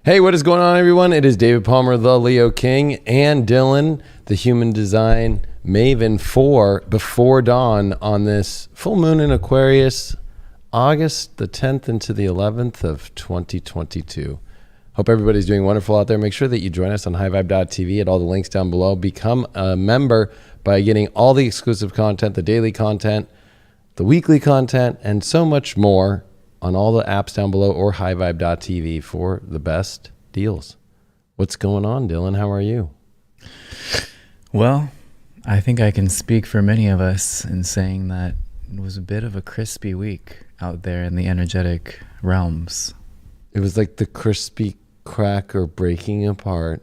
Hey, what is going on, everyone? It is David Palmer, the Leo King, and Dylan, the human design maven, for Before Dawn on this full moon in Aquarius, August the 10th into the 11th of 2022. Hope everybody's doing wonderful out there. Make sure that you join us on highvibe.tv at all the links down below. Become a member by getting all the exclusive content, the daily content, the weekly content, and so much more on all the apps down below or highvibe.tv for the best deals. What's going on, Dylan? How are you? Well, I think I can speak for many of us in saying that it was a bit of a crispy week out there in the energetic realms. It was like the crispy cracker breaking apart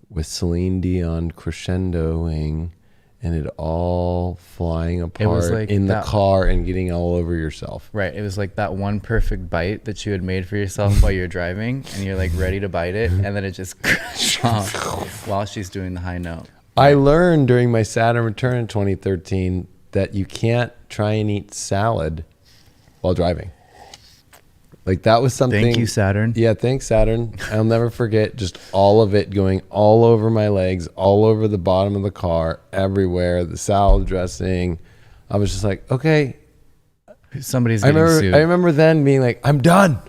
with Celine Dion crescendoing and it all flying apart like in the car and getting all over yourself. Right. It was like that one perfect bite that you had made for yourself while you're driving and you're like ready to bite it. And then it just crashed off while she's doing the high note. I learned during my Saturn return in 2013 that you can't try and eat salad while driving. Like that was something. Thank you, Saturn. Yeah, thanks, Saturn. I'll never forget just all of it going all over my legs, all over the bottom of the car, everywhere, the salad dressing. I was just like, okay. Somebody's getting sued. I remember then being like, I'm done.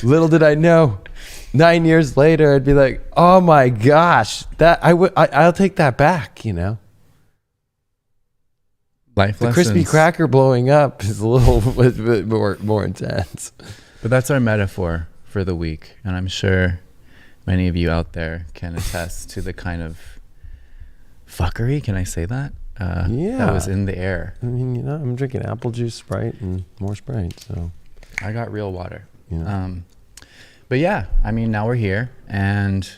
Little did I know, 9 years later, I'd be like, oh my gosh, I'll take that back, you know? Life the lessons. Crispy cracker blowing up is a little bit more intense. But that's our metaphor for the week. And I'm sure many of you out there can attest to the kind of fuckery, can I say that? Yeah. That was in the air. I mean, you know, I'm drinking apple juice, Sprite, and more Sprite. So I got real water. Yeah. But yeah, I mean, now we're here and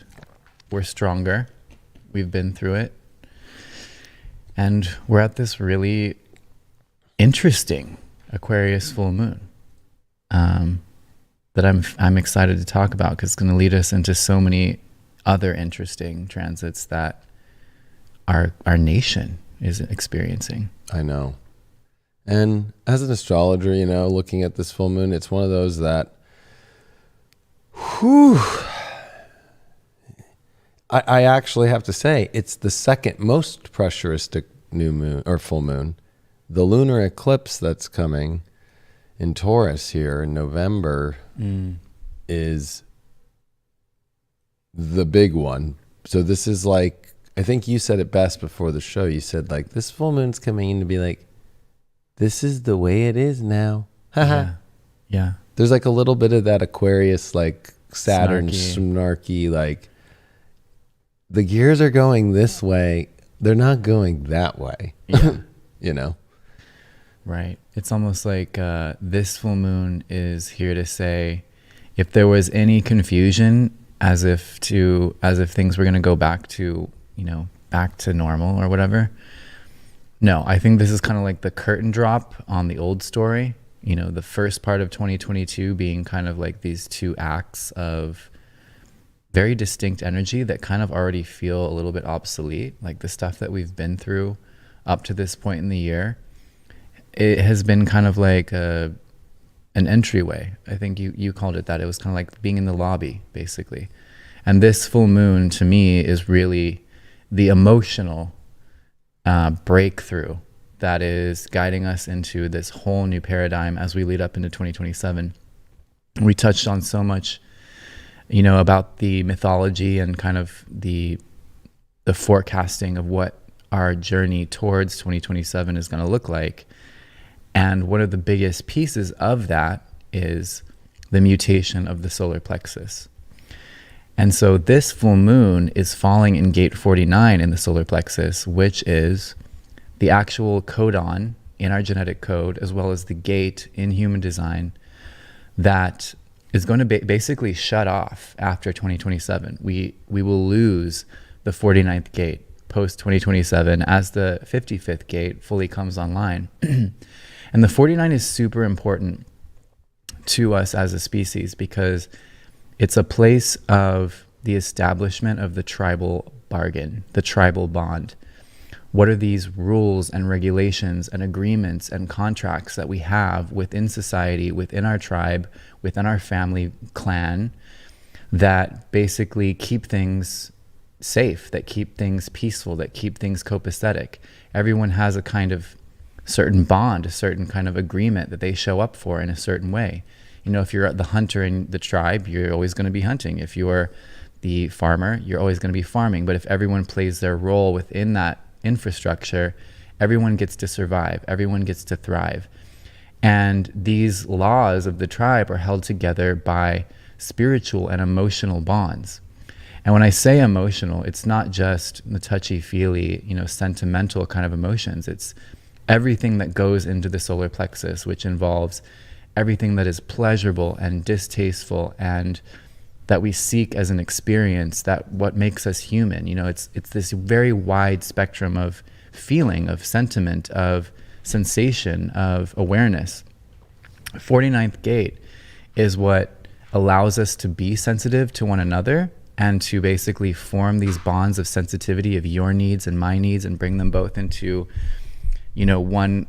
we're stronger. We've been through it. And we're at this really interesting Aquarius full moon that I'm excited to talk about because it's going to lead us into so many other interesting transits that our nation is experiencing. I know. And as an astrologer, you know, looking at this full moon, it's one of those that, I actually have to say it's the second most pressuristic new moon or full moon. The lunar eclipse that's coming in Taurus here in November is the big one. So this is like, I think you said it best before the show. You said like this full moon's coming in to be like, this is the way it is now. Yeah. There's like a little bit of that Aquarius, like Saturn snarky, like the gears are going this way. They're not going that way. Yeah. You know? Right. It's almost like this full moon is here to say if there was any confusion as if things were going to go back to, back to normal or whatever. No, I think this is kind of like the curtain drop on the old story. The first part of 2022 being kind of like these two acts of very distinct energy that kind of already feel a little bit obsolete. Like the stuff that we've been through up to this point in the year, it has been kind of like an entryway. I think you called it that. It was kind of like being in the lobby, basically. And this full moon to me is really the emotional breakthrough that is guiding us into this whole new paradigm as we lead up into 2027. We touched on so much about the mythology and kind of the forecasting of what our journey towards 2027 is going to look like. And one of the biggest pieces of that is the mutation of the solar plexus. And so this full moon is falling in gate 49 in the solar plexus, which is the actual codon in our genetic code, as well as the gate in human design that is going to basically shut off after 2027. We will lose the 49th gate post 2027 as the 55th gate fully comes online. And the 49 is super important to us as a species because it's a place of the establishment of the tribal bargain, the tribal bond. What are these rules and regulations and agreements and contracts that we have within society, within our tribe, within our family clan that basically keep things safe, that keep things peaceful, that keep things copacetic. Everyone has a kind of certain bond, a certain kind of agreement that they show up for in a certain way. You know, if you're the hunter in the tribe, you're always going to be hunting. If you're the farmer, you're always going to be farming. But if everyone plays their role within that infrastructure, everyone gets to survive, everyone gets to thrive. And these laws of the tribe are held together by spiritual and emotional bonds. And when I say emotional, it's not just the touchy-feely, you know, sentimental kind of emotions. It's everything that goes into the solar plexus, which involves everything that is pleasurable and distasteful and that we seek as an experience, that what makes us human. You know, it's this very wide spectrum of feeling, of sentiment, of sensation, of awareness. 49th gate is what allows us to be sensitive to one another and to basically form these bonds of sensitivity of your needs and my needs and bring them both into, you know, one,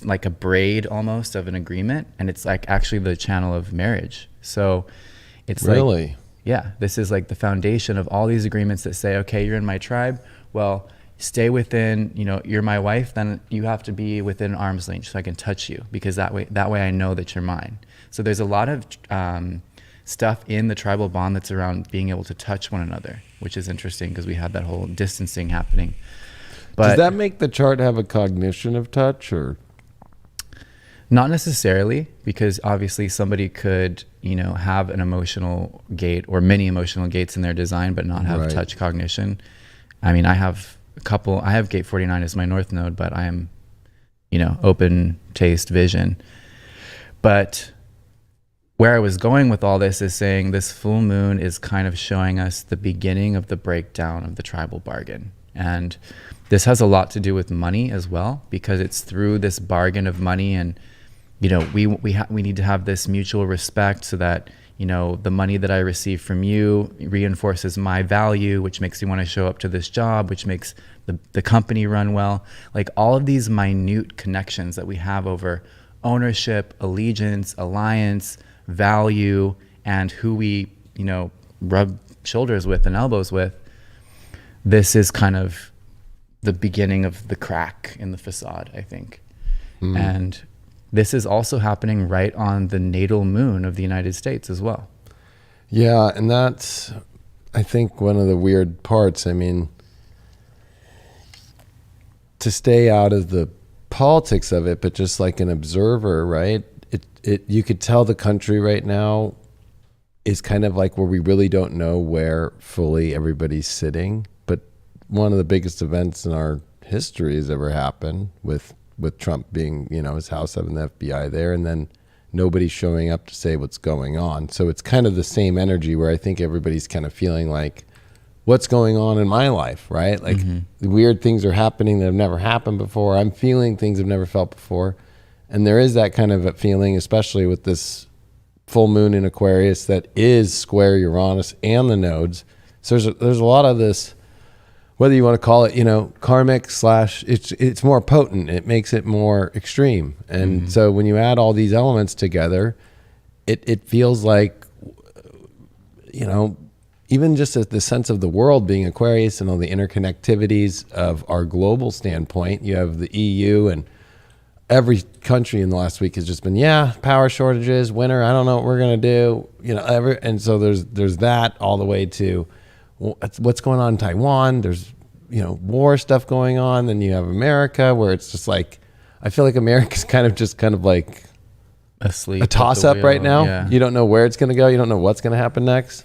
like a braid almost of an agreement. And it's like actually the channel of marriage. So it's really, like, yeah, this is like the foundation of all these agreements that say, okay, you're in my tribe. Well, stay within, you know, you're my wife, then you have to be within arm's length so I can touch you, because that way I know that you're mine. So there's a lot of stuff in the tribal bond that's around being able to touch one another, which is interesting because we have that whole distancing happening. But does that make the chart have a cognition of touch, or? Not necessarily, because obviously somebody could, you know, have an emotional gate or many emotional gates in their design, but not have Right. touch cognition. I mean, I have gate 49 as my north node, but I am, you know, open taste vision. But where I was going with all this is saying this full moon is kind of showing us the beginning of the breakdown of the tribal bargain. And this has a lot to do with money as well, because it's through this bargain of money, and you know, we need to have this mutual respect so that, you know, the money that I receive from you reinforces my value, which makes me want to show up to this job, which makes the company run well. Like all of these minute connections that we have over ownership, allegiance, alliance, value, and who we, you know, rub shoulders with and elbows with. This is kind of the beginning of the crack in the facade, I think. And this is also happening right on the natal moon of the United States as well. Yeah, and that's, I think, one of the weird parts. I mean, to stay out of the politics of it, but just like an observer, right? You could tell the country right now is kind of like where we really don't know where fully everybody's sitting. But one of the biggest events in our history has ever happened with Trump being, you know, his house having the FBI there, and then nobody showing up to say what's going on. So it's kind of the same energy where I think everybody's kind of feeling like, what's going on in my life, right? Like weird things are happening that have never happened before. I'm feeling things I've never felt before. And there is that kind of a feeling, especially with this full moon in Aquarius that is square Uranus and the nodes. So there's a lot of this, whether you want to call it, you know, karmic / it's more potent. It makes it more extreme. And so when you add all these elements together, it feels like, you know, even just as the sense of the world being Aquarius and all the interconnectivities of our global standpoint, you have the EU, and every country in the last week has just been, power shortages, winter, I don't know what we're going to do, you know, and so there's that all the way to what's going on in Taiwan. There's, you know, war stuff going on. Then you have America, where it's just like, I feel like America's kind of like Asleep, a toss up right now. Yeah. You don't know where it's going to go. You don't know what's going to happen next.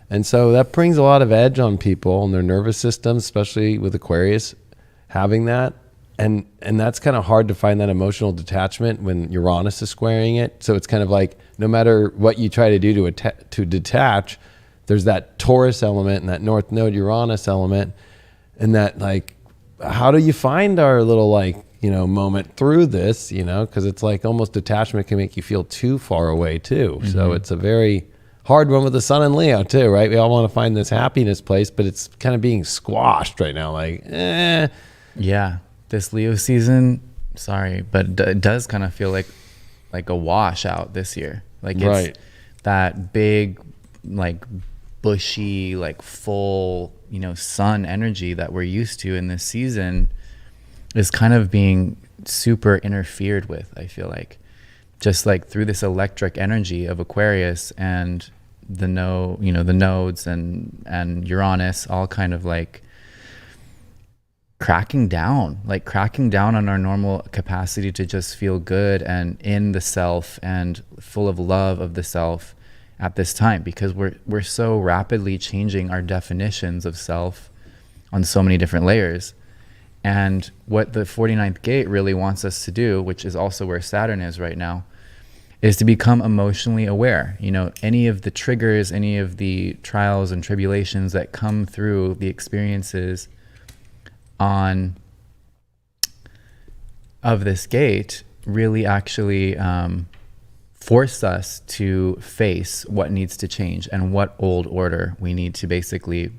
And so that brings a lot of edge on people and their nervous systems, especially with Aquarius having that. And that's kind of hard to find that emotional detachment when Uranus is squaring it. So it's kind of like, no matter what you try to do to detach, there's that Taurus element and that North Node Uranus element, and that, like, how do you find our little, like, you know, moment through this, you know, because it's like almost detachment can make you feel too far away too. So it's a very hard one with the Sun and Leo too, right? We all want to find this happiness place, but it's kind of being squashed right now. Like, Yeah, this Leo season, sorry, but it does kind of feel like a washout this year. Like it's Right. that big, like, bushy, like full, sun energy that we're used to in this season is kind of being super interfered with, I feel like. Just like through this electric energy of Aquarius and the nodes and Uranus all kind of like cracking down on our normal capacity to just feel good and in the self and full of love of the self at this time, because we're so rapidly changing our definitions of self on so many different layers. And what the 49th gate really wants us to do, which is also where Saturn is right now, is to become emotionally aware. Any of the triggers, any of the trials and tribulations that come through the experiences of this gate really actually force us to face what needs to change and what old order we need to basically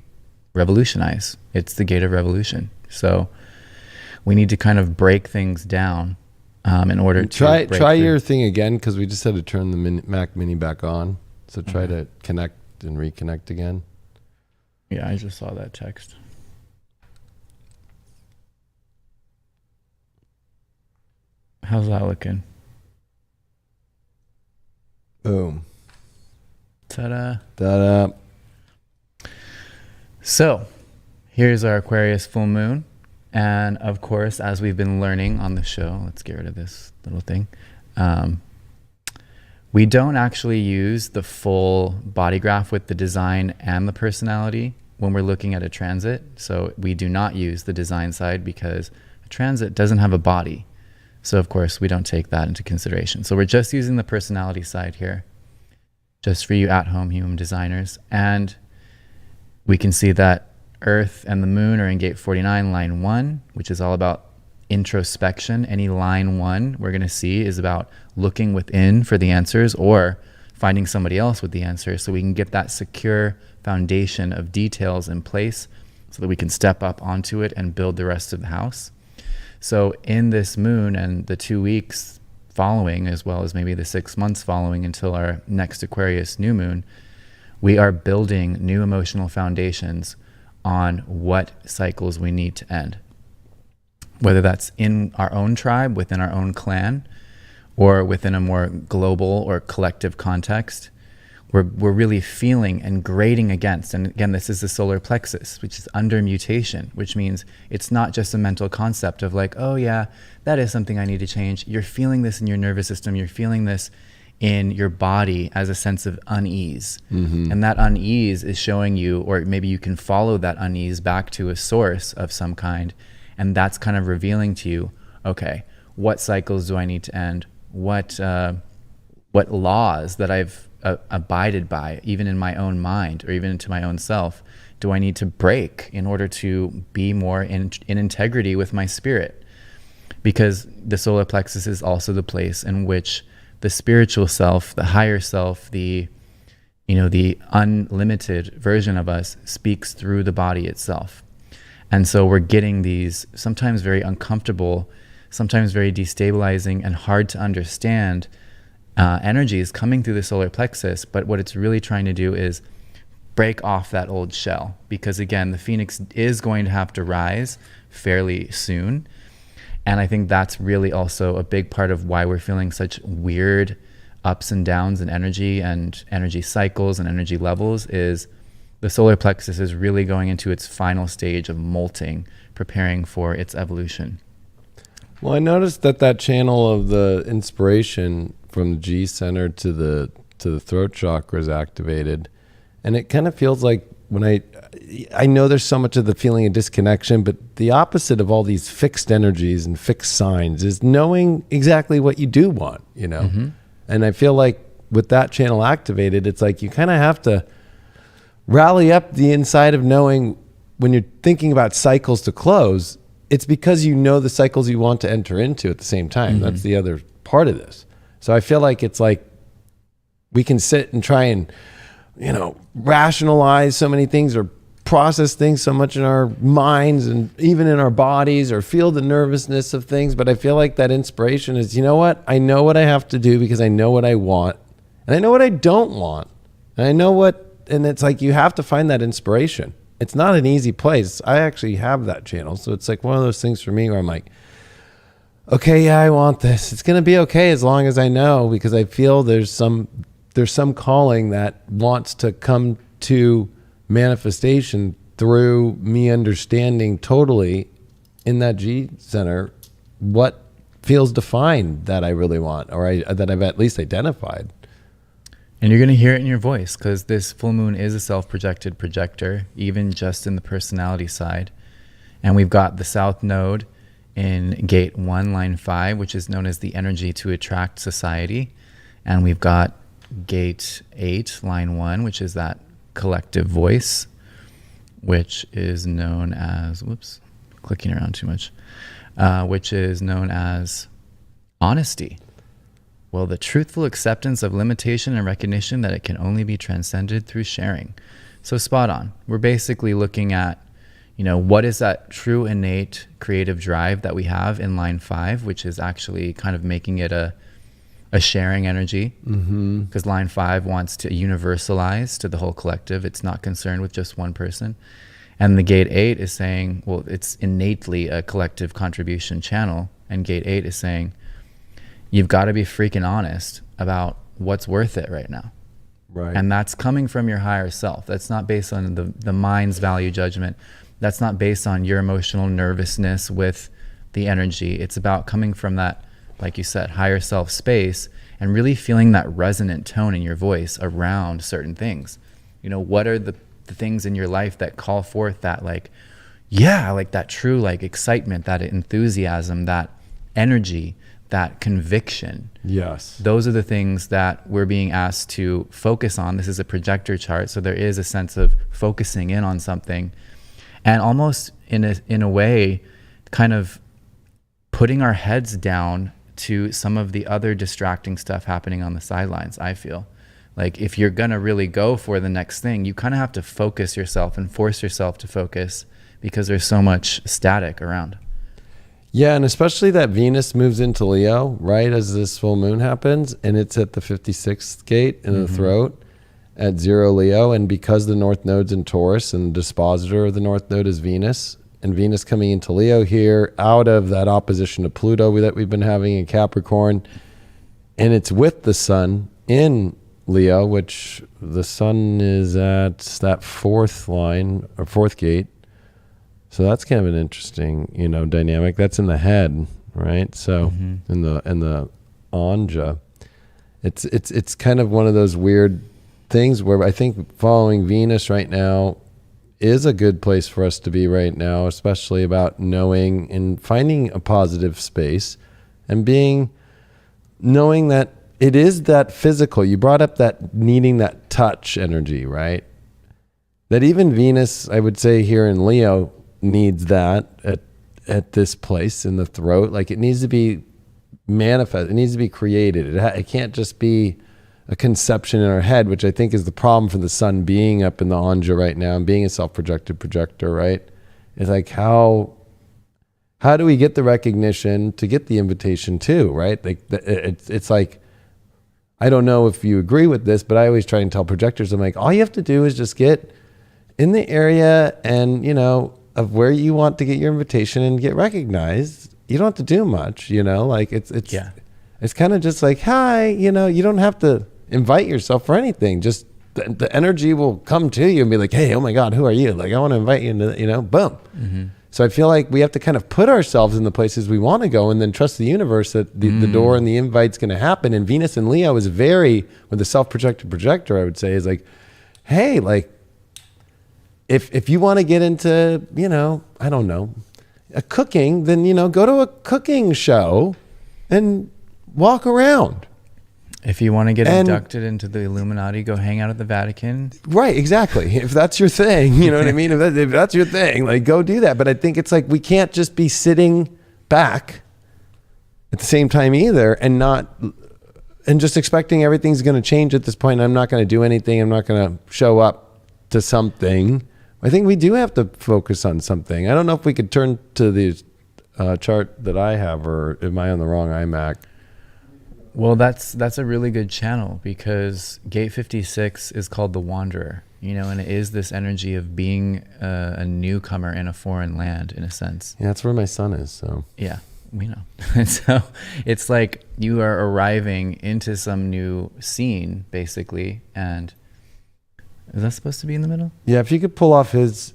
revolutionize. It's the gate of revolution. So we need to kind of break things down in order to try your thing again, because we just had to turn the Mac Mini back on. So try to connect and reconnect again. Yeah, I just saw that text. How's that looking? Boom. Ta-da. Ta-da. So here's our Aquarius full moon. And of course, as we've been learning on the show, let's get rid of this little thing. We don't actually use the full body graph with the design and the personality when we're looking at a transit. So we do not use the design side because a transit doesn't have a body. So of course, we don't take that into consideration. So we're just using the personality side here, just for you at-home human designers. And we can see that Earth and the moon are in gate 49, line 1, which is all about introspection. Any line 1 we're going to see is about looking within for the answers or finding somebody else with the answers, so we can get that secure foundation of details in place so that we can step up onto it and build the rest of the house. So in this moon and the 2 weeks following, as well as maybe the 6 months following until our next Aquarius new moon, we are building new emotional foundations on what cycles we need to end. Whether that's in our own tribe, within our own clan, or within a more global or collective context, we're really feeling and grading against. And again, this is the solar plexus, which is under mutation, which means it's not just a mental concept of like, oh yeah, that is something I need to change. You're feeling this in your nervous system. You're feeling this in your body as a sense of unease. Mm-hmm. And that unease is showing you, or maybe you can follow that unease back to a source of some kind. And that's kind of revealing to you, okay, what cycles do I need to end? What laws that I've abided by, even in my own mind or even into my own self, do I need to break in order to be more in integrity with my spirit? Because the solar plexus is also the place in which the spiritual self, the higher self, the unlimited version of us speaks through the body itself. And so we're getting these sometimes very uncomfortable, sometimes very destabilizing and hard to understand energies coming through the solar plexus. But what it's really trying to do is break off that old shell, because again, the phoenix is going to have to rise fairly soon. And I think that's really also a big part of why we're feeling such weird ups and downs in energy and energy cycles and energy levels, is the solar plexus is really going into its final stage of molting, preparing for its evolution. Well, I noticed that channel of the inspiration from the G center to the throat chakra is activated. And it kind of feels like when I know there's so much of the feeling of disconnection, but the opposite of all these fixed energies and fixed signs is knowing exactly what you do want, Mm-hmm. And I feel like with that channel activated, it's like you kind of have to rally up the inside of knowing when you're thinking about cycles to close, it's because you know the cycles you want to enter into at the same time. Mm-hmm. That's the other part of this. So I feel like it's like we can sit and try and rationalize so many things or process things so much in our minds and even in our bodies, or feel the nervousness of things. But I feel like that inspiration is, you know what? I know what I have to do because I know what I want, and I know what I don't want, and I know what and it's like you have to find that inspiration. It's not an easy place. I actually have that channel, so it's like one of those things for me where I'm like, okay, yeah, I want this. It's gonna be okay as long as I know, because I feel there's some calling that wants to come to manifestation through me understanding totally in that G center what feels defined that I really want, or that I've at least identified. And you're going to hear it in your voice, because this full moon is a self-projected projector, even just in the personality side. And we've got the South Node in gate 1, line 5, which is known as the energy to attract society. And we've got gate 8, line 1, which is that collective voice, which is known as, whoops, clicking around too much, which is known as honesty. Well, the truthful acceptance of limitation and recognition that it can only be transcended through sharing. So spot on. We're basically looking at, what is that true innate creative drive that we have in line 5, which is actually kind of making it a sharing energy, because line 5 wants to universalize to the whole collective. It's not concerned with just one person. And the gate 8 is saying, well, it's innately a collective contribution channel. And gate 8 is saying, you've got to be freaking honest about what's worth it right now. Right. And that's coming from your higher self. That's not based on the mind's value judgment. That's not based on your emotional nervousness with the energy. It's about coming from that, like you said, higher self space, and really feeling that resonant tone in your voice around certain things. What are the things in your life that call forth that like that true like excitement, that enthusiasm, that energy, that conviction. Yes. Those are the things that we're being asked to focus on. This is a projector chart, so there is a sense of focusing in on something, and almost in a way kind of putting our heads down to some of the other distracting stuff happening on the sidelines. I feel like if you're gonna really go for the next thing, you kind of have to focus yourself and force yourself to focus, because there's so much static around. Yeah, and especially that Venus moves into Leo, right, as this full moon happens, and it's at the 56th gate in the throat at 0 Leo, and because the North Node's in Taurus and the dispositor of the North Node is Venus, and Venus coming into Leo here out of that opposition to Pluto that we've been having in Capricorn, and it's with the Sun in Leo, which the Sun is at that 4th line or 4th gate. So that's kind of an interesting, dynamic. That's in the head, right? So in the anja, it's kind of one of those weird things where I think following Venus right now is a good place for us to be right now, especially about knowing and finding a positive space and knowing that it is that physical. You brought up that needing that touch energy, right? That even Venus, I would say here in Leo, needs that at this place in the throat. Like it needs to be manifest. It needs to be created. It can't just be a conception in our head, which I think is the problem for the Sun being up in the anja right now and being a self-projected projector, right? It's like how do we get the recognition to get the invitation too, right? Like it's like, I don't know if you agree with this, but I always try and tell projectors, I'm like, all you have to do is just get in the area and, of where you want to get your invitation and get recognized. You don't have to do much, like it's kind of just like, hi, you don't have to invite yourself for anything. Just the energy will come to you and be like, hey, oh my God, who are you? Like, I want to invite you into, boom. So I feel like we have to kind of put ourselves in the places we want to go and then trust the universe that the door and the invite's going to happen. And Venus and Leo is with the self-projected projector, I would say, is like, hey, like, if you want to get into, I don't know, a cooking, then, go to a cooking show and walk around. If you want to get inducted into the Illuminati, go hang out at the Vatican. Right, exactly. If that's your thing, you know what I mean? If that's your thing, like go do that. But I think it's like we can't just be sitting back at the same time either and just expecting everything's going to change at this point. I'm not going to do anything. I'm not going to show up to something. I think we do have to focus on something. I don't know if we could turn to the chart that I have, or am I on the wrong iMac? Well, that's a really good channel, because gate 56 is called the Wanderer. you know, and it is this energy of being a newcomer in a foreign land, in a sense. Yeah, that's where my son is. So yeah, we know. And so it's like you are arriving into some new scene, basically. And is that supposed to be in the middle? yeah, if you could pull off his.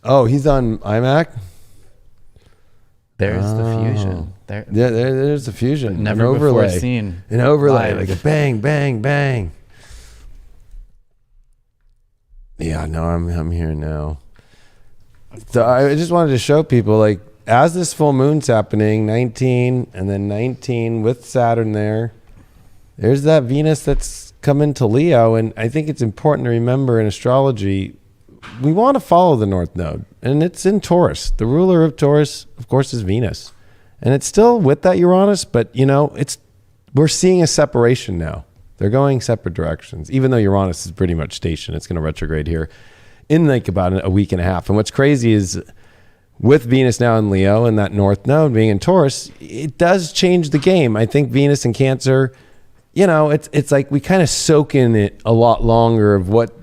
Oh, he's on iMac. There's the fusion. There, Yeah, there's the fusion. never an overlay. before seen. An overlay, live. like a bang, bang, bang. Yeah, no, I'm here now. So I just wanted to show people, like, as this full moon's happening, 19 and then 19 with Saturn there, there's that Venus that's come into Leo. And I think it's important to remember in astrology, we want to follow the North Node, and it's in Taurus. The ruler of Taurus, of course, is Venus. And it's still with that Uranus, but, you know, we're seeing a separation now. They're going separate directions, even though Uranus is pretty much stationed. It's going to retrograde here in like about a week and a half. And what's crazy is with Venus now in Leo and that North Node being in Taurus, it does change the game. I think Venus in Cancer, you know, it's like we kind of soak in it a lot longer of what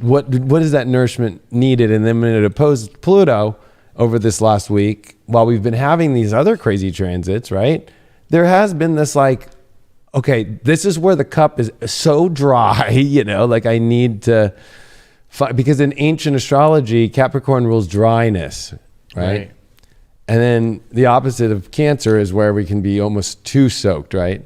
is that nourishment needed. And then when it opposed Pluto over this last week, while we've been having these other crazy transits, right? There has been this like, okay, this is where the cup is so dry, you know, like I need to, because in ancient astrology, Capricorn rules dryness, right? And then the opposite of Cancer is where we can be almost too soaked, right?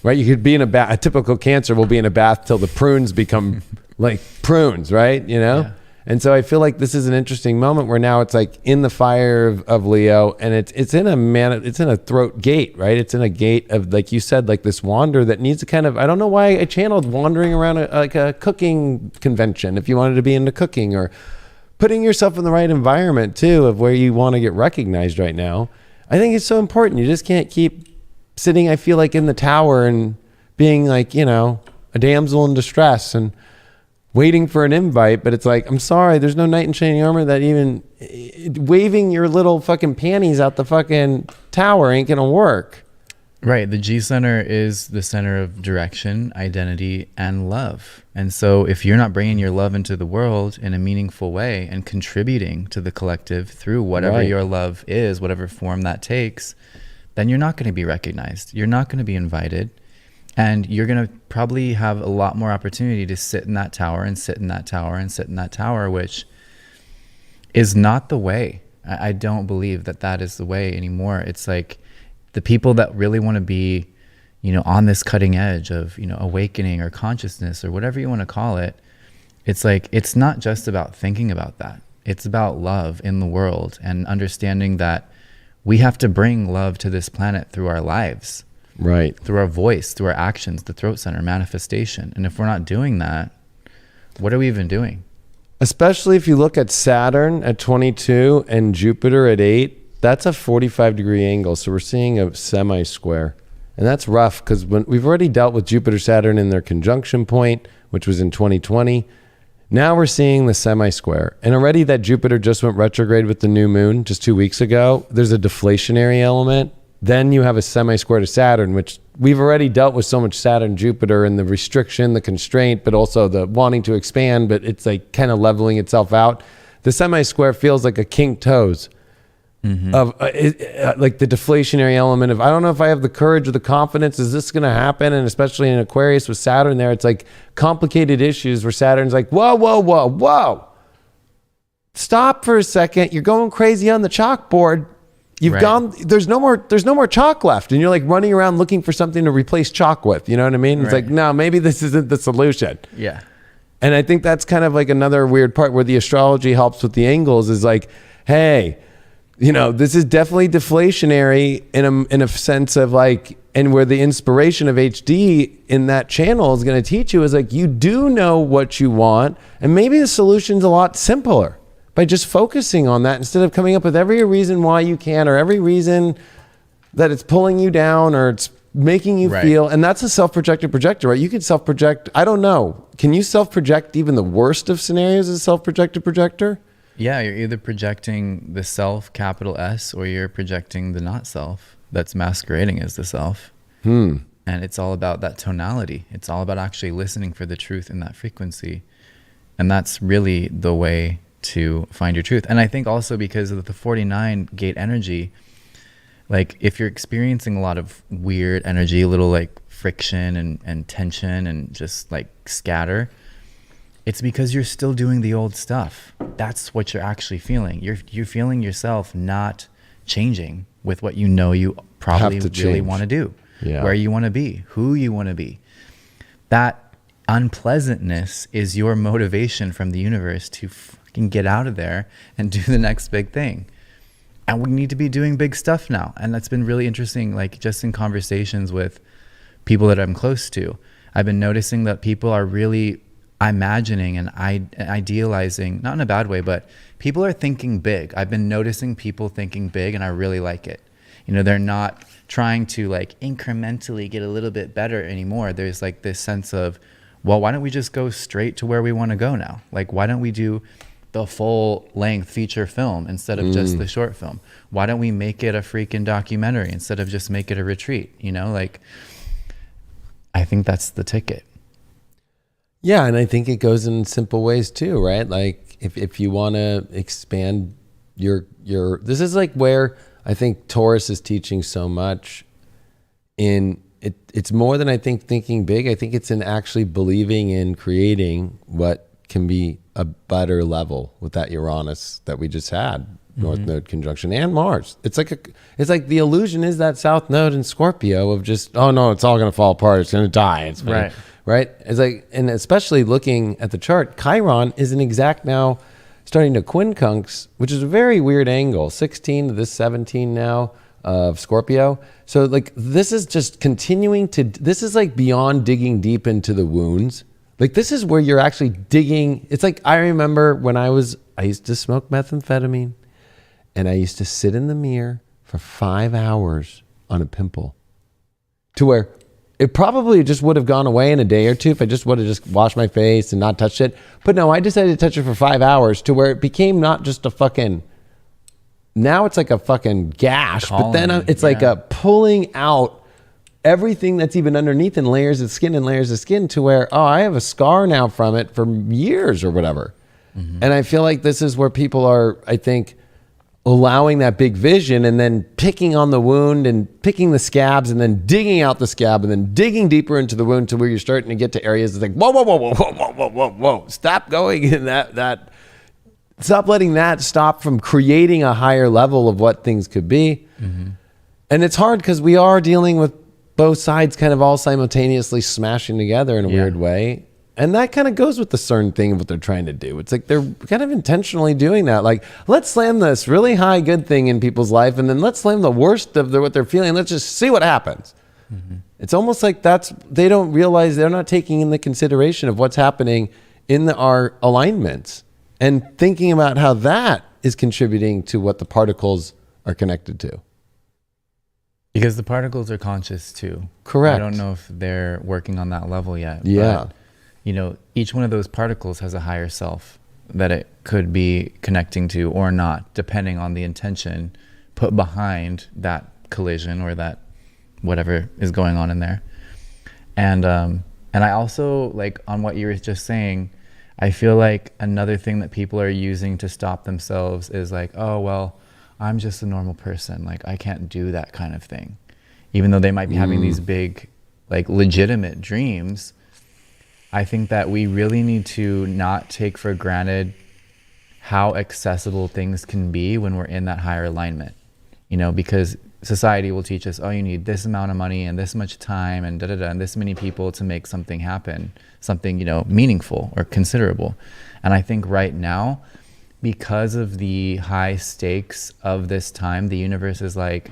Right? You could be in a bath. A typical Cancer will be in a bath till the prunes become like prunes, right? You know? Yeah. And so I feel like this is an interesting moment where now it's like in the fire of Leo, and it's in a throat gate, right? It's in a gate of, like you said, like this wander that needs to kind of, I don't know why I channeled wandering around like a cooking convention, if you wanted to be into cooking, or putting yourself in the right environment too, of where you want to get recognized right now. I think it's so important. You just can't keep sitting, I feel like, in the tower and being like, you know, a damsel in distress and waiting for an invite. But it's like, I'm sorry, there's no knight in shining armor that even waving your little fucking panties out the fucking tower ain't gonna work. Right. The G center is the center of direction, identity, and love. And so if you're not bringing your love into the world in a meaningful way and contributing to the collective through whatever your love is, whatever form that takes, then you're not going to be recognized. You're not going to be invited. And you're going to probably have a lot more opportunity to sit in that tower and sit in that tower and sit in that tower, which is not the way. I don't believe that that is the way anymore. It's like the people that really want to be, you know, on this cutting edge of, you know, awakening or consciousness or whatever you want to call it. It's like, it's not just about thinking about that. It's about love in the world and understanding that we have to bring love to this planet through our lives. Right. Through our voice, through our actions, the throat center, manifestation. And if we're not doing that, what are we even doing? Especially if you look at Saturn at 22 and Jupiter at 8, that's a 45-degree angle. So we're seeing a semi-square. And that's rough because when we've already dealt with Jupiter, Saturn in their conjunction point, which was in 2020. Now we're seeing the semi-square. And already that Jupiter just went retrograde with the new moon just 2 weeks ago. There's a deflationary element. Then you have a semi-square to Saturn, which we've already dealt with so much Saturn, Jupiter, and the restriction, the constraint, but also the wanting to expand, but it's like kind of leveling itself out. The semi-square feels like a kinked toes of like the deflationary element of, I don't know if I have the courage or the confidence. Is this going to happen? And especially in Aquarius with Saturn there, it's like complicated issues where Saturn's like, whoa, whoa, whoa, whoa. Stop for a second. You're going crazy on the chalkboard. You've gone, there's no more chalk left. And you're like running around looking for something to replace chalk with. You know what I mean? It's like, no, maybe this isn't the solution. Yeah. And I think that's kind of like another weird part where the astrology helps with the angles is like, hey, you know, this is definitely deflationary in a sense of like, and where the inspiration of HD in that channel is going to teach you is like, you do know what you want. And maybe the solution's a lot simpler by just focusing on that instead of coming up with every reason why you can't or every reason that it's pulling you down or it's making you feel. And that's a self-projected projector, right? You could self-project. I don't know. Can you self-project even the worst of scenarios as a self-projected projector? Yeah, you're either projecting the self, capital S, or you're projecting the not self that's masquerading as the self. And And it's all about that tonality. It's all about actually listening for the truth in that frequency. And that's really the way to find your truth. And I think also because of the 49 gate energy, like if you're experiencing a lot of weird energy, a little like friction and tension and just like scatter, it's because you're still doing the old stuff. That's what you're actually feeling. You're feeling yourself not changing with what you know you probably really want to do, where you want to be, who you want to be. That unpleasantness is your motivation from the universe to fucking get out of there and do the next big thing. And we need to be doing big stuff now. And that's been really interesting, like just in conversations with people that I'm close to. I've been noticing that people are really imagining and idealizing, not in a bad way, but people are thinking big. I've been noticing people thinking big, and I really like it. You know, they're not trying to like incrementally get a little bit better anymore. There's like this sense of, well, why don't we just go straight to where we want to go now? Like, why don't we do the full length feature film instead of just the short film? Why don't we make it a freaking documentary instead of just make it a retreat? You know, like, I think that's the ticket. Yeah, and I think it goes in simple ways too, right? Like if you want to expand your this is like where I think Taurus is teaching so much in it. It's more than I think thinking big. I think it's in actually believing in creating what can be a better level with that Uranus that we just had, North Node conjunction, and Mars. It's like the illusion is that South Node in Scorpio of just, oh no, it's all going to fall apart. It's going to die. It's fine. Right. It's like, and especially looking at the chart, Chiron is an exact now starting to quincunx, which is a very weird angle, 16 to this 17 now of Scorpio. So like, this is just continuing to, this is like beyond digging deep into the wounds. Like this is where you're actually digging. It's like, I remember when I used to smoke methamphetamine and I used to sit in the mirror for 5 hours on a pimple to where it probably just would have gone away in a day or two if I just would have just washed my face and not touched it. But no, I decided to touch it for 5 hours to where it became not just a fucking, now it's like a fucking gash, but then it's like a pulling out everything that's even underneath in layers of skin and layers of skin to where, oh, I have a scar now from it for years or whatever. And I feel like this is where people are, I think, allowing that big vision and then picking on the wound and picking the scabs and then digging out the scab and then digging deeper into the wound to where you're starting to get to areas that's like, whoa. Stop going in that. Stop letting that stop from creating a higher level of what things could be. And it's hard because we are dealing with both sides kind of all simultaneously smashing together in a weird way. And that kind of goes with the certain thing of what they're trying to do. It's like they're kind of intentionally doing that. Like, let's slam this really high good thing in people's life, and then let's slam the worst of what they're feeling. Let's just see what happens. It's almost like they don't realize they're not taking in the consideration of what's happening in our alignments and thinking about how that is contributing to what the particles are connected to. Because the particles are conscious too. Correct. I don't know if they're working on that level yet. Yeah. But, you know, each one of those particles has a higher self that it could be connecting to or not, depending on the intention put behind that collision or that whatever is going on in there. And I also, like, on what you were just saying, I feel like another thing that people are using to stop themselves is like, oh, well, I'm just a normal person. Like, I can't do that kind of thing. Even though they might be having these big, like, legitimate dreams, I think that we really need to not take for granted how accessible things can be when we're in that higher alignment. You know, because society will teach us, oh, you need this amount of money and this much time and and this many people to make something happen, something, you know, meaningful or considerable. And I think right now, because of the high stakes of this time, the universe is like,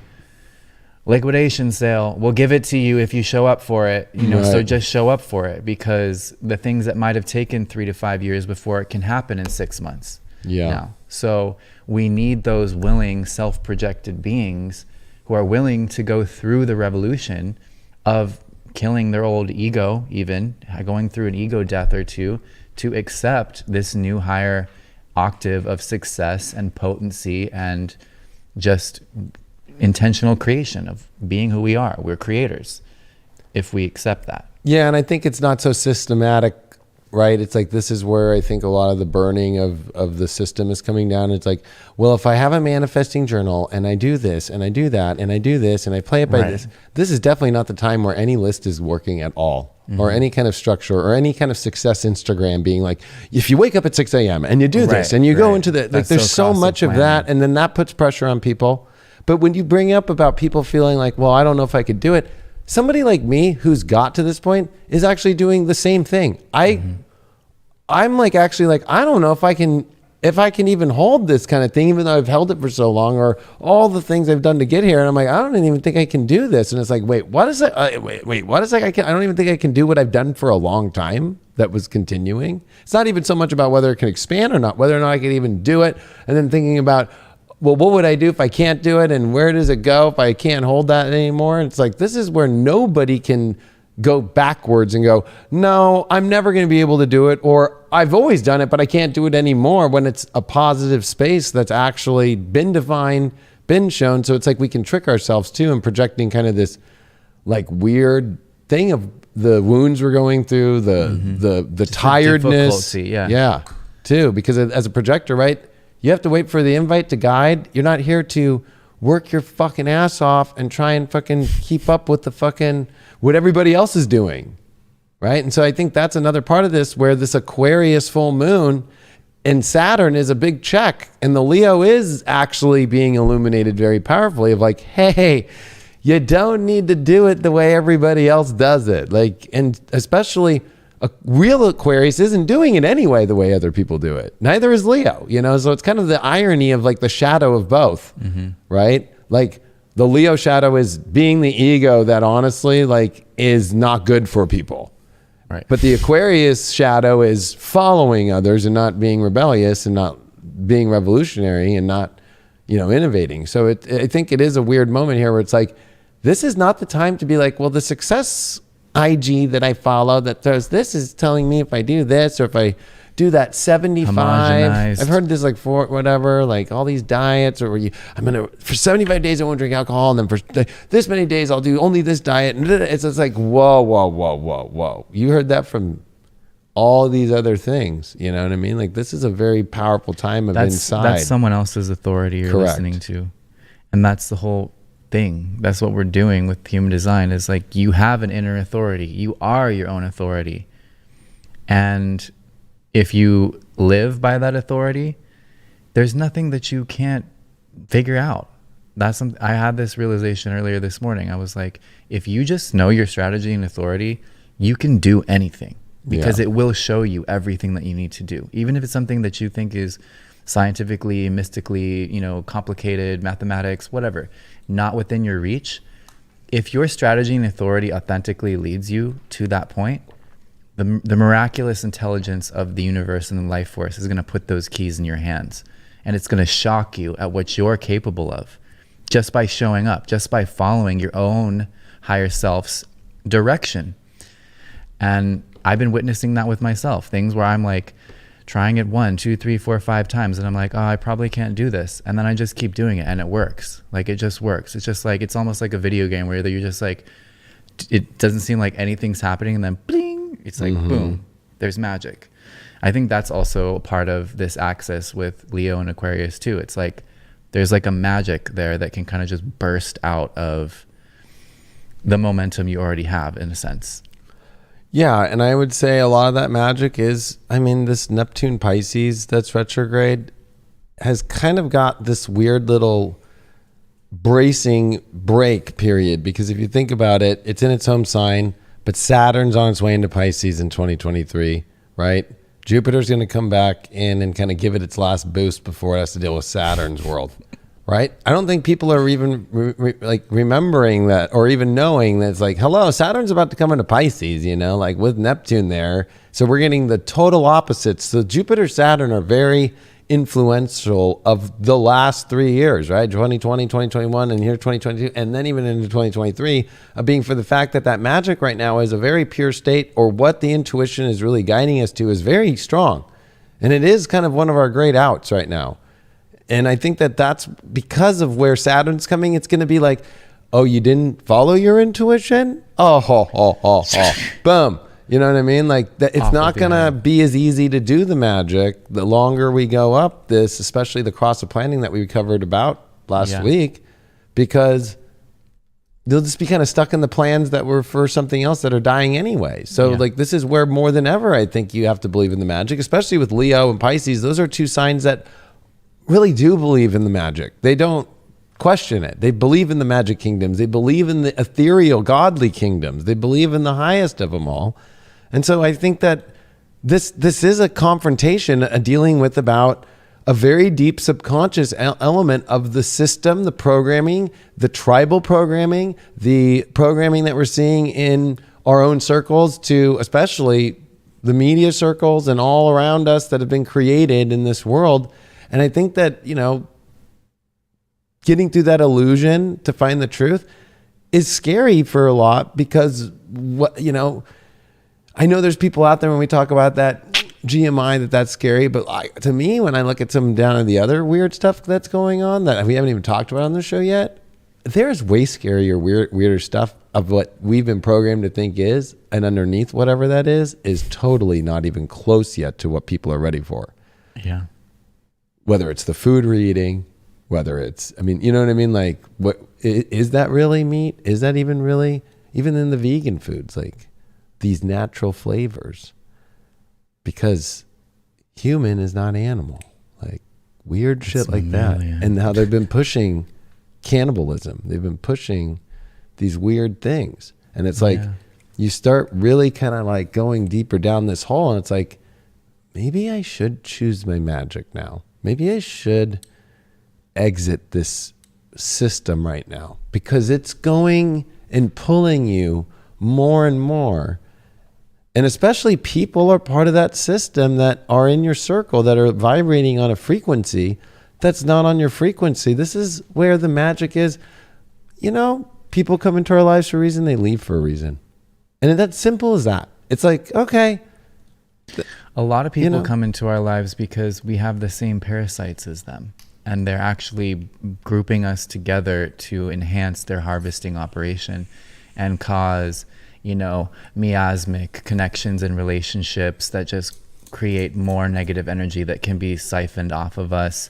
liquidation sale, we'll give it to you if you show up for it, you know. So just show up for it, because the things that might have taken 3 to 5 years before it can happen in 6 months now. So we need those willing self-projected beings who are willing to go through the revolution of killing their old ego, even going through an ego death or two, to accept this new higher octave of success and potency and just intentional creation of being who we are. We're creators. if we accept that. Yeah, and I think it's not so systematic, right? It's like, this is where I think a lot of the burning of the system is coming down. It's like, well, if I have a manifesting journal and I do this and I do that and I do this and I play it by this is definitely not the time where any list is working at all. Or any kind of structure or any kind of success Instagram being like, if you wake up at 6 a.m. and you do this and you go into the, like, there's so much of that. And then that puts pressure on people. But when you bring up about people feeling like, well, I don't know if I could do it. Somebody like me who's got to this point is actually doing the same thing. I'm like, actually like, I don't know if I can even hold this kind of thing, even though I've held it for so long, or all the things I've done to get here. And I'm like, I don't even think I can do this. And it's like, wait, what is it? What is it? I don't even think I can do what I've done for a long time that was continuing. It's not even so much about whether it can expand or not, whether or not I can even do it. And then thinking about, well, what would I do if I can't do it? And where does it go if I can't hold that anymore? It's like, this is where nobody can go backwards and go, no, I'm never going to be able to do it, or I've always done it, but I can't do it anymore, when it's a positive space that's actually been defined, been shown. So it's like we can trick ourselves too in projecting kind of this like weird thing of the wounds we're going through, the tiredness. Yeah, too, because as a projector, right, you have to wait for the invite to guide. You're not here to work your fucking ass off and try and fucking keep up with the fucking what everybody else is doing, right? And so I think that's another part of this, where this Aquarius full moon and Saturn is a big check, and the Leo is actually being illuminated very powerfully of like, hey, you don't need to do it the way everybody else does it. Like, and especially a real Aquarius isn't doing it anyway the way other people do it. Neither is Leo, you know? So it's kind of the irony of like the shadow of both, right? Like, the Leo shadow is being the ego that honestly like is not good for people. Right. But the Aquarius shadow is following others and not being rebellious and not being revolutionary and not, you know, innovating. So I think it is a weird moment here where it's like, this is not the time to be like, well, the success IG that I follow that does this is telling me if I do this or if I do that 75. I've heard this like for whatever, like all these diets, or I'm gonna for 75 days I won't drink alcohol, and then for this many days I'll do only this diet. And it's just like whoa. You heard that from all these other things. You know what I mean? Like, this is a very powerful time of inside. That's someone else's authority you're listening to, and that's the whole thing. That's what we're doing with human design. Is like, you have an inner authority. You are your own authority, and if you live by that authority, there's nothing that you can't figure out. That's something I had this realization earlier this morning. I was like, if you just know your strategy and authority, you can do anything, because it will show you everything that you need to do. Even if it's something that you think is scientifically, mystically, you know, complicated, mathematics, whatever, not within your reach. If your strategy and authority authentically leads you to that point, the miraculous intelligence of the universe and the life force is going to put those keys in your hands, and it's going to shock you at what you're capable of just by showing up, just by following your own higher self's direction. And I've been witnessing that with myself, things where I'm like trying it 1, 2, 3, 4, 5 times, and I'm like, oh, I probably can't do this. And then I just keep doing it, and it works. Like, it just works. It's just like, it's almost like a video game where you're just like, it doesn't seem like anything's happening, and then bling, it's like, boom, there's magic. I think that's also a part of this axis with Leo and Aquarius too. It's like, there's like a magic there that can kind of just burst out of the momentum you already have, in a sense. Yeah, and I would say a lot of that magic is, I mean, this Neptune Pisces that's retrograde has kind of got this weird little bracing break period, because if you think about it, it's in its home sign, but Saturn's on its way into Pisces in 2023, right? Jupiter's going to come back in and kind of give it its last boost before it has to deal with Saturn's world, right? I don't think people are even remembering that, or even knowing that it's like, hello, Saturn's about to come into Pisces, you know, like with Neptune there. So we're getting the total opposites. So Jupiter, Saturn are very influential of the last 3 years, right? 2020, 2021, and here 2022, and then even into 2023, of being for the fact that that magic right now is a very pure state, or what the intuition is really guiding us to is very strong. And it is kind of one of our great outs right now. And I think that that's because of where Saturn's coming. It's going to be like, Oh, you didn't follow your intuition? Oh, ho, ho, ho, ho. Boom. You know what I mean? Like, it's not going to be as easy to do the magic the longer we go up this, especially the cross of planning that we covered about last week, because they'll just be kind of stuck in the plans that were for something else that are dying anyway. So like, this is where more than ever, I think you have to believe in the magic, especially with Leo and Pisces. Those are two signs that really do believe in the magic. They don't question it. They believe in the magic kingdoms. They believe in the ethereal, godly kingdoms. They believe in the highest of them all. And so I think that this is a confrontation, a dealing with about a very deep subconscious element of the system, the programming, the tribal programming, the programming that we're seeing in our own circles, to especially the media circles and all around us that have been created in this world. And I think that, you know, getting through that illusion to find the truth is scary for a lot, because what, you know, I know there's people out there when we talk about that GMI that's scary, but to me, when I look at some down of the other weird stuff that's going on that we haven't even talked about on the show yet, there's way scarier, weirder stuff of what we've been programmed to think is, and underneath whatever that is totally not even close yet to what people are ready for. Yeah. Whether it's the food we're eating, whether it's, I mean, you know what I mean? Like, what is that really meat? Is that even really, even in the vegan foods, like these natural flavors? Because human is not animal, like weird shit like that. And how they've been pushing cannibalism. They've been pushing these weird things. And it's like, you start really kind of like going deeper down this hole, and it's like, maybe I should choose my magic now. Maybe I should exit this system right now, because it's going and pulling you more and more. And especially people are part of that system that are in your circle that are vibrating on a frequency that's not on your frequency. This is where the magic is. You know, people come into our lives for a reason, they leave for a reason. And that's simple as that. It's like, okay. A lot of people come into our lives because we have the same parasites as them, and they're actually grouping us together to enhance their harvesting operation and cause, you know, miasmic connections and relationships that just create more negative energy that can be siphoned off of us.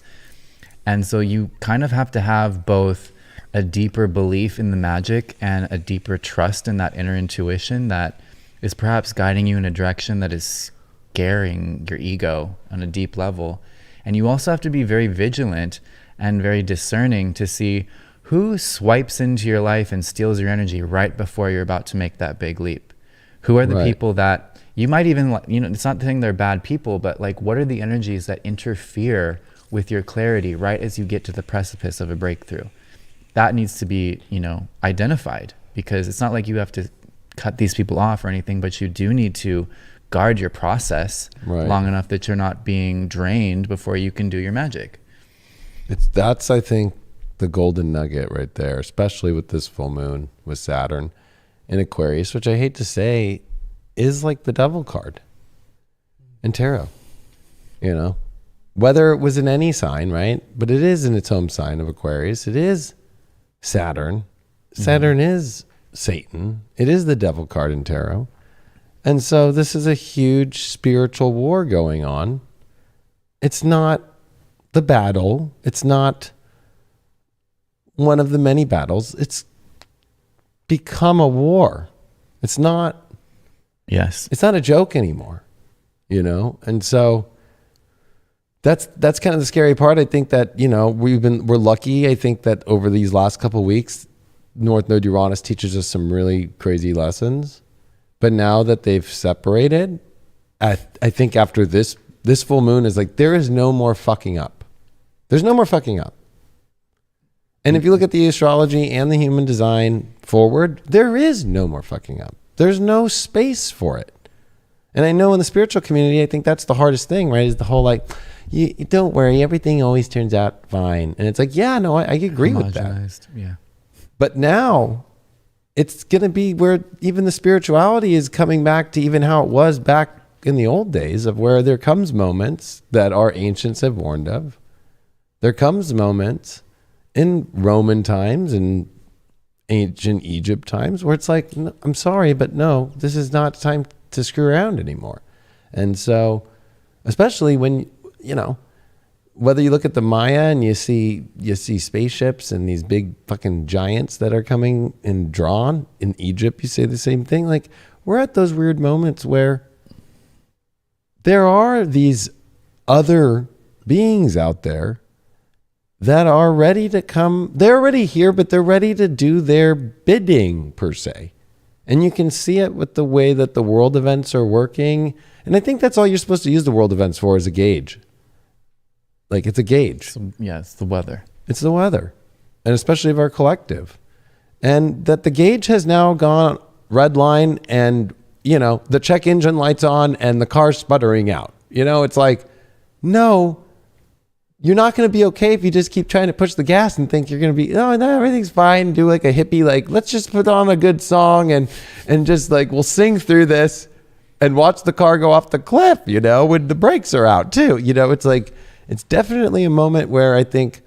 And so you kind of have to have both a deeper belief in the magic and a deeper trust in that inner intuition that is perhaps guiding you in a direction that is scaring your ego on a deep level. And you also have to be very vigilant and very discerning to see who swipes into your life and steals your energy right before you're about to make that big leap. Who are the people that you might even, you know, it's not saying they're bad people, but like, what are the energies that interfere with your clarity right as you get to the precipice of a breakthrough? That needs to be, you know, identified, because it's not like you have to cut these people off or anything, but you do need to guard your process long enough that you're not being drained before you can do your magic. That's, I think, the golden nugget right there, especially with this full moon with Saturn in Aquarius, which I hate to say is like the devil card in tarot, you know, whether it was in any sign, right? But it is in its home sign of Aquarius. It is Saturn. Saturn is Satan. It is the devil card in tarot. And so this is a huge spiritual war going on. It's not the battle. It's not one of the many battles. It's become a war. It's not a joke anymore, you know? And so that's kind of the scary part. I think that, you know, we're lucky. I think that over these last couple of weeks, North Node Uranus teaches us some really crazy lessons. But now that they've separated, I think after this full moon is like, there is no more fucking up. There's no more fucking up. And if you look at the astrology and the human design forward, there is no more fucking up. There's no space for it. And I know in the spiritual community, I think that's the hardest thing, right? Is the whole like, you don't worry, everything always turns out fine. And it's like, yeah, no, I agree with that. Yeah. But now it's going to be where even the spirituality is coming back to even how it was back in the old days, of where there comes moments that our ancients have warned of. There comes moments in Roman times and ancient Egypt times where it's like, no, I'm sorry, but no, this is not time to screw around anymore. And so, especially when, you know, whether you look at the Maya and you see spaceships and these big fucking giants that are coming and drawn in Egypt, you say the same thing. Like, we're at those weird moments where there are these other beings out there that are ready to come. They're already here, but they're ready to do their bidding, per se. And you can see it with the way that the world events are working. And I think that's all you're supposed to use the world events for, is a gauge. Like, it's a gauge. It's the weather. It's the weather. And especially of our collective. And that the gauge has now gone red line and, you know, the check engine light's on and the car's sputtering out. You know, it's like, no, you're not going to be okay if you just keep trying to push the gas and think you're going to be, oh, no, everything's fine. Do like a hippie, like, let's just put on a good song and just like, we'll sing through this and watch the car go off the cliff, you know, when the brakes are out too. You know, it's like, it's definitely a moment where I think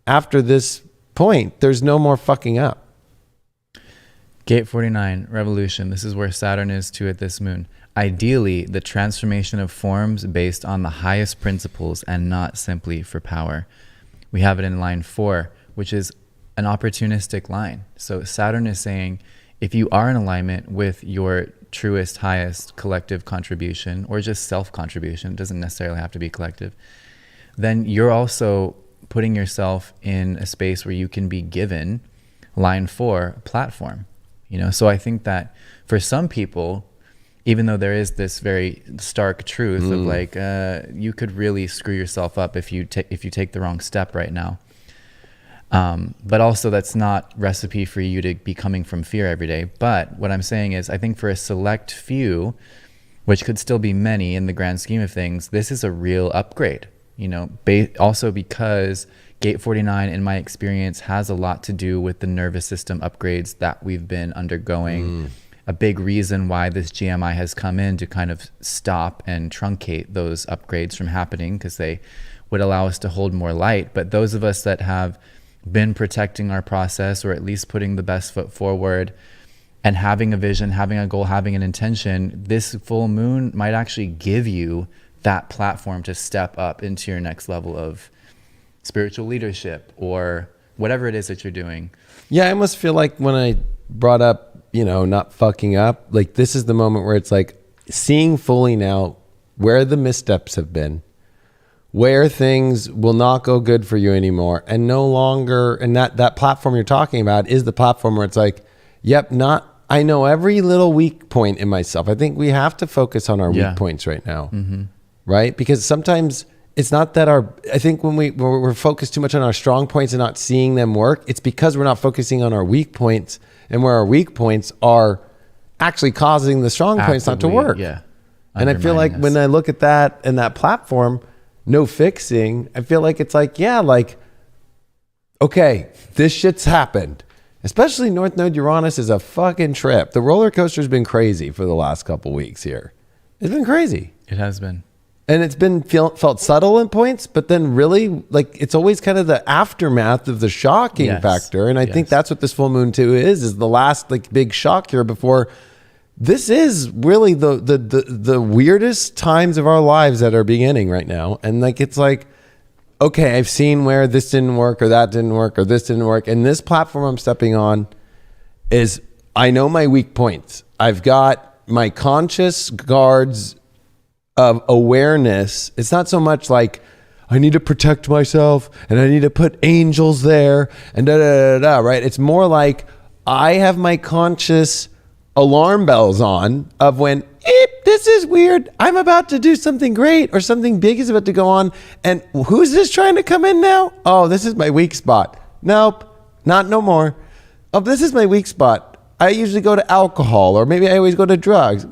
after this point, there's no more fucking up. Gate 49, revolution. This is where Saturn is too at this moon. Ideally, the transformation of forms based on the highest principles and not simply for power. We have it in line 4, which is an opportunistic line. So Saturn is saying, if you are in alignment with your truest, highest collective contribution, or just self-contribution, it doesn't necessarily have to be collective, then you're also putting yourself in a space where you can be given, line 4, a platform. You know, so I think that for some people, even though there is this very stark truth of like, you could really screw yourself up if you take the wrong step right now. But also that's not recipe for you to be coming from fear every day. But what I'm saying is, I think for a select few, which could still be many in the grand scheme of things, this is a real upgrade. You know, also because Gate 49, in my experience, has a lot to do with the nervous system upgrades that we've been undergoing. A big reason why this GMI has come in to kind of stop and truncate those upgrades from happening, because they would allow us to hold more light. But those of us that have been protecting our process, or at least putting the best foot forward and having a vision, having a goal, having an intention, this full moon might actually give you that platform to step up into your next level of spiritual leadership or whatever it is that you're doing. Yeah, I almost feel like when I brought up, you know, not fucking up, like this is the moment where it's like seeing fully now where the missteps have been, where things will not go good for you anymore, and no longer, and that platform you're talking about is the platform where it's like, yep, I know every little weak point in myself. I think we have to focus on our weak points right now. Right? Because sometimes it's not that I think when we're focused too much on our strong points and not seeing them work, it's because we're not focusing on our weak points, and where our weak points are actually causing the strong points not to work. Yeah. And I feel like when I look at that and that platform, no fixing, I feel like it's like, yeah, like, okay, this shit's happened. Especially North Node Uranus is a fucking trip. The roller coaster's been crazy for the last couple weeks here. It's been crazy. It has been. And it's been felt subtle in points, but then really, like, it's always kind of the aftermath of the shocking factor. And I think that's what this full moon too is the last like big shock here before. This is really the weirdest times of our lives that are beginning right now. And like, it's like, okay, I've seen where this didn't work or that didn't work or this didn't work. And this platform I'm stepping on is, I know my weak points. I've got my conscious guards of awareness. It's not so much like I need to protect myself and I need to put angels there and right? It's more like I have my conscious alarm bells on of when this is weird. I'm about to do something great or something big is about to go on. And who's this trying to come in now? Oh, this is my weak spot. Nope, not no more. Oh, this is my weak spot. I usually go to alcohol, or maybe I always go to drugs.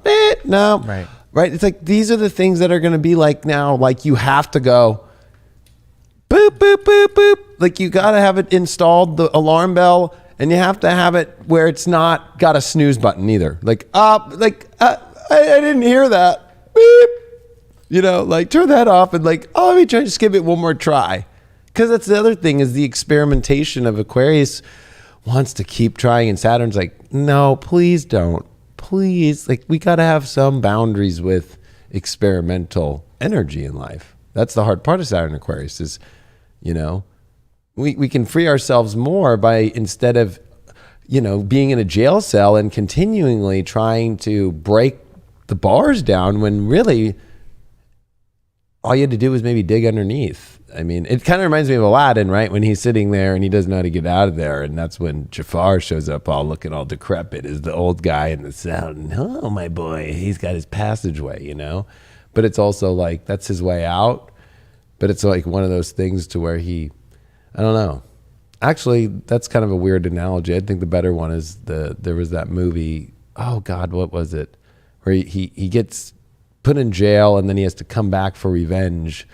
No. Right. It's like, these are the things that are going to be like now, like you have to go boop, boop, boop, boop. Like you got to have it installed, the alarm bell, and you have to have it where it's not got a snooze button either. Like, I didn't hear that. Beep. You know, like turn that off and like, oh, let me just give it one more try. Because that's the other thing is the experimentation of Aquarius. wants to keep trying, and Saturn's like, no, please don't. Please, like, we got to have some boundaries with experimental energy in life. That's the hard part of Saturn Aquarius is, you know, we can free ourselves more by, instead of, you know, being in a jail cell and continually trying to break the bars down, when really all you had to do was maybe dig underneath. I mean, it kind of reminds me of Aladdin, right? When he's sitting there and he doesn't know how to get out of there. And that's when Jafar shows up all looking all decrepit as the old guy in the cell. And, oh, my boy, he's got his passageway, you know? But it's also like, that's his way out. But it's like one of those things to where he, I don't know. Actually, that's kind of a weird analogy. I think the better one is there was that movie, oh God, what was it? Where he gets put in jail and then he has to come back for revenge.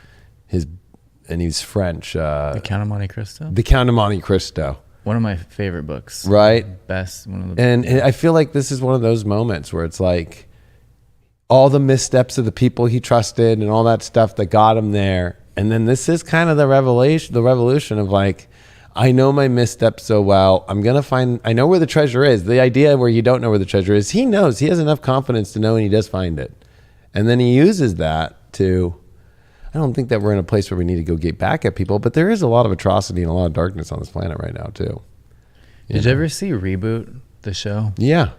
And he's French. The Count of Monte Cristo? The Count of Monte Cristo. One of my favorite books. Right? Best. One of the and I feel like this is one of those moments where it's like all the missteps of the people he trusted and all that stuff that got him there. And then this is kind of the revolution of like, I know my missteps so well. I know where the treasure is. The idea where you don't know where the treasure is, he knows. He has enough confidence to know, and he does find it. And then he uses that to, I don't think that we're in a place where we need to go get back at people, but there is a lot of atrocity and a lot of darkness on this planet right now too. Did you ever see Reboot, the show? Yeah.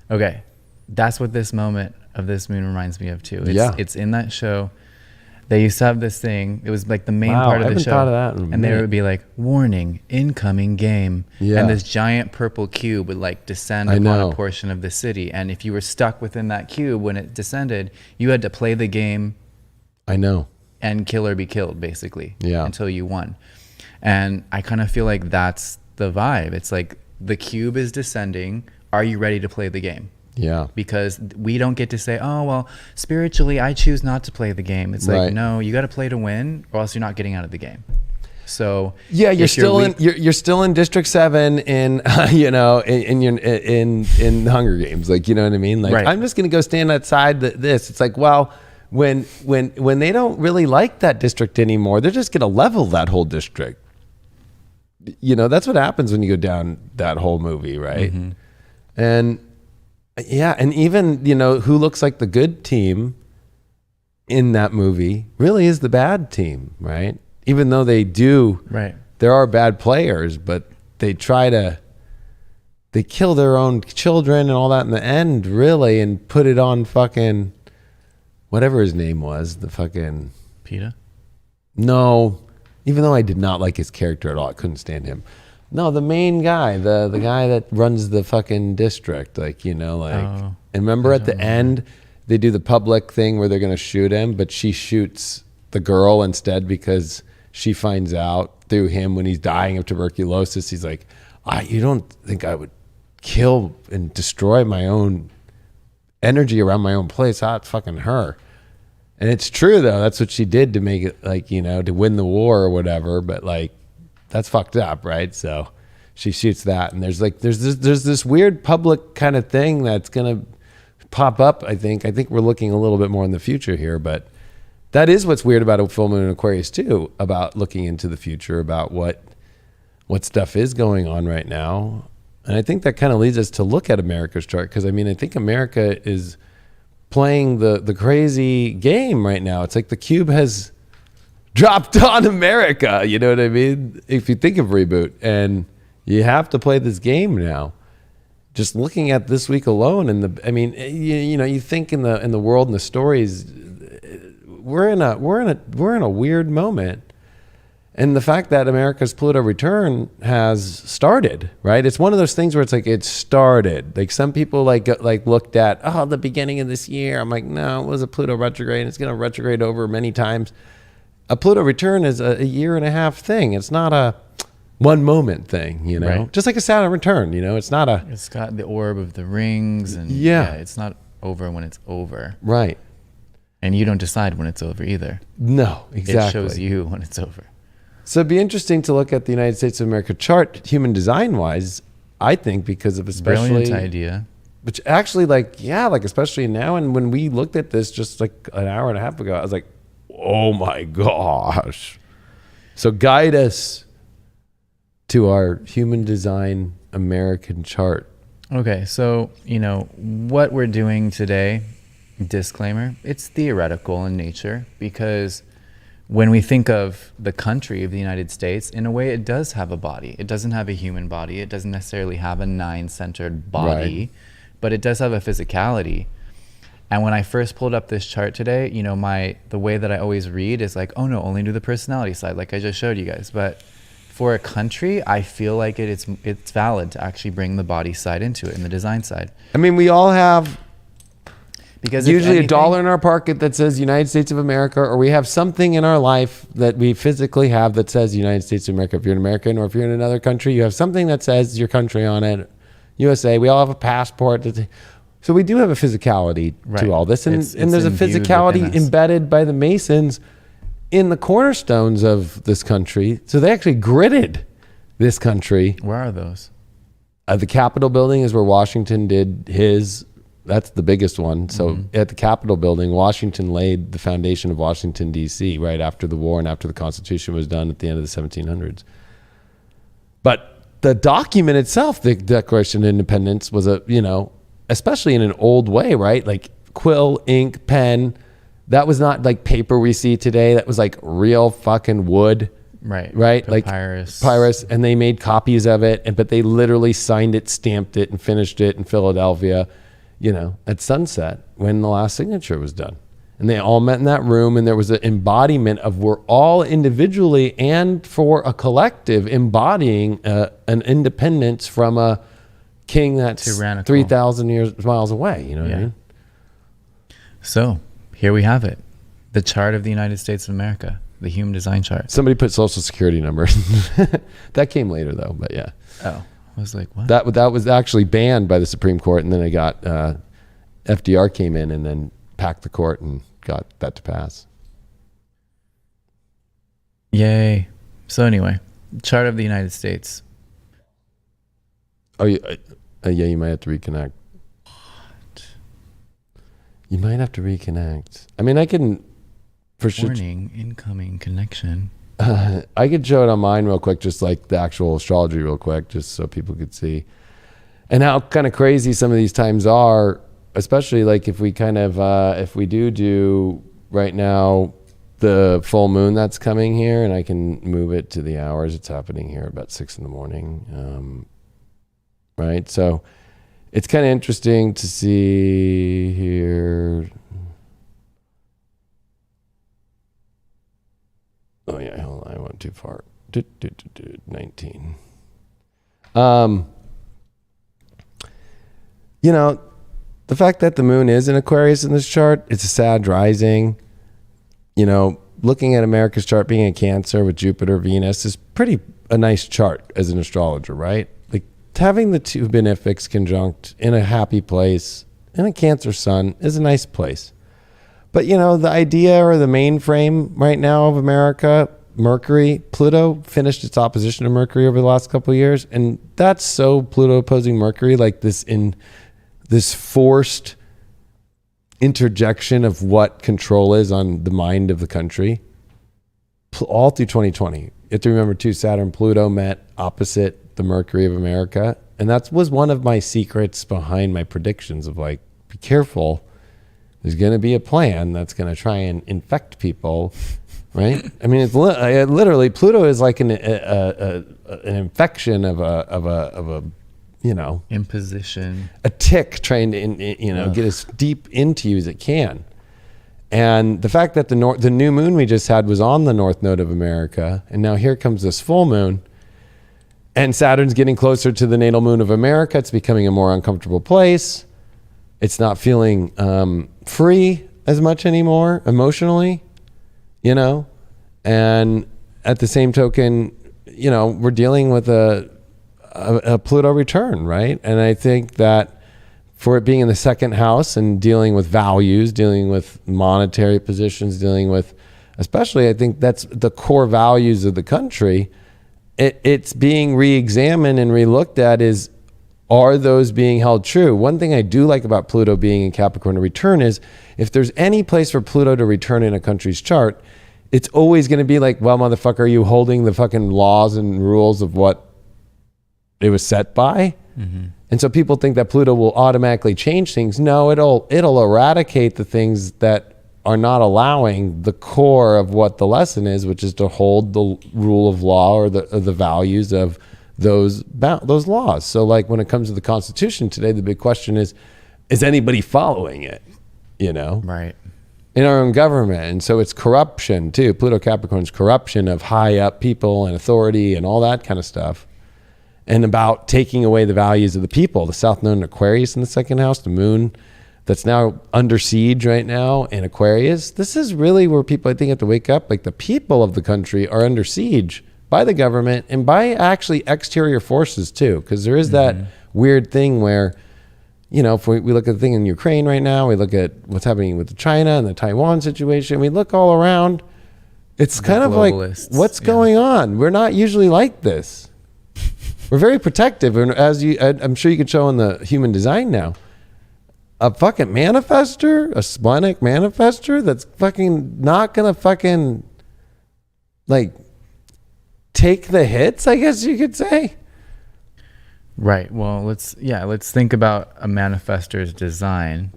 Okay. That's what this moment of this moon reminds me of too. It's in that show. They used to have this thing. It was like the main part of the show. Thought of that and there would be like, warning, incoming game. Yeah. And this giant purple cube would like descend upon a portion of the city. And if you were stuck within that cube when it descended, you had to play the game. I know. And kill or be killed, basically. Yeah. Until you won. And I kind of feel like that's the vibe. It's like the cube is descending. Are you ready to play the game? Yeah. Because we don't get to say, oh, well, spiritually, I choose not to play the game. It's like, no, you got to play to win, or else you're not getting out of the game. So yeah, you're still in District 7 in you know, in Hunger Games, like, you know what I mean? Like, I'm just gonna go stand outside this. It's like, well, when they don't really like that district anymore, they're just gonna level that whole district. You know, that's what happens when you go down that whole movie, right? Mm-hmm. And yeah, and even, you know, who looks like the good team in that movie really is the bad team, right? Even though they do, there are bad players, but they kill their own children and all that in the end, really, and put it on fucking whatever his name was, the fucking PETA? No, even though I did not like his character at all, I couldn't stand him. No, the main guy, the guy that runs the fucking district, like, you know, like, and remember at the end, they do the public thing where they're going to shoot him, but she shoots the girl instead because she finds out through him when he's dying of tuberculosis. He's like, you don't think I would kill and destroy my own energy around my own place? It's fucking her. And it's true though. That's what she did to make it, like, you know, to win the war or whatever. But like, that's fucked up, right? So she shoots that, and there's this weird public kind of thing that's gonna pop up. I think we're looking a little bit more in the future here, but that is what's weird about a full moon in Aquarius too, about looking into the future, about what stuff is going on right now. And I think that kind of leads us to look at America's chart, because I mean, I think America is playing the crazy game right now. It's like the cube has dropped on America, you know what I mean? If you think of Reboot, and you have to play this game now. Just looking at this week alone, and you know, you think in the world and the stories, we're in a weird moment. And the fact that America's Pluto return has started, right? It's one of those things where it's like, it started. Like some people like looked at, the beginning of this year. I'm like, no, it was a Pluto retrograde. It's going to retrograde over many times. A Pluto return is a year and a half thing. It's not a one moment thing, you know, right. Just like a Saturn return, you know, it's got the orb of the rings, and it's not over when it's over. Right. And you don't decide when it's over either. No, exactly. It shows you when it's over. So it'd be interesting to look at the United States of America chart, human design wise, I think, because of especially brilliant idea. Which actually, like especially now, and when we looked at this just like an hour and a half ago, I was like, oh my gosh. So guide us to our human design American chart. Okay, so, what we're doing today, disclaimer, it's theoretical in nature, because when we think of the country of the United States, in a way it does have a body. It doesn't have a human body. It doesn't necessarily have a 9-centered body, Right. but it does have a physicality. And when I first pulled up this chart today, the way that I always read is like, oh no, only do the personality side, like I just showed you guys. But for a country, I feel like it's valid to actually bring the body side into it and the design side. I mean, we all have Because usually a dollar in our pocket that says United States of America, or we have something in our life that we physically have that says United States of America. If you're an American, or if you're in another country, you have something that says your country on it. USA, we all have a passport. So we do have a physicality to all this. And It's there's a imbued physicality within us. embedded by the Masons in the cornerstones of this country. So they actually gridded this country. Where are those? The Capitol building is where Washington did his. That's the biggest one. So at the Capitol building, Washington laid the foundation of Washington, D.C. right after the war and after the Constitution was done at the end of the 1700s. But the document itself, the Declaration of Independence, was especially in an old way, right? Like quill, ink, pen. That was not like paper we see today. That was like real fucking wood. Right. Papyrus. And they made copies of it, but they literally signed it, stamped it, and finished it in Philadelphia, at sunset when the last signature was done. And they all met in that room, and there was an embodiment of we're all individually and for a collective embodying an independence from a king that's Tyrannical. 3,000 miles away. You know what I mean? So here we have it. The chart of the United States of America, the human design chart. Somebody put social security numbers. That came later though, but yeah. Oh, I was like, what? That was actually banned by the Supreme Court, and then it got FDR came in and then packed the court and got that to pass. Yay. So anyway, chart of the United States. Oh, yeah, you might have to reconnect. What? You might have to reconnect. I mean, I can for sure. Warning, incoming connection. I could show it on mine real quick, just like the actual astrology real quick, just so people could see. And how kind of crazy some of these times are, especially like if we kind of, if we do right now, the full moon that's coming here, and I can move it to the hours. It's happening here about 6 a.m. Right? So it's kind of interesting to see here. Oh yeah, hold on, I went too far. 19. The fact that the moon is in Aquarius in this chart, it's a sad rising. Looking at America's chart being in Cancer with Jupiter, Venus is a nice chart as an astrologer, right? Like having the two benefics conjunct in a happy place in a Cancer sun is a nice place. But the idea or the mainframe right now of America, Mercury, Pluto finished its opposition to Mercury over the last couple of years, and that's so Pluto opposing Mercury, like this forced interjection of what control is on the mind of the country, all through 2020. You have to remember too, Saturn, Pluto met opposite the Mercury of America, and that was one of my secrets behind my predictions of like, be careful. There's going to be a plan that's going to try and infect people, right? I mean, it's literally Pluto is like an infection of a Imposition. a tick trying to get as deep into you as it can. And the fact that the new moon we just had was on the north node of America, and now here comes this full moon, and Saturn's getting closer to the natal moon of America. It's becoming a more uncomfortable place. It's not feeling free as much anymore emotionally, and at the same token, we're dealing with a Pluto return, right? And I think that for it being in the second house and dealing with values, dealing with monetary positions, dealing with, especially I think that's the core values of the country, it's being re-examined and re-looked at are those being held true? One thing I do like about Pluto being in Capricorn to return is if there's any place for Pluto to return in a country's chart, it's always going to be like, well, motherfucker, are you holding the fucking laws and rules of what it was set by. And so people think that Pluto will automatically change things. No, it'll eradicate the things that are not allowing the core of what the lesson is, which is to hold the rule of law or the values of those laws. So like when it comes to the Constitution today, the big question is anybody following it? You know? Right. In our own government. And so it's corruption too. Pluto Capricorn's corruption of high up people and authority and all that kind of stuff. And about taking away the values of the people. The South Node in Aquarius in the second house, the moon that's now under siege right now in Aquarius. This is really where people, I think, have to wake up. Like the people of the country are under siege by the government and by actually exterior forces too. Because there is that weird thing where, you know, if we look at the thing in Ukraine right now, we look at what's happening with China and the Taiwan situation, we look all around, it's kind of like, what's going on? We're not usually like this. We're very protective. And I'm sure you could show in the human design now, a fucking manifester, a splenic manifester that's fucking not going to fucking like take the hits, I guess you could say. Right. Well, let's think about a manifestor's design.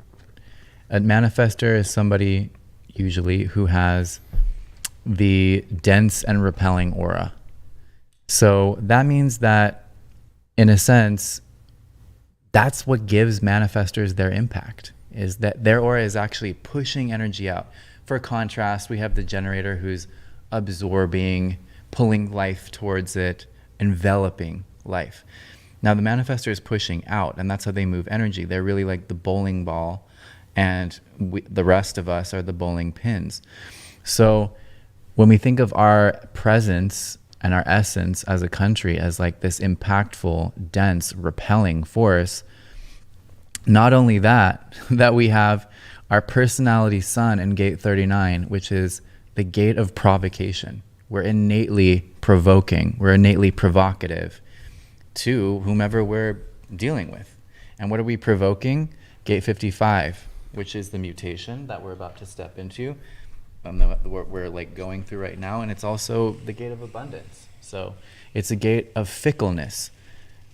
A manifestor is somebody usually who has the dense and repelling aura. So that means that, in a sense, that's what gives manifestors their impact, is that their aura is actually pushing energy out. For contrast, we have the generator who's absorbing, pulling life towards it, enveloping life. Now the manifestor is pushing out, and that's how they move energy. They're really like the bowling ball, and the rest of us are the bowling pins. So when we think of our presence and our essence as a country as like this impactful, dense, repelling force, not only that we have our personality sun in gate 39, which is the gate of provocation. We're innately provoking, we're innately provocative to whomever we're dealing with. And what are we provoking? Gate 55, which is the mutation that we're about to step into, we're like going through right now. And it's also the gate of abundance. So it's a gate of fickleness.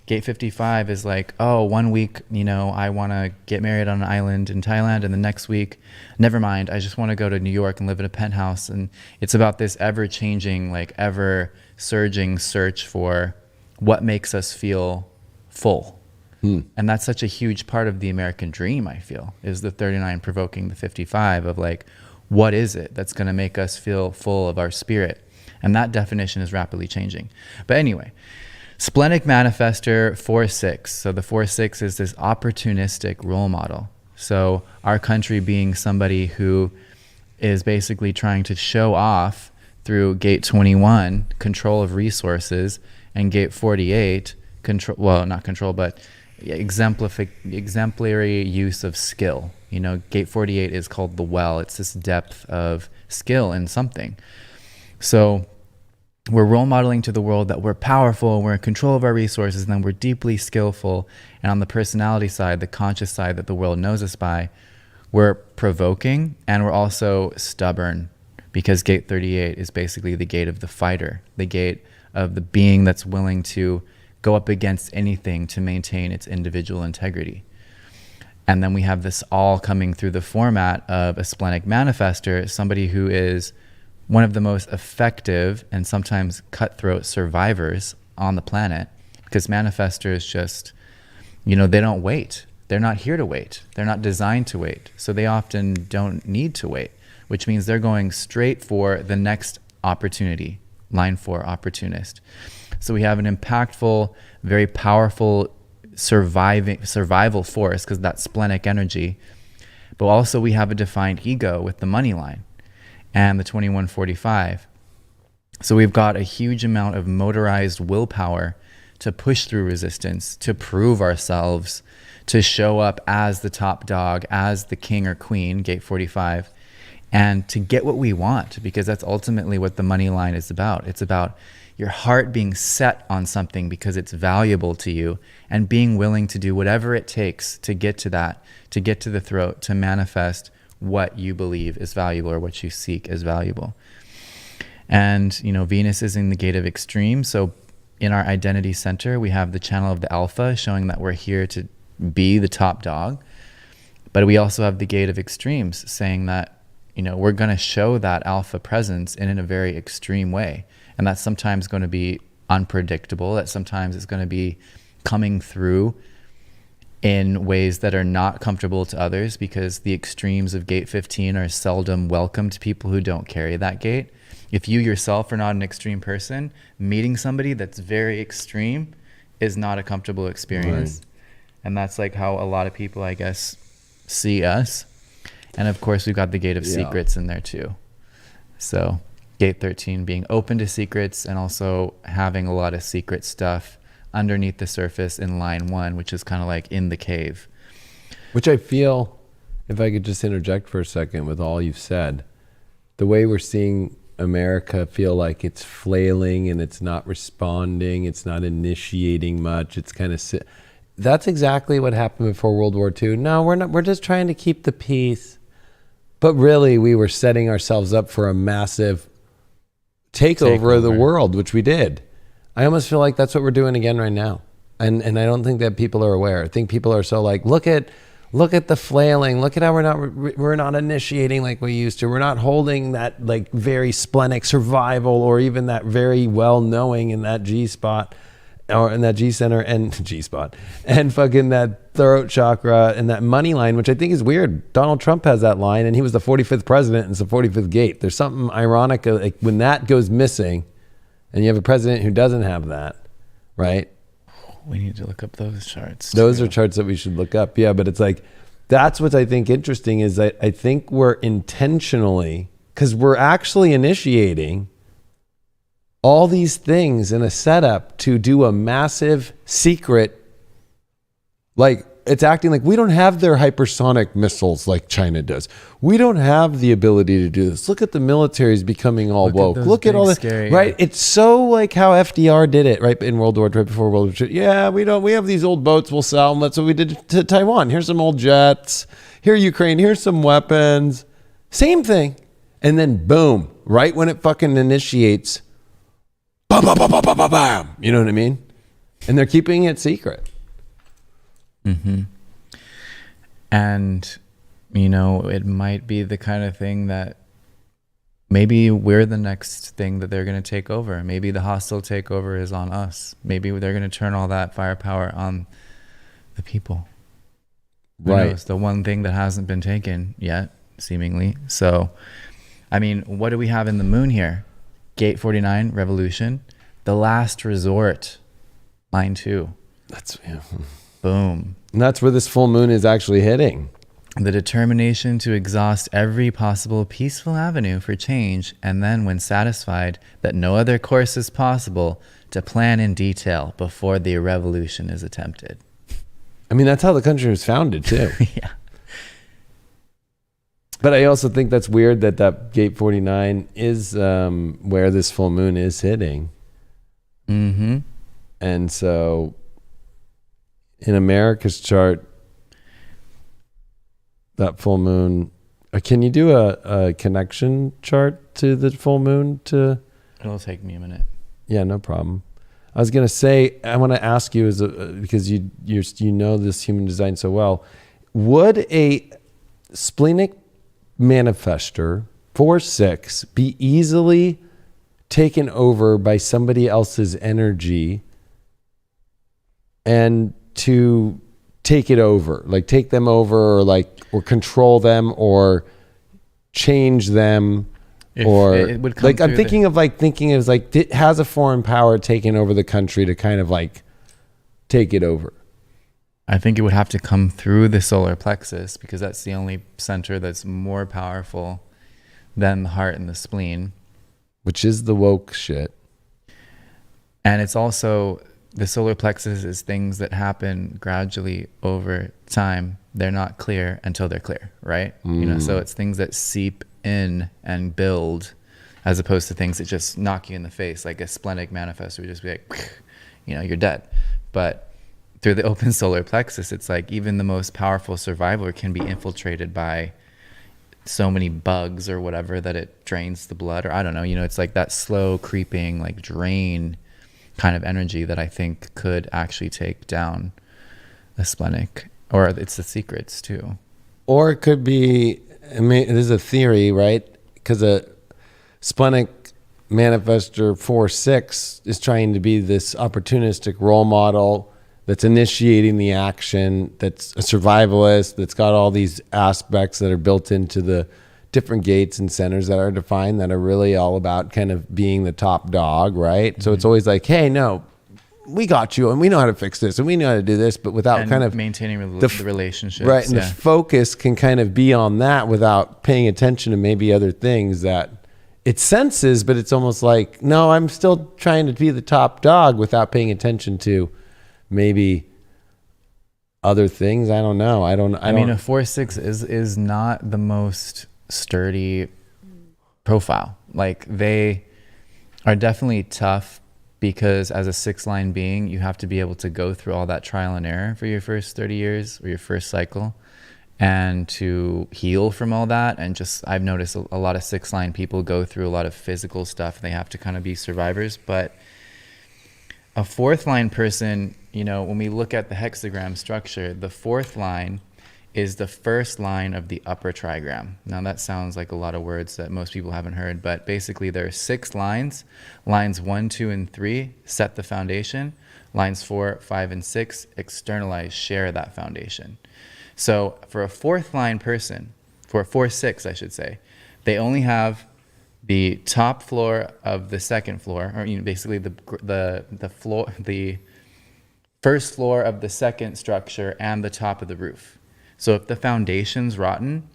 Gate 55 is like, oh, 1 week, you know, I want to get married on an island in Thailand, and the next week, never mind, I just want to go to New York and live in a penthouse. And it's about this ever-changing, like ever-surging search for what makes us feel full. And that's such a huge part of the American dream, I feel, is the 39 provoking the 55 of like, what is it that's going to make us feel full of our spirit? And that definition is rapidly changing. But anyway, splenic manifestor 4-6. So the 4-6 is this opportunistic role model. So our country being somebody who is basically trying to show off through gate 21, control of resources, and gate 48, exemplary use of skill. You know, gate 48 is called the well. It's this depth of skill in something. So we're role modeling to the world that we're powerful, we're in control of our resources, and then we're deeply skillful. And on the personality side, the conscious side that the world knows us by, we're provoking, and we're also stubborn, because gate 38 is basically the gate of the fighter, the gate of the being that's willing to go up against anything to maintain its individual integrity. And then we have this all coming through the format of a splenic manifestor, somebody who is one of the most effective and sometimes cutthroat survivors on the planet, because manifestors just, you know, they don't wait. They're not here to wait. They're not designed to wait. So they often don't need to wait, which means they're going straight for the next opportunity. Line 4, opportunist. So we have an impactful, very powerful survival force, because that's splenic energy. But also we have a defined ego with the money line and the 2145. So we've got a huge amount of motorized willpower to push through resistance, to prove ourselves, to show up as the top dog, as the king or queen, gate 45, and to get what we want, because that's ultimately what the money line is about. It's about your heart being set on something because it's valuable to you, and being willing to do whatever it takes to get to that, to get to the throat, to manifest what you believe is valuable or what you seek as valuable. And, you know, Venus is in the gate of extreme. So in our identity center, we have the channel of the alpha showing that we're here to be the top dog. But we also have the gate of extremes saying that, you know, we're going to show that alpha presence in a very extreme way. And that's sometimes going to be unpredictable. That sometimes it's going to be coming through in ways that are not comfortable to others, because the extremes of gate 15 are seldom welcome to people who don't carry that gate. If you yourself are not an extreme person, meeting somebody that's very extreme is not a comfortable experience. Right. And that's like how a lot of people, I guess, see us. And of course, we've got the gate of secrets in there too. So gate 13 being open to secrets, and also having a lot of secret stuff underneath the surface in line 1, which is kind of like in the cave. Which I feel, if I could just interject for a second with all you've said, the way we're seeing America feel like it's flailing and it's not responding, it's not initiating much, it's kind of that's exactly what happened before World War II. No, we're just trying to keep the peace. But really, we were setting ourselves up for a massive takeover of the world, which we did. I almost feel like that's what we're doing again right now. And I don't think that people are aware. I think people are so like, look at the flailing. Look at how we're not initiating like we used to. We're not holding that like very splenic survival, or even that very well knowing in that G spot, or in that G center and G spot, and fucking that throat chakra and that money line, which I think is weird. Donald Trump has that line, and he was the 45th president, and it's the 45th gate. There's something ironic like when that goes missing, and you have a president who doesn't have that, right? We need to look up those charts. Those are charts that we should look up. Yeah, but it's like, that's what I think interesting is that I think we're intentionally, because we're actually initiating all these things in a setup to do a massive secret, like it's acting like we don't have their hypersonic missiles like China does. We don't have the ability to do this. Look at the militaries becoming all woke. Look at all this, right? It's so like how FDR did it, right? In World War, right before World War II. Yeah, we have these old boats, we'll sell them. That's what we did to Taiwan. Here's some old jets. Here, Ukraine, here's some weapons. Same thing. And then boom, right when it fucking initiates, bam, bam, bam, bam, bam, bam, bam. You know what I mean? And they're keeping it secret. Mm-hmm. And, you know, it might be the kind of thing that maybe we're the next thing that they're going to take over. Maybe the hostile takeover is on us. Maybe they're going to turn all that firepower on the people. Right. It's the one thing that hasn't been taken yet, seemingly. So, I mean, what do we have in the moon here? Gate 49, revolution. The last resort, line 2. That's... Boom. And that's where this full moon is actually hitting. The determination to exhaust every possible peaceful avenue for change, and then when satisfied that no other course is possible, to plan in detail before the revolution is attempted. I mean, that's how the country was founded too. Yeah. But I also think that's weird that gate 49 is where this full moon is hitting. Mm-hmm. And so in America's chart, that full moon, can you do a connection chart to the full moon? It'll take me a minute. Yeah, no problem. I was going to say, I want to ask you, because you know this human design so well, would a splenic manifestor 4-6 be easily taken over by somebody else's energy and to take it over, like take them over, or control them, or change them, or it would come like I'm thinking of it has a foreign power taking over the country to kind of like take it over. I think it would have to come through the solar plexus, because that's the only center that's more powerful than the heart and the spleen, which is the woke shit. And it's also, the solar plexus is things that happen gradually over time. They're not clear until they're clear, right? You know, so it's things that seep in and build, as opposed to things that just knock you in the face. Like a splenic manifestor would just be like, you know, you're dead. But through the open solar plexus, it's like even the most powerful survivor can be infiltrated by so many bugs or whatever that it drains the blood, or I don't know, you know, it's like that slow creeping like drain kind of energy that I think could actually take down a splenic, or it's the secrets too. Or it could be, I mean, there's a theory, right? Because a splenic manifestor 4-6 is trying to be this opportunistic role model that's initiating the action, that's a survivalist, that's got all these aspects that are built into the different gates and centers that are defined that are really all about kind of being the top dog, right? Mm-hmm. So it's always like, hey, no, we got you and we know how to fix this and we know how to do this, but without kind of maintaining the relationships. Right. And the focus can kind of be on that without paying attention to maybe other things that it senses, but it's almost like, no, I'm still trying to be the top dog without paying attention to maybe other things. I don't know. I mean, a 4-6 is not the most sturdy profile. Like, they are definitely tough because as a 6-line being, you have to be able to go through all that trial and error for your first 30 years or your first cycle, and to heal from all that. And just, I've noticed a lot of 6-line people go through a lot of physical stuff. They have to kind of be survivors. But a 4th line person, you know, when we look at the hexagram structure, the 4th line is the first line of the upper trigram. Now that sounds like a lot of words that most people haven't heard, but basically there are 6 lines. Lines 1, 2, and 3 set the foundation. Lines 4, 5, and 6 externalize, share that foundation. So for a 4th line person, for a 4-6, I should say, they only have the top floor of the 2nd floor, or, you know, basically the floor, the first floor of the 2nd structure and the top of the roof. So if the foundation's rotten,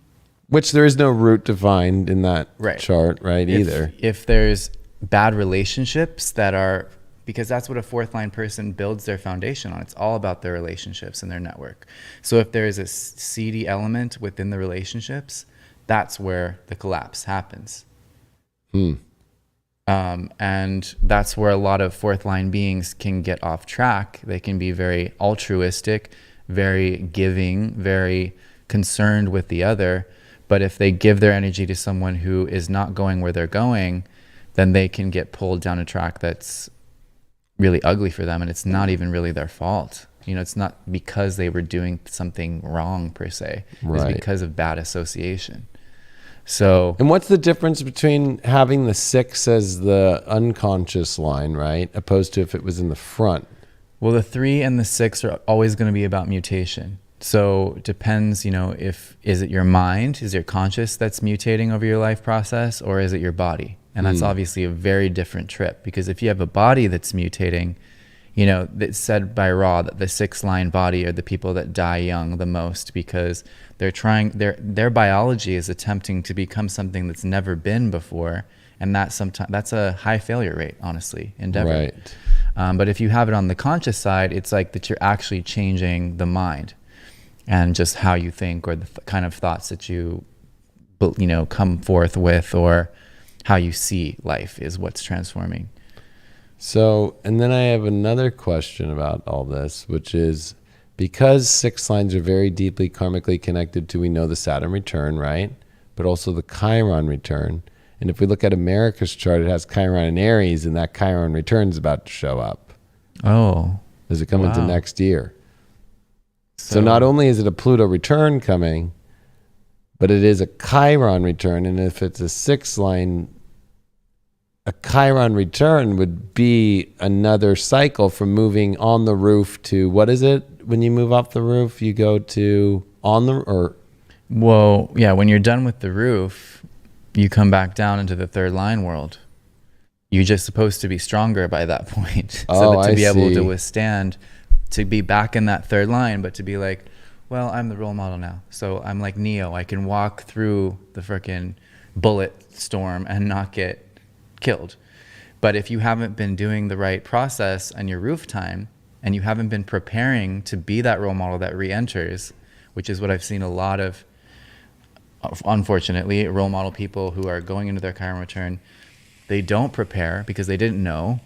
which there is no root defined in that chart, right? Either. If there's bad relationships that are, because that's what a 4th line person builds their foundation on. It's all about their relationships and their network. So if there is a seedy element within the relationships, that's where the collapse happens. And that's where a lot of 4th line beings can get off track. They can be very altruistic, very giving, very concerned with the other. But if they give their energy to someone who is not going where they're going, then they can get pulled down a track that's really ugly for them. And it's not even really their fault. You know, it's not because they were doing something wrong per se. It's because of bad association. So, and what's the difference between having the 6 as the unconscious line, right, opposed to if it was in the front? Well, the 3 and the 6 are always going to be about mutation. So it depends, you know, is it your mind, is it conscious that's mutating over your life process, or is it your body? And that's obviously a very different trip, because if you have a body that's mutating, you know, it's said by Ra that the 6-line body are the people that die young the most, because they're trying, their biology is attempting to become something that's never been before. And that's a high failure rate, honestly, endeavor. Right. But if you have it on the conscious side, it's like that you're actually changing the mind and just how you think, or the kind of thoughts that you know, come forth with, or how you see life is what's transforming. So, and then I have another question about all this, which is, because 6 lines are very deeply karmically connected to, we know, the Saturn return, right? But also the Chiron return. And if we look at America's chart, it has Chiron in Aries, and that Chiron return is about to show up. Oh. As it comes into next year. So not only is it a Pluto return coming, but it is a Chiron return. And if it's a 6-line, a Chiron return would be another cycle from moving on the roof to, what is it? When you move off the roof, you go to on the, or? Well, yeah, when you're done with the roof, you come back down into the 3rd line world. You're just supposed to be stronger by that point. So that to be able to withstand, to be back in that 3rd line, but to be like, well, I'm the role model now. So I'm like Neo. I can walk through the freaking bullet storm and not get killed. But if you haven't been doing the right process on your roof time, and you haven't been preparing to be that role model that re-enters, which is what I've seen a lot of, unfortunately, role model people who are going into their Chiron return, they don't prepare because they didn't know.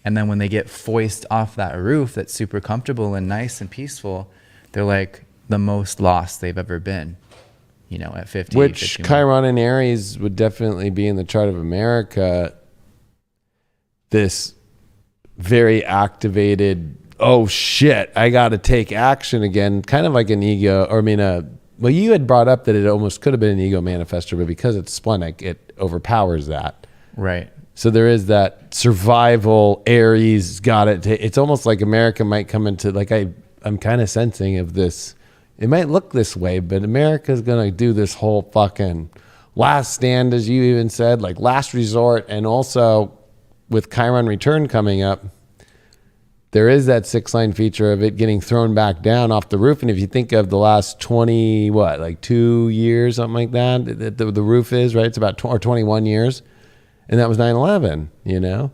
And then when they get foisted off that roof that's super comfortable and nice and peaceful, they're like the most lost they've ever been, you know, at 50. Which 51. Chiron and Aries would definitely be in the chart of America. This very activated, oh shit, I got to take action again, kind of like an ego, or I mean, well, you had brought up that it almost could have been an ego manifestor, but because it's splenic, it overpowers that. Right. So there is that survival, Aries, got it. It's almost like America might come into, like I'm kind of sensing of this, it might look this way, but America's going to do this whole fucking last stand, as you even said, like last resort. And also with Chiron return coming up, there is that 6-line feature of it getting thrown back down off the roof. And if you think of the last 20, like 2 years, something like that, the roof is, right? It's about 21 years. And that was 9/11, you know?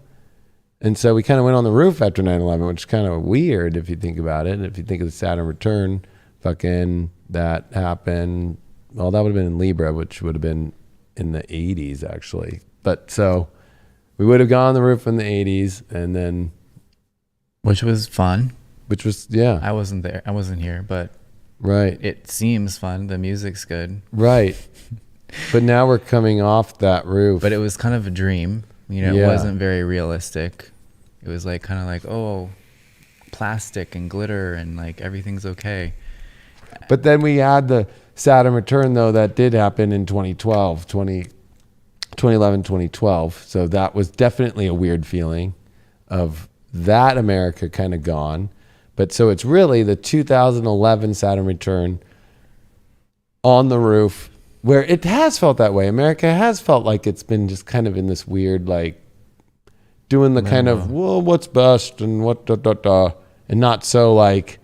And so we kind of went on the roof after 9/11, which is kind of weird if you think about it. If you think of the Saturn return, fucking that happened. Well, that would have been in Libra, which would have been in the 80s, actually. But so we would have gone on the roof in the 80s and then... Which was fun. Which was, yeah. I wasn't there. I wasn't here, but right. It seems fun. The music's good. Right. But now we're coming off that roof. But it was kind of a dream. You know, It wasn't very realistic. It was like kind of like, oh, plastic and glitter and like everything's okay. But then we had the Saturn return, though, that did happen in 2011, 2012. So that was definitely a weird feeling of that America kind of gone. But so it's really the 2011 Saturn return on the roof where it has felt that way. America has felt like it's been just kind of in this weird, like doing the kind of, well, what's best and what, and not so like,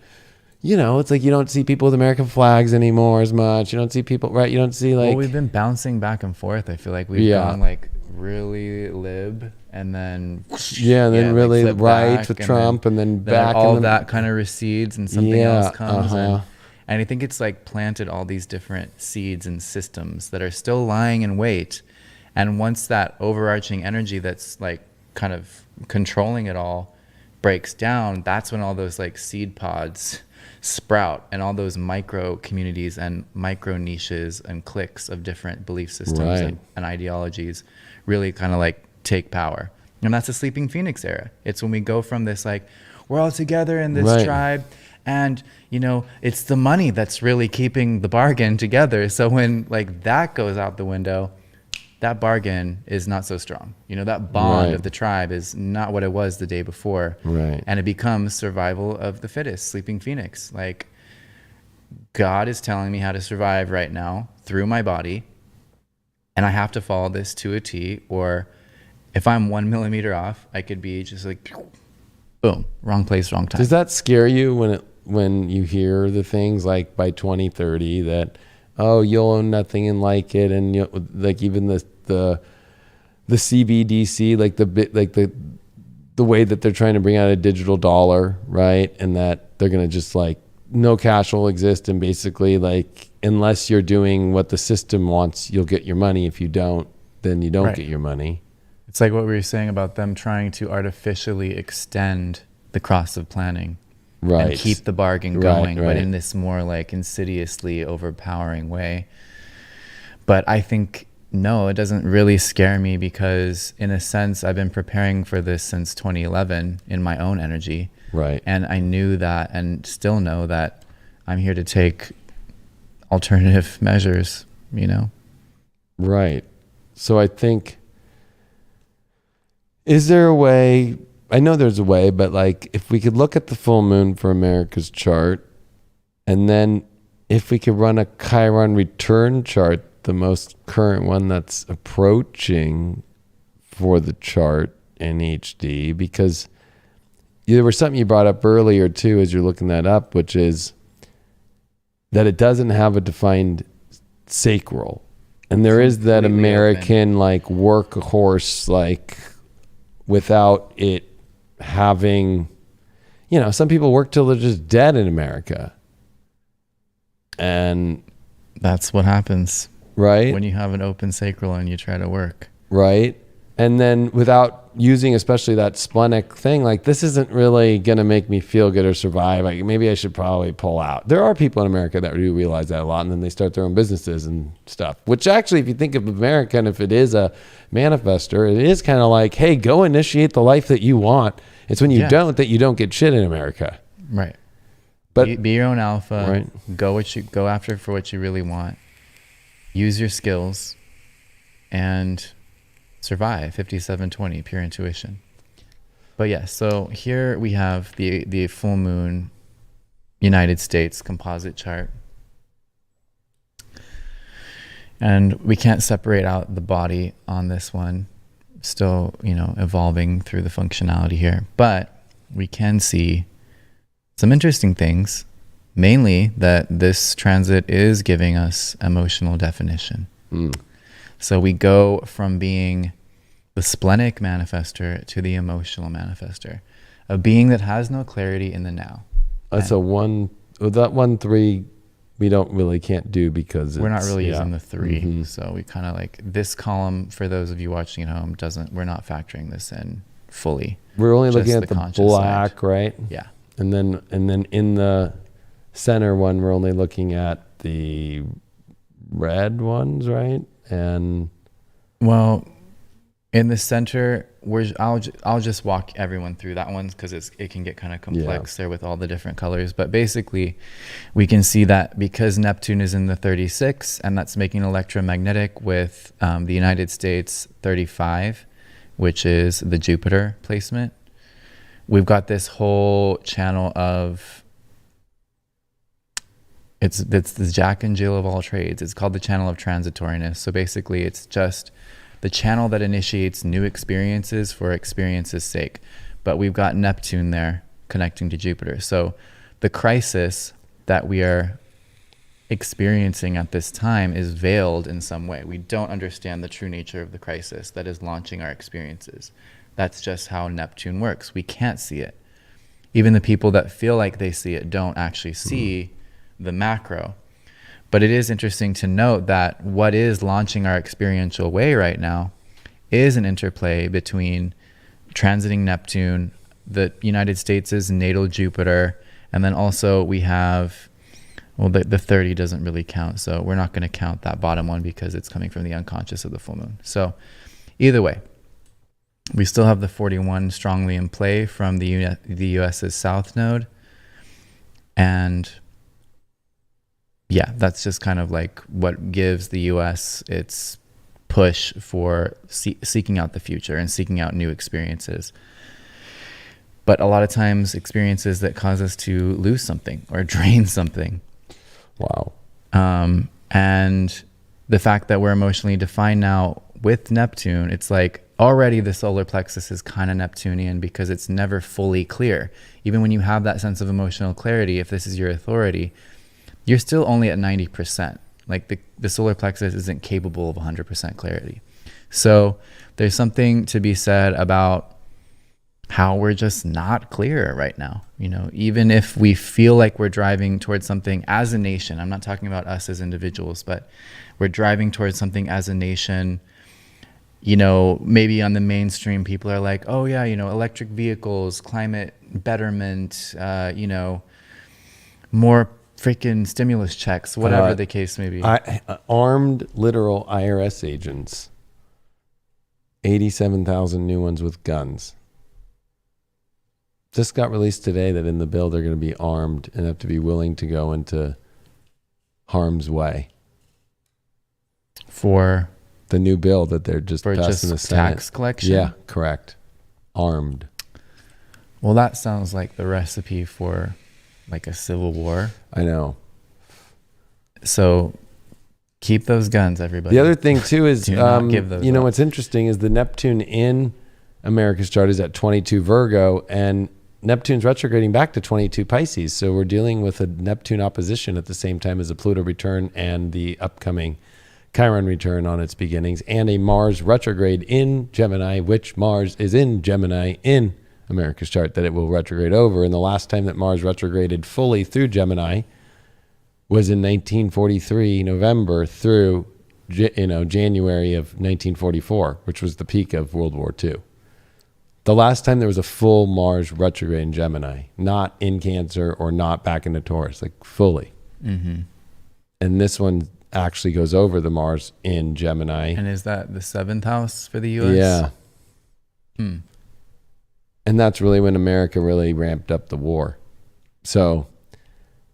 you know, it's like you don't see people with American flags anymore as much. You don't see people, right? You don't see like... Well, we've been bouncing back and forth. I feel like we've gone like really lib and then... Yeah, and then really like right with Trump and then back. All that kind of recedes and something else comes. Uh-huh. And I think it's like planted all these different seeds and systems that are still lying in wait. And once that overarching energy that's like kind of controlling it all breaks down, that's when all those like seed pods sprout and all those micro communities and micro niches and cliques of different belief systems and ideologies really kind of like take power. And that's the sleeping phoenix era. It's when we go from this like we're all together in this tribe and you know it's the money that's really keeping the bargain together. So when like that goes out the window, that bargain is not so strong. You know, that bond of the tribe is not what it was the day before. Right. And it becomes survival of the fittest, sleeping phoenix. Like, God is telling me how to survive right now through my body, and I have to follow this to a T, or if I'm 1 millimeter off, I could be just like, boom, wrong place, wrong time. Does that scare you when you hear the things like by 2030 that... oh, you'll own nothing and like it, and you know, like even the CBDC, like the way that they're trying to bring out a digital dollar, right? And that they're gonna just like no cash will exist, and basically like unless you're doing what the system wants, you'll get your money. If you don't, then you don't get your money. It's like what we were saying about them trying to artificially extend the cost of planning. Right. And keep the bargain going, but in this more like insidiously overpowering way. But I think, no, it doesn't really scare me because in a sense, I've been preparing for this since 2011 in my own energy. Right. And I knew that and still know that I'm here to take alternative measures, you know? Right. So I think, is there a way... I know there's a way, but like if we could look at the full moon for America's chart, and then if we could run a Chiron return chart, the most current one that's approaching for the chart in HD, because there was something you brought up earlier too as you're looking that up, which is that it doesn't have a defined sacral. And there is that American like workhorse, like without it having, you know, some people work till they're just dead in America. And that's what happens. Right. When you have an open sacral and you try to work. Right. And then without using especially that splenic thing, like this isn't really going to make me feel good or survive. Like maybe I should probably pull out. There are people in America that do realize that a lot, and then they start their own businesses and stuff, which actually, if you think of America, and if it is a manifester, it is kind of like, hey, go initiate the life that you want. It's when you don't that you don't get shit in America. Right. But be your own alpha. Right. Go after for what you really want. Use your skills and survive. 5720 pure intuition. But yeah, so here we have the full moon United States composite chart. And we can't separate out the body on this one. Still, evolving through the functionality here. But we can see some interesting things, mainly that this transit is giving us emotional definition. So we go from being the splenic manifester to the emotional manifester, a being that has no clarity in the now. That's that 1-3 we can't do because we're not really using the 3. So we kind of like this column, for those of you watching at home, we're not factoring this in fully. We're only looking at the black side. Right? Yeah. And then in the center one, we're only looking at the red ones, right? And well, in the center, I'll just walk everyone through that one because it can get kind of complex there with all the different colors. But basically, we can see that because Neptune is in the 36, and that's making electromagnetic with the United States 35, which is the Jupiter placement. We've got this whole channel of it's the Jack and Jill of all trades. It's called the channel of transitoriness. So basically, it's just the channel that initiates new experiences for experience's sake. But we've got Neptune there connecting to Jupiter. So the crisis that we are experiencing at this time is veiled in some way. We don't understand the true nature of the crisis that is launching our experiences. That's just how Neptune works. We can't see it. Even the people that feel like they see it don't actually see the macro. But it is interesting to note that what is launching our experiential way right now is an interplay between transiting Neptune, the United States' natal Jupiter, and then also we have, well, the 30 doesn't really count, so we're not going to count that bottom one because it's coming from the unconscious of the full moon. So either way, we still have the 41 strongly in play from the US's South Node. And yeah, that's just kind of like what gives the US its push for seeking out the future and seeking out new experiences. But a lot of times experiences that cause us to lose something or drain something. Wow. And the fact that we're emotionally defined now with Neptune, it's like already the solar plexus is kind of Neptunian because it's never fully clear. Even when you have that sense of emotional clarity, if this is your authority, you're still only at 90%. Like the solar plexus isn't capable of 100% clarity. So there's something to be said about how we're just not clear right now. Even if we feel like we're driving towards something as a nation, I'm not talking about us as individuals, but we're driving towards something as a nation. Maybe on the mainstream, people are like, oh yeah, electric vehicles, climate betterment, more freaking stimulus checks, whatever the case may be. Armed literal IRS agents, 87,000 new ones with guns. Just got released today that in the bill they're going to be armed and have to be willing to go into harm's way. For the new bill that they're just passing the Senate. Tax collection? Yeah, correct. Armed. Well, that sounds like the recipe for like a civil war. I know. So keep those guns, everybody. The other thing too is, do not give those up. What's interesting is the Neptune in America's chart is at 22 Virgo, and Neptune's retrograding back to 22 Pisces. So we're dealing with a Neptune opposition at the same time as a Pluto return and the upcoming Chiron return on its beginnings, and a Mars retrograde in Gemini, which Mars is in Gemini in America's chart that it will retrograde over. And the last time that Mars retrograded fully through Gemini was in 1943, November, through January of 1944, which was the peak of World War II. The last time there was a full Mars retrograde in Gemini, not in Cancer or not back into Taurus, like fully. Mm-hmm. And this one actually goes over the Mars in Gemini. And is that the 7th house for the U.S.? Yeah. Hmm. And that's really when America really ramped up the war. So,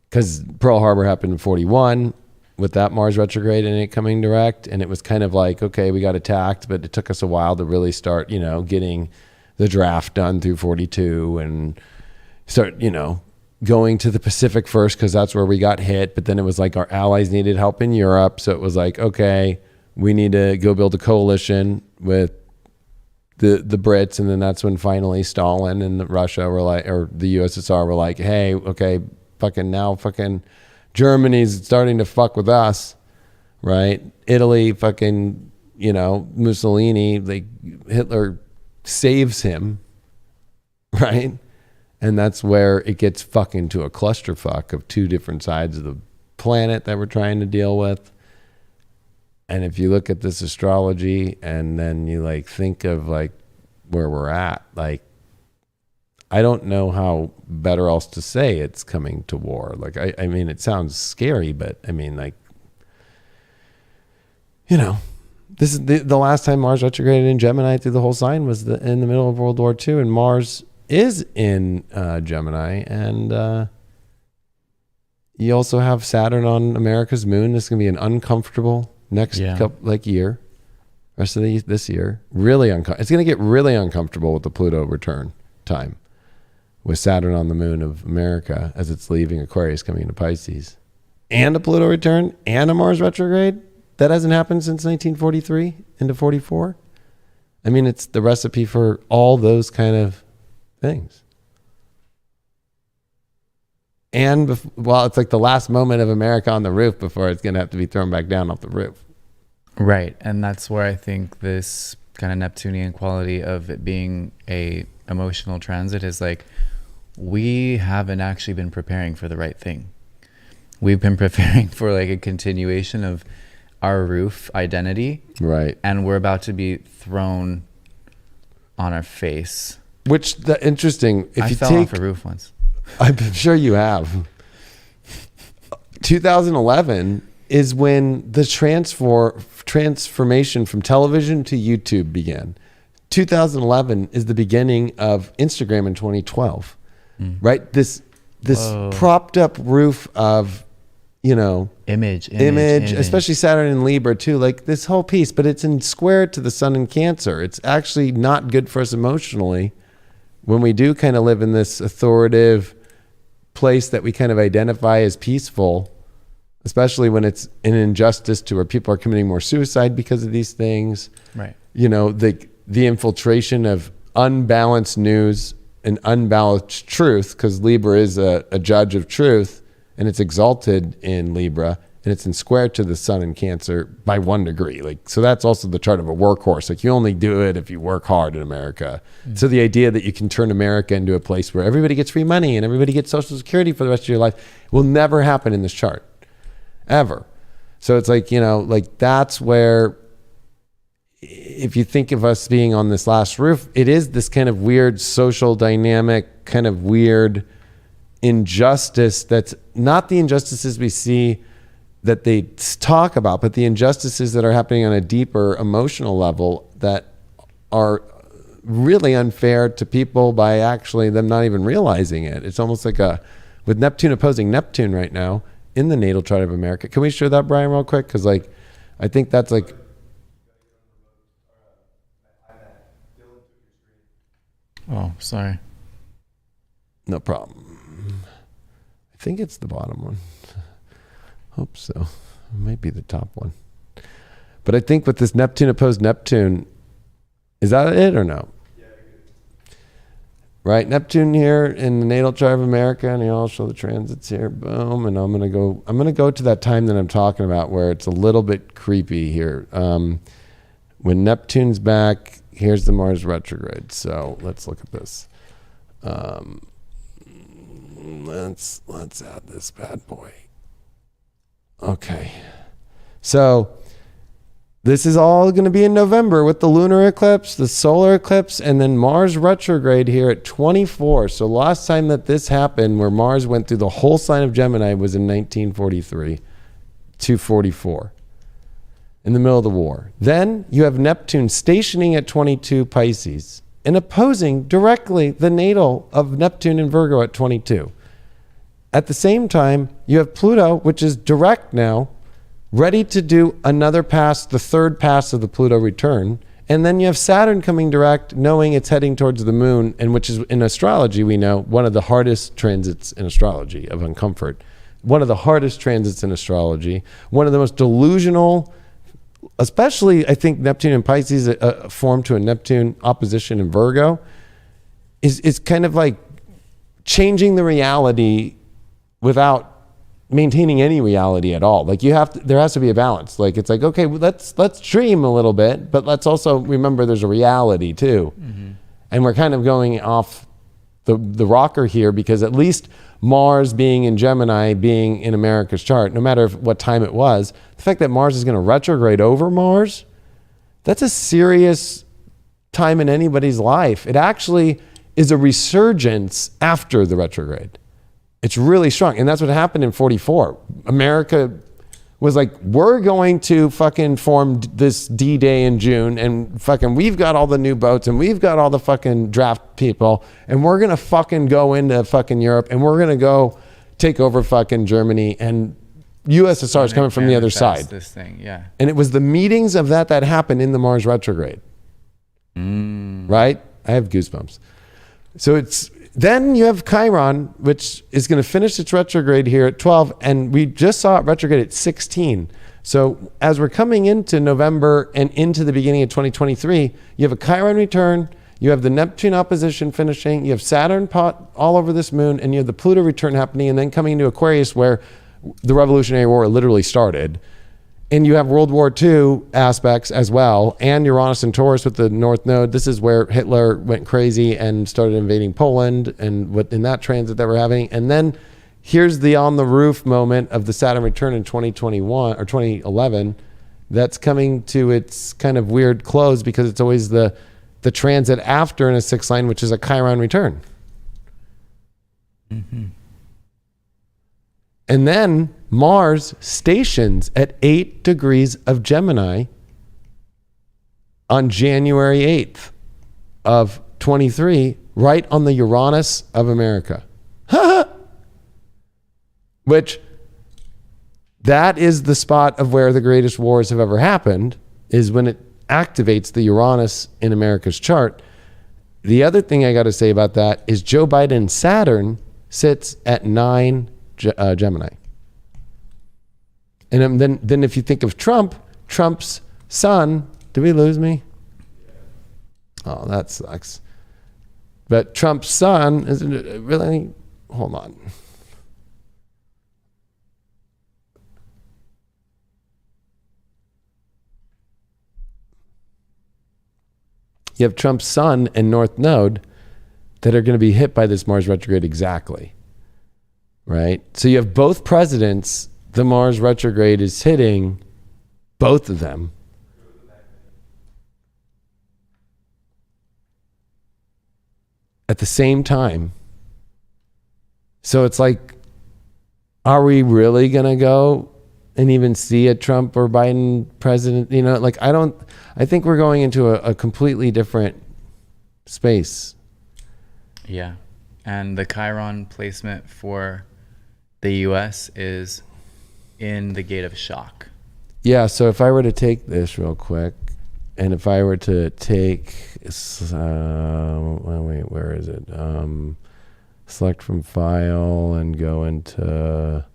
because Pearl Harbor happened in 41 with that Mars retrograde and it coming direct. And it was kind of like, okay, we got attacked, but it took us a while to really start, getting the draft done through 42 and start, going to the Pacific first, because that's where we got hit. But then it was like our allies needed help in Europe. So it was like, okay, we need to go build a coalition with the Brits. And then that's when finally Stalin and Russia were like, or the USSR were like, hey, okay, fucking Germany's starting to fuck with us, right? Italy, Mussolini, like Hitler saves him, right? And that's where it gets fucking to a clusterfuck of two different sides of the planet that we're trying to deal with. And if you look at this astrology and then you think of where we're at, I don't know how better else to say it's coming to war. I mean, it sounds scary, but I mean, this is the last time Mars retrograded in Gemini through the whole sign was in the middle of World War II, and Mars is in Gemini, and you also have Saturn on America's moon. This is going to be an uncomfortable next couple year, rest of this year. Really it's going to get really uncomfortable with the Pluto return time, with Saturn on the moon of America as it's leaving Aquarius coming into Pisces, and a Pluto return and a Mars retrograde. That hasn't happened since 1943 into 44. I mean, it's the recipe for all those kind of things. And it's like the last moment of America on the roof before it's going to have to be thrown back down off the roof. Right. And that's where I think this kind of Neptunian quality of it being a emotional transit is we haven't actually been preparing for the right thing. We've been preparing for a continuation of our roof identity. Right. And we're about to be thrown on our face. Which, interesting. I fell off a roof once. I'm sure you have. 2011 is when the transformation from television to YouTube began. 2011 is the beginning of Instagram in 2012, right? This propped up roof of, image, especially Saturn in Libra too. This whole piece, but it's in square to the sun in Cancer. It's actually not good for us emotionally when we do kind of live in this authoritative place that we kind of identify as peaceful, especially when it's an injustice to where people are committing more suicide because of these things. Right. The infiltration of unbalanced news and unbalanced truth, because Libra is a judge of truth, and it's exalted in Libra, and it's in square to the sun in Cancer by 1 degree. So that's also the chart of a workhorse. You only do it if you work hard in America. So the idea that you can turn America into a place where everybody gets free money and everybody gets Social Security for the rest of your life will never happen in this chart, ever. So it's that's where, if you think of us being on this last roof, it is this kind of weird social dynamic, kind of weird injustice that's not the injustices we see that they talk about, but the injustices that are happening on a deeper emotional level that are really unfair to people by actually them not even realizing it. It's almost with Neptune opposing Neptune right now in the natal chart of America. Can we show that, Brian, real quick? Because I think that's Oh, sorry. No problem. I think it's the bottom one. Hope so. It might be the top one. But I think with this Neptune opposed Neptune, is that it or no? Yeah. Right, Neptune here in the natal chart of America, and I'll show the transits here. Boom, and I'm gonna go to that time that I'm talking about where it's a little bit creepy here. When Neptune's back, here's the Mars retrograde. So let's look at this. Let's add this bad boy. Okay. So This is all going to be in November with the lunar eclipse, the solar eclipse, and then Mars retrograde here at 24. So last time that this happened, where Mars went through the whole sign of Gemini, was in 1943 to 44, in the middle of the war. Then you have Neptune stationing at 22 Pisces and opposing directly the natal of Neptune in Virgo at 22. At the same time, you have Pluto, which is direct now, ready to do another pass, the third pass of the Pluto return. And then you have Saturn coming direct, knowing it's heading towards the moon, and which is, in astrology, we know, one of the hardest transits in astrology of uncomfort. One of the hardest transits in astrology. One of the most delusional, especially, I think, Neptune and Pisces, formed to a Neptune opposition in Virgo, is kind of like changing the reality without maintaining any reality at all. Like there has to be a balance. Like it's like, okay, well, let's dream a little bit, but let's also remember there's a reality too. Mm-hmm. And we're kind of going off the rocker here, because at least Mars being in Gemini, being in America's chart, no matter what time it was, the fact that Mars is going to retrograde over Mars, that's a serious time in anybody's life. It actually is a resurgence after the retrograde. It's really strong. And that's what happened in 44. America was like, we're going to fucking form this D-Day in June, and fucking we've got all the new boats, and we've got all the fucking draft people, and we're going to fucking go into fucking Europe, and we're going to go take over fucking Germany, and USSR is coming from the other side. This thing, yeah. And it was the meetings of that happened in the Mars retrograde. Right? I have goosebumps. So then you have Chiron, which is going to finish its retrograde here at 12, and we just saw it retrograde at 16. So as we're coming into November and into the beginning of 2023, you have a Chiron return, you have the Neptune opposition finishing, you have Saturn all over this moon, and you have the Pluto return happening, and then coming into Aquarius, where the Revolutionary War literally started. And you have World War II aspects as well, and Uranus and Taurus with the North Node. This is where Hitler went crazy and started invading Poland, and what in that transit that we're having. And then here's the on the roof moment of the Saturn return in 2021 or 2011. That's coming to its kind of weird close, because it's always the transit after in a sixth line, which is a Chiron return. Mm-hmm. And then Mars stations at 8 degrees of Gemini on January 8th of 23, right on the Uranus of America. Which, that is the spot of where the greatest wars have ever happened, is when it activates the Uranus in America's chart. The other thing I got to say about that is Joe Biden's Saturn sits at 9 Gemini. And then if you think of Trump's sun, did we lose me? Oh, that sucks. But Trump's sun, isn't it really? Hold on. You have Trump's sun and North Node that are going to be hit by this Mars retrograde exactly. Right? So you have both presidents, the Mars retrograde is hitting both of them. At the same time. So it's like, are we really going to go and even see a Trump or Biden president? You know, like I think we're going into a completely different space. Yeah. And the Chiron placement for the US is in the gate of shock. Yeah, so if I were to take this real quick, and if I were to take, where is it? Select from file and go into,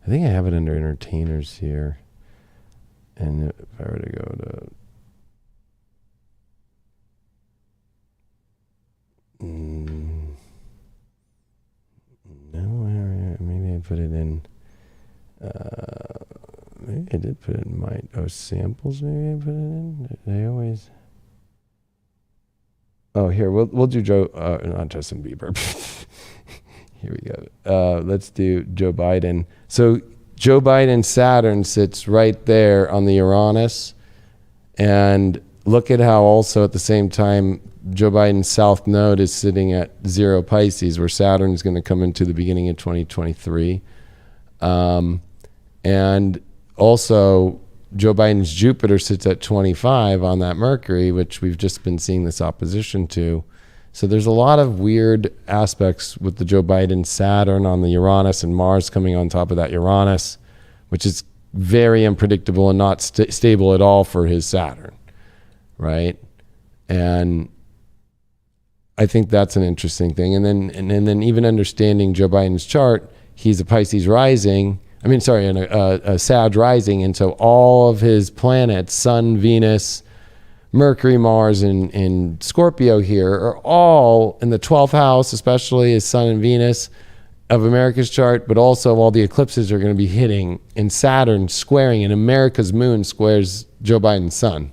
I think I have it under entertainers here. And if I were to go to, no, maybe I put it in, maybe I did put it in my, samples, maybe I put it in. They always, here, we'll do not Justin Bieber. Here we go. Let's do Joe Biden. So Joe Biden's Saturn sits right there on the Uranus, And look at how also at the same time Joe Biden's South Node is sitting at 0 Pisces, where Saturn is going to come into the beginning of 2023. And also Joe Biden's Jupiter sits at 25 on that Mercury, which we've just been seeing this opposition to. So there's a lot of weird aspects with the Joe Biden Saturn on the Uranus and Mars coming on top of that Uranus, which is very unpredictable and not stable at all for his Saturn, right? And I think that's an interesting thing. And then even understanding Joe Biden's chart, he's a Pisces rising. A Sag rising, and so all of his planets, Sun, Venus, Mercury, Mars, and Scorpio here are all in the 12th house, especially his Sun and Venus of America's chart, but also all the eclipses are going to be hitting, and Saturn squaring, and America's moon squares Joe Biden's sun,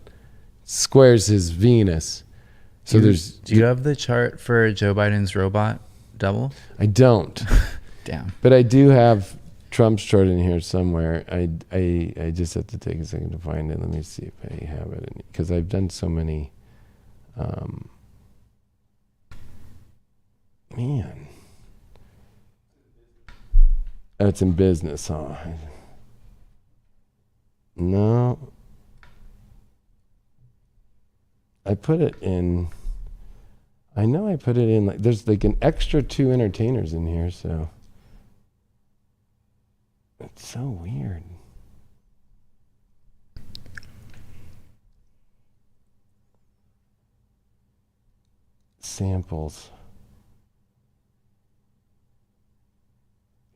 squares his Venus. So do you have the chart for Joe Biden's robot double? I don't. Damn. But I do have Trump's chart in here somewhere. I just have to take a second to find it. Let me see if I have it, because I've done so many. Man. Oh, it's in business, huh? No. I put it in. I know I put it in. Like, there's like an extra 2 entertainers in here, so. It's so weird. Samples.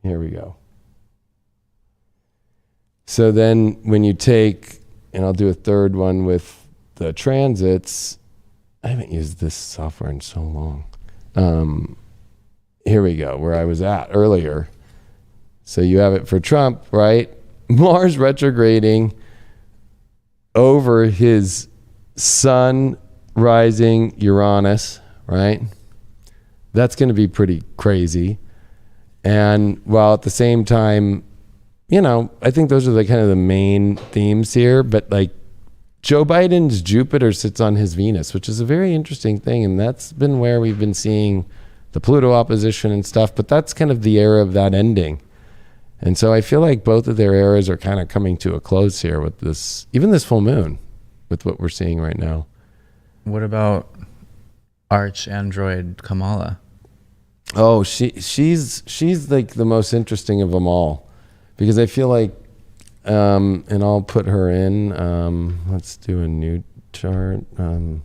Here we go. So then when you take, and I'll do a third one with the transits. I haven't used this software in so long. Here we go, where I was at earlier. So you have it for Trump, right? Mars retrograding over his Sun rising Uranus, right? That's going to be pretty crazy. And while at the same time, I think those are the kind of the main themes here, but like Joe Biden's Jupiter sits on his Venus, which is a very interesting thing. And that's been where we've been seeing the Pluto opposition and stuff, but that's kind of the era of that ending. And so I feel like both of their eras are kind of coming to a close here with this, even this full moon, with what we're seeing right now. What about arch android Kamala? Oh, she's like the most interesting of them all, because I feel like, and I'll put her in. Let's do a new chart. I'll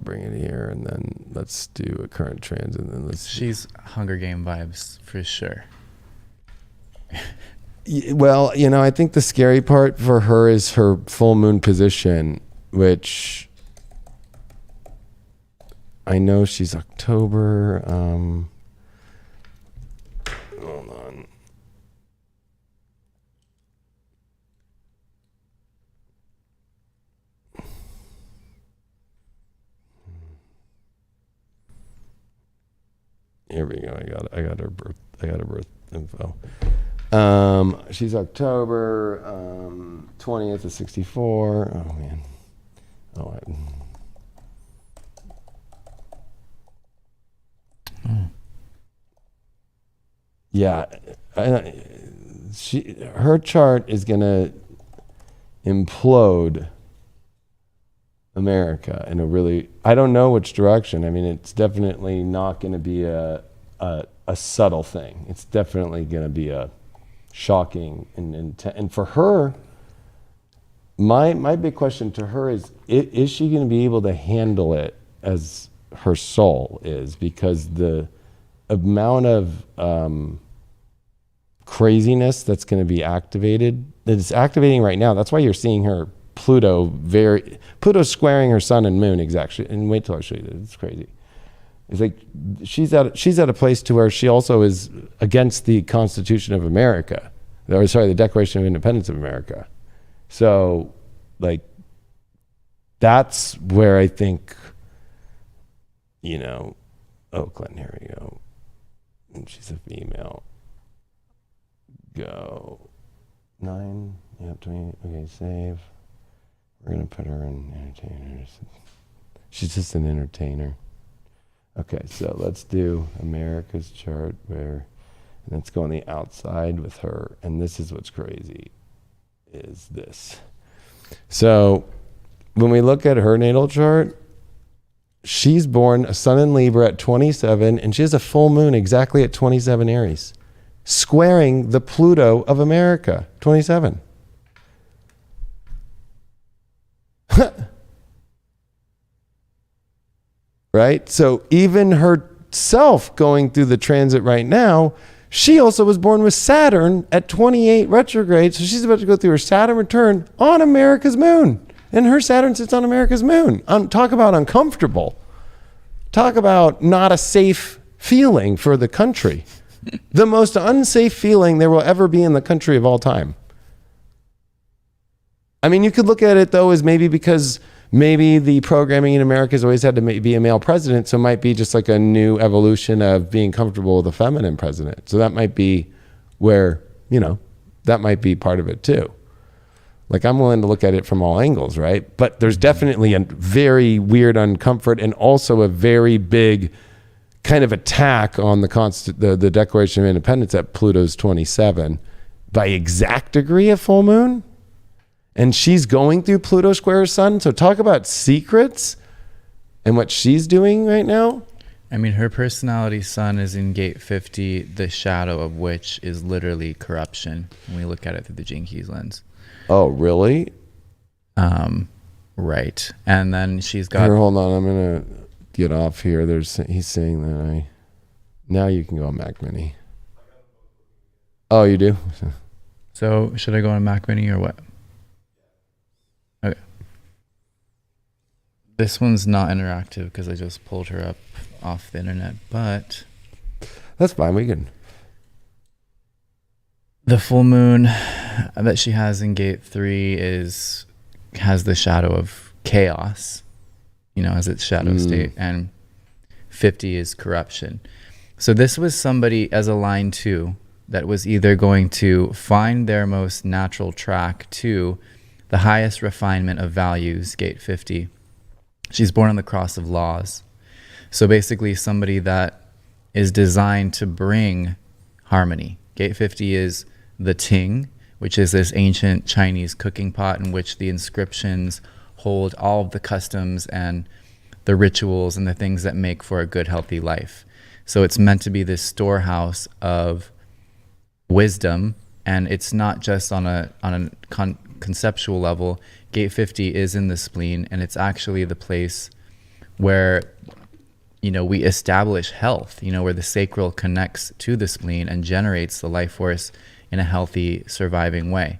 bring it here, and then let's do a current transit. And then she's Hunger Game vibes for sure. Well, I think the scary part for her is her full moon position, which I know she's October. Hold on. Here we go. I got her birth info. She's October 20th of 64. Oh man. Yeah. Her chart is gonna implode America in a really, I don't know which direction. I mean, it's definitely not going to be a subtle thing. It's definitely going to be a shocking and for her, my big question to her is she going to be able to handle it as her soul is? Because the amount of craziness that's going to be activated, that it's activating right now. That's why you're seeing her Pluto squaring her sun and moon exactly. And wait till I show you this. It's crazy. It's like she's at a place to where she also is against the Constitution of America, or sorry, the Declaration of Independence of America. So, like, that's where I think, Clinton. Here we go. And she's a female. Go 9. Yeah, 20. Okay, save. We're going to put her in entertainers. She's just an entertainer. Okay, so let's do America's chart where, and let's go on the outside with her. And this is what's crazy, is this. So when we look at her natal chart, she's born a sun in Libra at 27, and she has a full moon exactly at 27 Aries, squaring the Pluto of America, 27. Right? So even herself going through the transit right now, she also was born with Saturn at 28 retrograde. So she's about to go through her Saturn return on America's moon. And her Saturn sits on America's moon. Talk about uncomfortable. Talk about not a safe feeling for the country. The most unsafe feeling there will ever be in the country of all time. I mean, you could look at it, though, as maybe because maybe the programming in America has always had to be a male president, so it might be just like a new evolution of being comfortable with a feminine president. So that might be where, that might be part of it, too. Like, I'm willing to look at it from all angles, right? But there's definitely a very weird uncomfort and also a very big kind of attack on the Declaration of Independence at Pluto's 27 by exact degree of full moon. And she's going through Pluto square her sun. So talk about secrets and what she's doing right now. I mean, her personality sun is in gate 50, the shadow of which is literally corruption when we look at it through the Gene Keys lens. Oh, really? Right. And then she's got... Here, hold on. I'm going to get off here. He's saying that now you can go on Mac Mini. Oh, you do? So should I go on Mac Mini or what? Okay. This one's not interactive because I just pulled her up off the internet, but... That's fine. We can... The full moon that she has in gate 3 has the shadow of chaos, as its shadow state, and 50 is corruption. So this was somebody as a line 2 that was either going to find their most natural track to the highest refinement of values, gate 50. She's born on the cross of laws. So basically somebody that is designed to bring harmony. Gate 50 is the Ting, which is this ancient Chinese cooking pot in which the inscriptions hold all of the customs and the rituals and the things that make for a good, healthy life. So it's meant to be this storehouse of wisdom, and it's not just on a conceptual level. Gate 50 is in the spleen, and it's actually the place where we establish health, where the sacral connects to the spleen and generates the life force in a healthy, surviving way.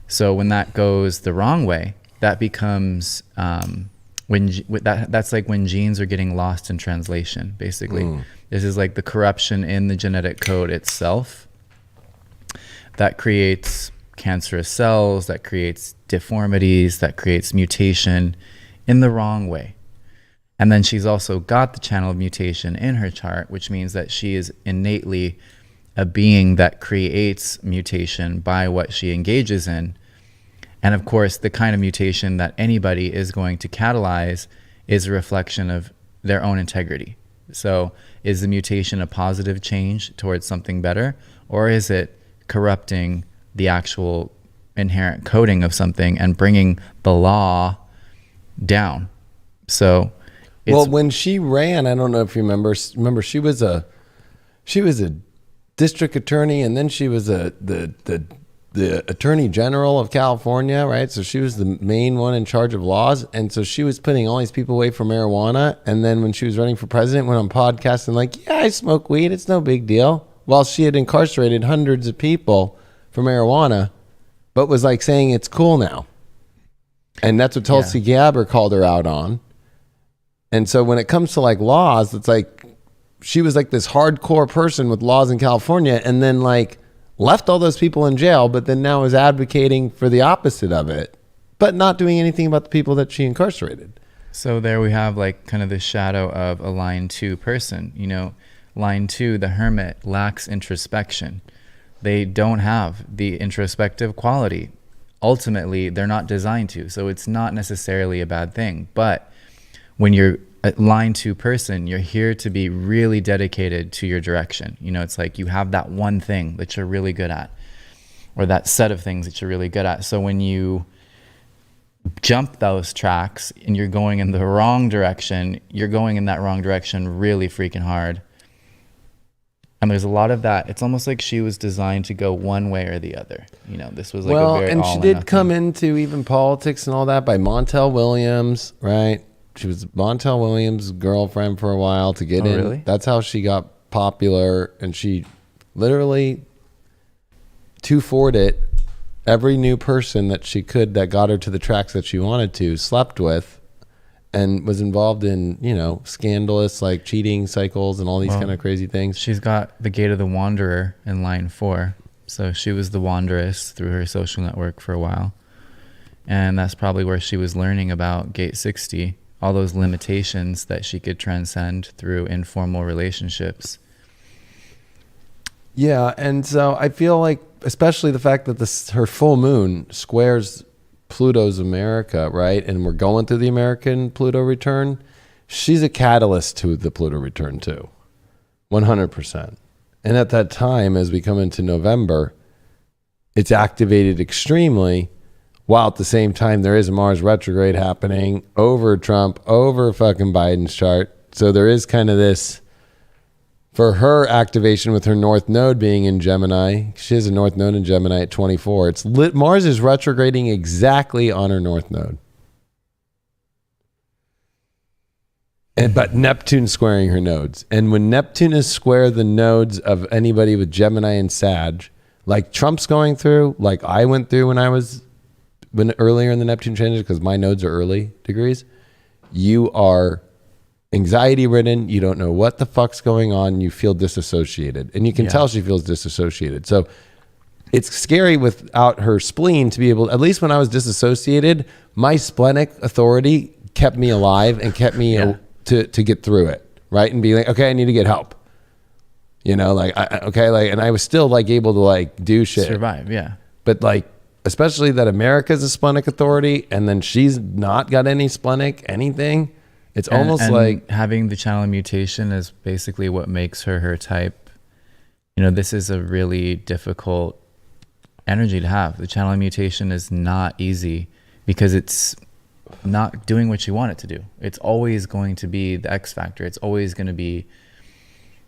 So when that goes the wrong way, that becomes that's like when genes are getting lost in translation, basically. This is like the corruption in the genetic code itself that creates cancerous cells, that creates deformities, that creates mutation in the wrong way. And then she's also got the channel of mutation in her chart, which means that she is innately a being that creates mutation by what she engages in. And of course, the kind of mutation that anybody is going to catalyze is a reflection of their own integrity. So is the mutation a positive change towards something better, or is it corrupting the actual inherent coding of something and bringing the law down? So well, when she ran, I don't know if you remember she was a district attorney, and then she was the attorney general of California, right? So she was the main one in charge of laws, and so she was putting all these people away from marijuana. And then when she was running for president, went on podcasts and like, yeah, I smoke weed, it's no big deal, while she had incarcerated hundreds of people for marijuana, but was like saying it's cool now. And that's what Tulsi Gabbard called her out on. And so when it comes to like laws, it's like she was like this hardcore person with laws in California, and then like left all those people in jail, but then now is advocating for the opposite of it, but not doing anything about the people that she incarcerated. So there we have like kind of the shadow of a line 2 person. Line 2, the hermit, lacks introspection. They don't have the introspective quality. ultimately they're not designed to. So it's not necessarily a bad thing. But when you're a line 2 person, you're here to be really dedicated to your direction. You know, it's like you have that one thing that you're really good at, or that set of things that you're really good at. So when you jump those tracks and you're going in the wrong direction, you're going in that wrong direction really freaking hard. And there's a lot of that. It's almost like she was designed to go one way or the other. You know, this was like a very and she did come into even politics and all that by Montel Williams, right? She was Montel Williams' girlfriend for a while to get in. Really? That's how she got popular, and she literally 2-4'd it. Every new person that she could that got her to the tracks that she wanted to slept with, and was involved in, you know, scandalous like cheating cycles and all these kind of crazy things. She's got the Gate of the Wanderer in line 4. So she was the wanderess through her social network for a while. And that's probably where she was learning about Gate 60, all those limitations that she could transcend through informal relationships. Yeah, and so I feel like, especially the fact that her full moon squares Pluto's America, right? And we're going through the American Pluto return. She's a catalyst to the Pluto return too, 100%. And at that time, as we come into November, it's activated extremely, while at the same time there is a Mars retrograde happening over Trump, over fucking Biden's chart. So there is kind of this, for her activation with her North Node being in Gemini, she has a North Node in Gemini at 24. It's lit. Mars is retrograding exactly on her North Node. But Neptune squaring her nodes. And when Neptune is square the nodes of anybody with Gemini and Sag, like Trump's going through, like I went through when earlier in the Neptune transit, because my nodes are early degrees, you are anxiety ridden, you don't know what the fuck's going on, you feel disassociated. And you can tell she feels disassociated. So it's scary without her spleen to be able, at least when I was disassociated, my splenic authority kept me alive and kept me to get through it, right? And be like, okay, I need to get help. You know, like, and I was still like able to like do shit. Survive, yeah. But like, especially that America's a splenic authority and then she's not got any splenic anything. It's almost like having the channel mutation is basically what makes her type. You know, this is a really difficult energy to have. The channel mutation is not easy because it's not doing what you want it to do. It's always going to be the X factor. It's always going to be,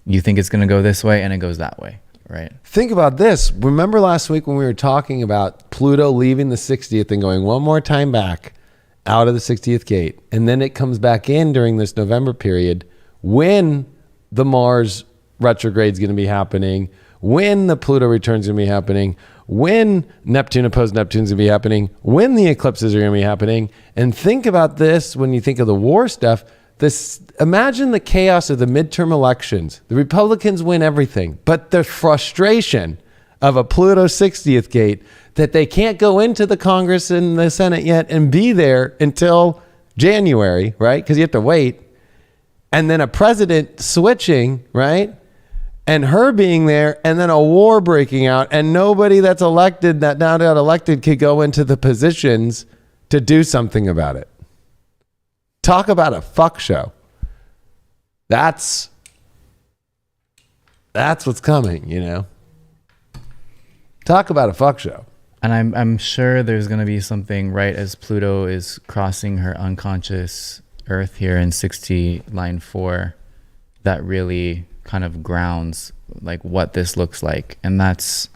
you think it's going to go this way and it goes that way, right? Think about this. Remember last week when we were talking about Pluto leaving the 60th and going one more time back out of the 60th gate, and then it comes back in during this November period when the Mars retrograde is going to be happening, when the Pluto return is going to be happening, when Neptune opposed Neptune is going to be happening, when the eclipses are going to be happening. And think about this when you think of the war stuff. Imagine the chaos of the midterm elections. The Republicans win everything, but the frustration of a Pluto 60th gate that they can't go into the Congress and the Senate yet and be there until January, right? Because you have to wait. And then a president switching, right? And her being there, and then a war breaking out, and nobody that's elected, that now got elected, could go into the positions to do something about it. Talk about a fuck show. That's what's coming, you know? Talk about a fuck show. And I'm sure there's going to be something right as Pluto is crossing her unconscious Earth here in 60 line 4 that really kind of grounds like what this looks like. And that's,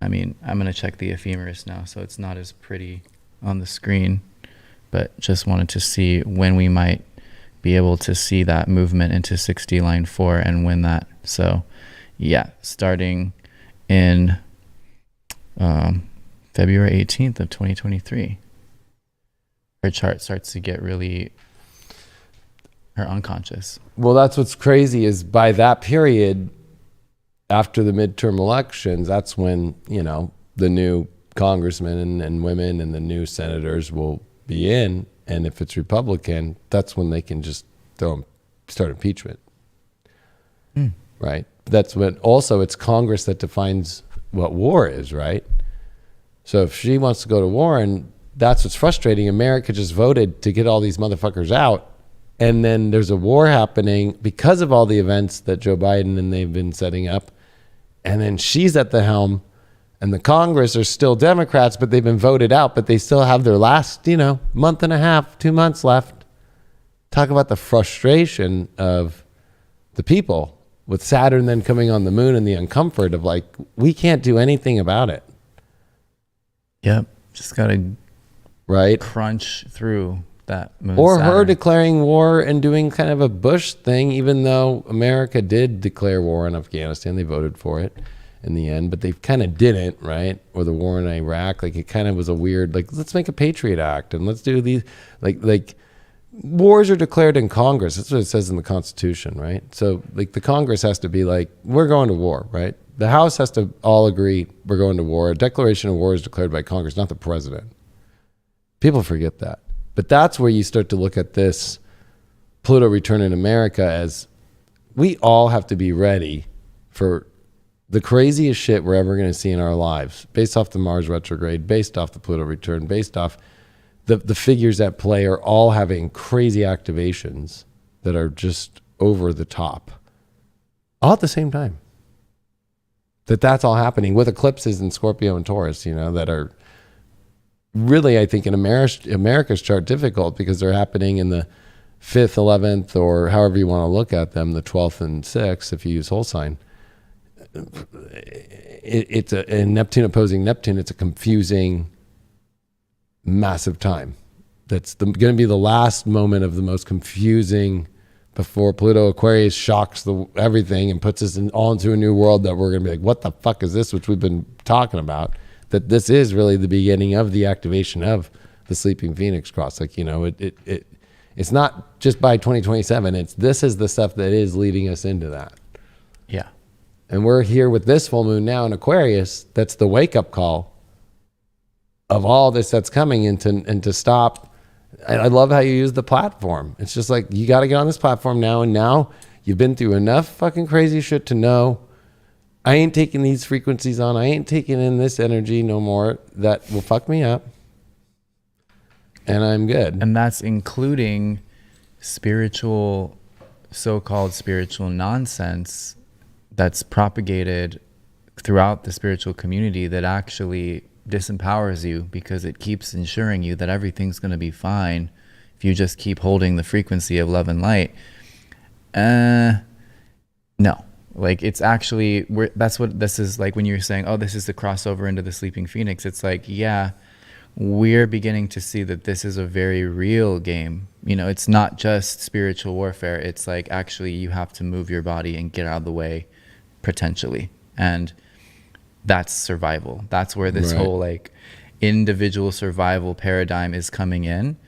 I mean, I'm going to check the ephemeris now, so it's not as pretty on the screen, but just wanted to see when we might be able to see that movement into 60 line 4 and when that. So yeah, starting in February 18th of 2023, her chart starts to get really her unconscious. Well, that's what's crazy is by that period, after the midterm elections, that's when, you know, the new congressmen and women and the new senators will be in. And if it's Republican, that's when they can just start impeachment. Right? That's when also it's Congress that defines what war is, right? So if she wants to go to war, and that's what's frustrating, America just voted to get all these motherfuckers out. And then there's a war happening because of all the events that Joe Biden and they've been setting up. And then she's at the helm, and the Congress are still Democrats, but they've been voted out, but they still have their last, month and a half, 2 months left. Talk about the frustration of the people with Saturn then coming on the moon and the uncomfort of like, we can't do anything about it. Yep. Just got to right crunch through that moon. Or Saturn. her declaring war and doing kind of a Bush thing, even though America did declare war on Afghanistan. They voted for it in the end, but they kind of didn't, right? Or the war in Iraq. Like, it kind of was a weird, like, let's make a Patriot Act and let's do these, like wars are declared in Congress. That's what it says in the Constitution, right? So, like, the Congress has to be like, we're going to war, right? The House has to all agree we're going to war. A declaration of war is declared by Congress, not the president. People forget that. But that's where you start to look at this Pluto return in America as we all have to be ready for the craziest shit we're ever going to see in our lives, based off the Mars retrograde, based off the Pluto return, based off the figures at play are all having crazy activations that are just over the top, all at the same time. That's all happening with eclipses in Scorpio and Taurus, that are really, I think, in America's chart difficult because they're happening in the 5th, 11th, or however you want to look at them, the 12th and 6th, if you use whole sign. It's a Neptune opposing Neptune. It's a confusing, massive time. That's going to be the last moment of the most confusing before Pluto Aquarius shocks everything and puts us all into a new world that we're going to be like, what the fuck is this? Which we've been talking about. That this is really the beginning of the activation of the sleeping Phoenix cross. Like, it's not just by 2027. This is the stuff that is leading us into that. Yeah. And we're here with this full moon now in Aquarius. That's the wake up call of all this that's coming and to stop. I love how you use the platform. It's just like, you got to get on this platform now. And now you've been through enough fucking crazy shit to know I ain't taking these frequencies on. I ain't taking in this energy no more. That will fuck me up. And I'm good. And that's including spiritual, so-called spiritual nonsense that's propagated throughout the spiritual community that actually disempowers you because it keeps ensuring you that everything's going to be fine if you just keep holding the frequency of love and light. No. Like, it's actually, that's what this is like when you're saying, oh, this is the crossover into the sleeping Phoenix. It's like, yeah, we're beginning to see that this is a very real game. It's not just spiritual warfare. It's like, actually, you have to move your body and get out of the way, potentially. And that's survival. That's where this whole like individual survival paradigm is coming in.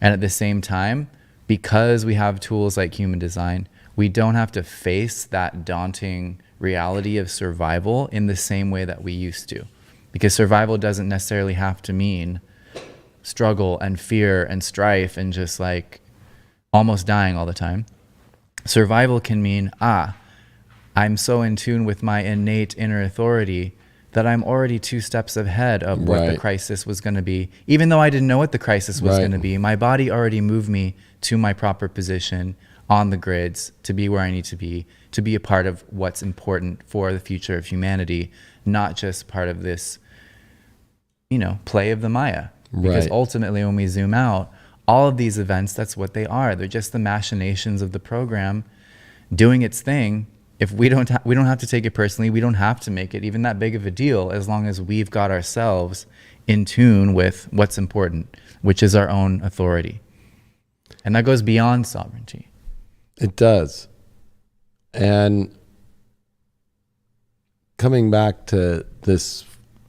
And at the same time, because we have tools like human design, we don't have to face that daunting reality of survival in the same way that we used to. Because survival doesn't necessarily have to mean struggle and fear and strife and just like almost dying all the time. Survival can mean, I'm so in tune with my innate inner authority that I'm already 2 steps ahead of what the crisis was going to be. Even though I didn't know what the crisis was going to be, my body already moved me to my proper position on the grids to be where I need to be a part of what's important for the future of humanity, not just part of this, play of the Maya. Because ultimately, when we zoom out, all of these events, that's what they are. They're just the machinations of the program doing its thing. If we don't have to take it personally, we don't have to make it even that big of a deal as long as we've got ourselves in tune with what's important, which is our own authority. And that goes beyond sovereignty. It does. And coming back to this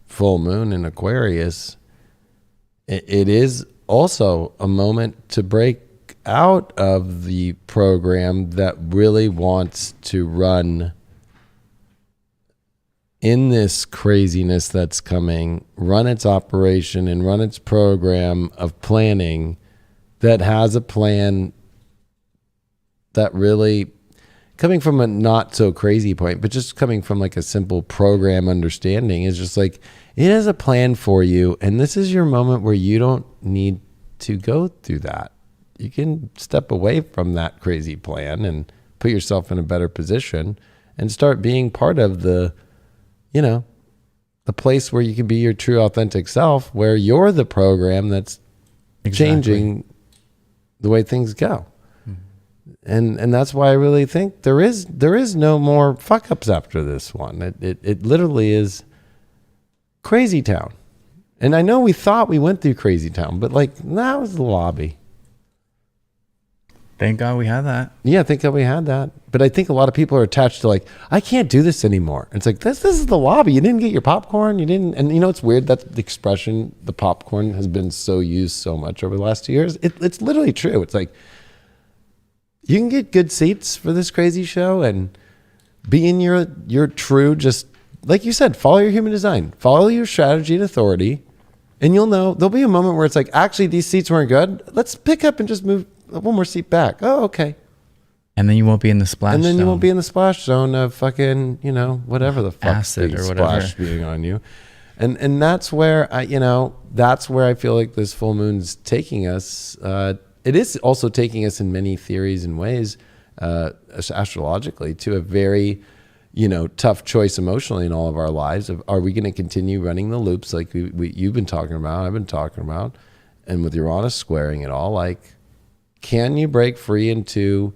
full moon in Aquarius, it is also a moment to break out of the program that really wants to run in this craziness that's coming, run its operation and run its program of planning that has a plan that really coming from a not so crazy point, but just coming from like a simple program understanding is just like, it has a plan for you. And this is your moment where you don't need to go through that. You can step away from that crazy plan and put yourself in a better position and start being part of the, you know, the place where you can be your true authentic self, where you're the program that's changing the way things go. And that's why I really think there is no more fuck ups after this one. It literally is crazy town. And I know we thought we went through crazy town, but like that was the lobby. Thank God we had that. Yeah, thank God we had that. But I think a lot of people are attached to like, I can't do this anymore. And it's like, this is the lobby. You didn't get your popcorn. You didn't. And you know, it's weird that the expression, the popcorn, has been so used so much over the last 2 years. It's literally true. It's like, you can get good seats for this crazy show and be in your true, just like you said, follow your human design, follow your strategy and authority. And you'll know there'll be a moment where it's like, actually, these seats weren't good. Let's pick up and just move one more seat back. Oh, okay. And then you won't be in the splash zone. And then you won't be in the splash zone of fucking, you know, whatever the fuck acid or whatever splash being on you. And that's where that's where I feel like this full moon's taking us. It is also taking us in many theories and ways, astrologically, to a very, you know, tough choice emotionally in all of our lives. Of, are we going to continue running the loops like you've been talking about, I've been talking about, and with Uranus squaring it all, like, can you break free into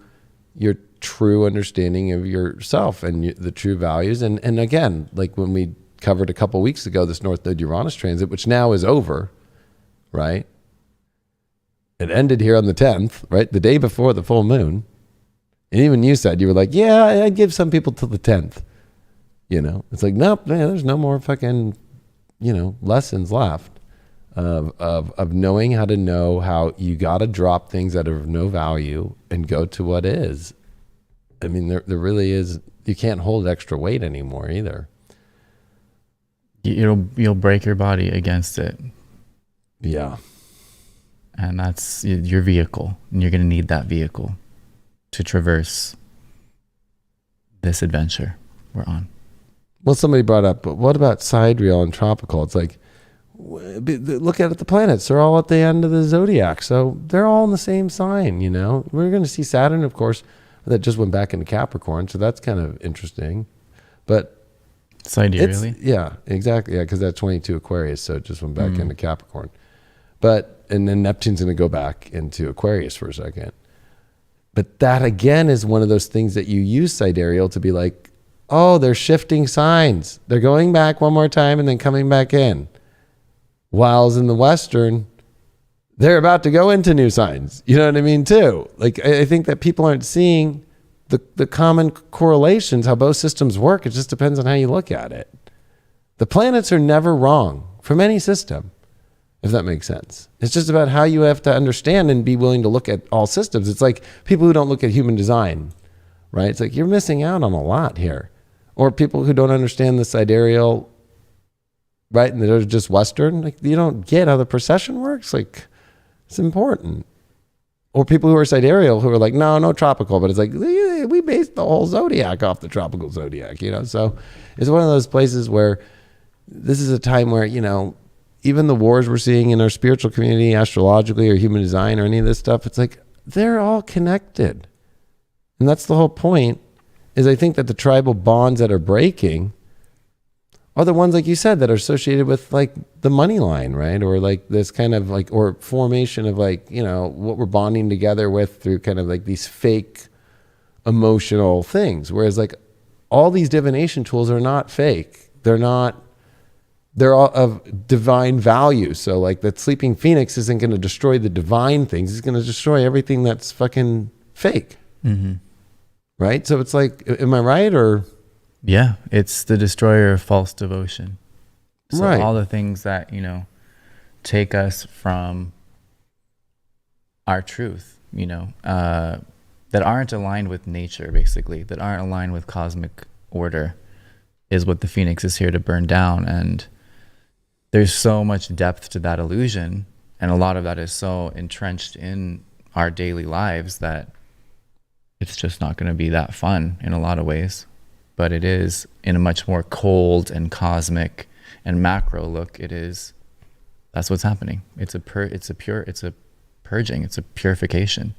your true understanding of yourself and the true values? And again, like when we covered a couple weeks ago, this North Node Uranus transit, which now is over, right? It ended here on the 10th, right? The day before the full moon. And even you said, you were like, yeah, I'd give some people till the 10th. You know, it's like, nope, man, there's no more fucking, you know, lessons left of knowing how to know how you got to drop things that are of no value and go to what is. I mean, there really is, you can't hold extra weight anymore either. You'll break your body against it. Yeah. And that's your vehicle, and you're going to need that vehicle to traverse this adventure we're on. Well, somebody brought up, but what about sidereal and tropical? It's like, look at the planets. They're all at the end of the zodiac. So they're all in the same sign, you know. We're going to see Saturn, of course, that just went back into Capricorn. So that's kind of interesting. But sidereally? Yeah, exactly. Yeah, because that's 22 Aquarius. So it just went back into Capricorn. And then Neptune's going to go back into Aquarius for a second. But that, again, is one of those things that you use sidereal to be like, oh, they're shifting signs. They're going back one more time and then coming back in. Whilst in the Western, they're about to go into new signs. You know what I mean, too? Like, I think that people aren't seeing the common correlations, how both systems work. It just depends on how you look at it. The planets are never wrong from any system, if that makes sense. It's just about how you have to understand and be willing to look at all systems. It's like people who don't look at human design, right? It's like you're missing out on a lot here. Or people who don't understand the sidereal, right? And they're just Western. Like, you don't get how the precession works. Like, it's important. Or people who are sidereal who are like, no tropical. But it's like, we based the whole zodiac off the tropical zodiac, you know? So it's one of those places where this is a time where, you know, even the wars we're seeing in our spiritual community, astrologically or human design or any of this stuff, it's like, they're all connected. And that's the whole point, is I think that the tribal bonds that are breaking are the ones, like you said, that are associated with like the money line, right? Or like this kind of like, or formation of like, you know, what we're bonding together with through kind of like these fake emotional things. Whereas like all these divination tools are not fake. They're all of divine value. So like that sleeping phoenix isn't going to destroy the divine things. It's going to destroy everything that's fucking fake. Mm-hmm. Right? So it's like, am I right? Or... Yeah, it's the destroyer of false devotion. So right. All the things that, you know, take us from our truth, you know, that aren't aligned with nature, basically, that aren't aligned with cosmic order, is what the Phoenix is here to burn down. And there's so much depth to that illusion, and a lot of that is so entrenched in our daily lives that it's just not going to be that fun in a lot of ways. But it is in a much more cold and cosmic and macro look. That's what's happening. It's a purging. It's a purification.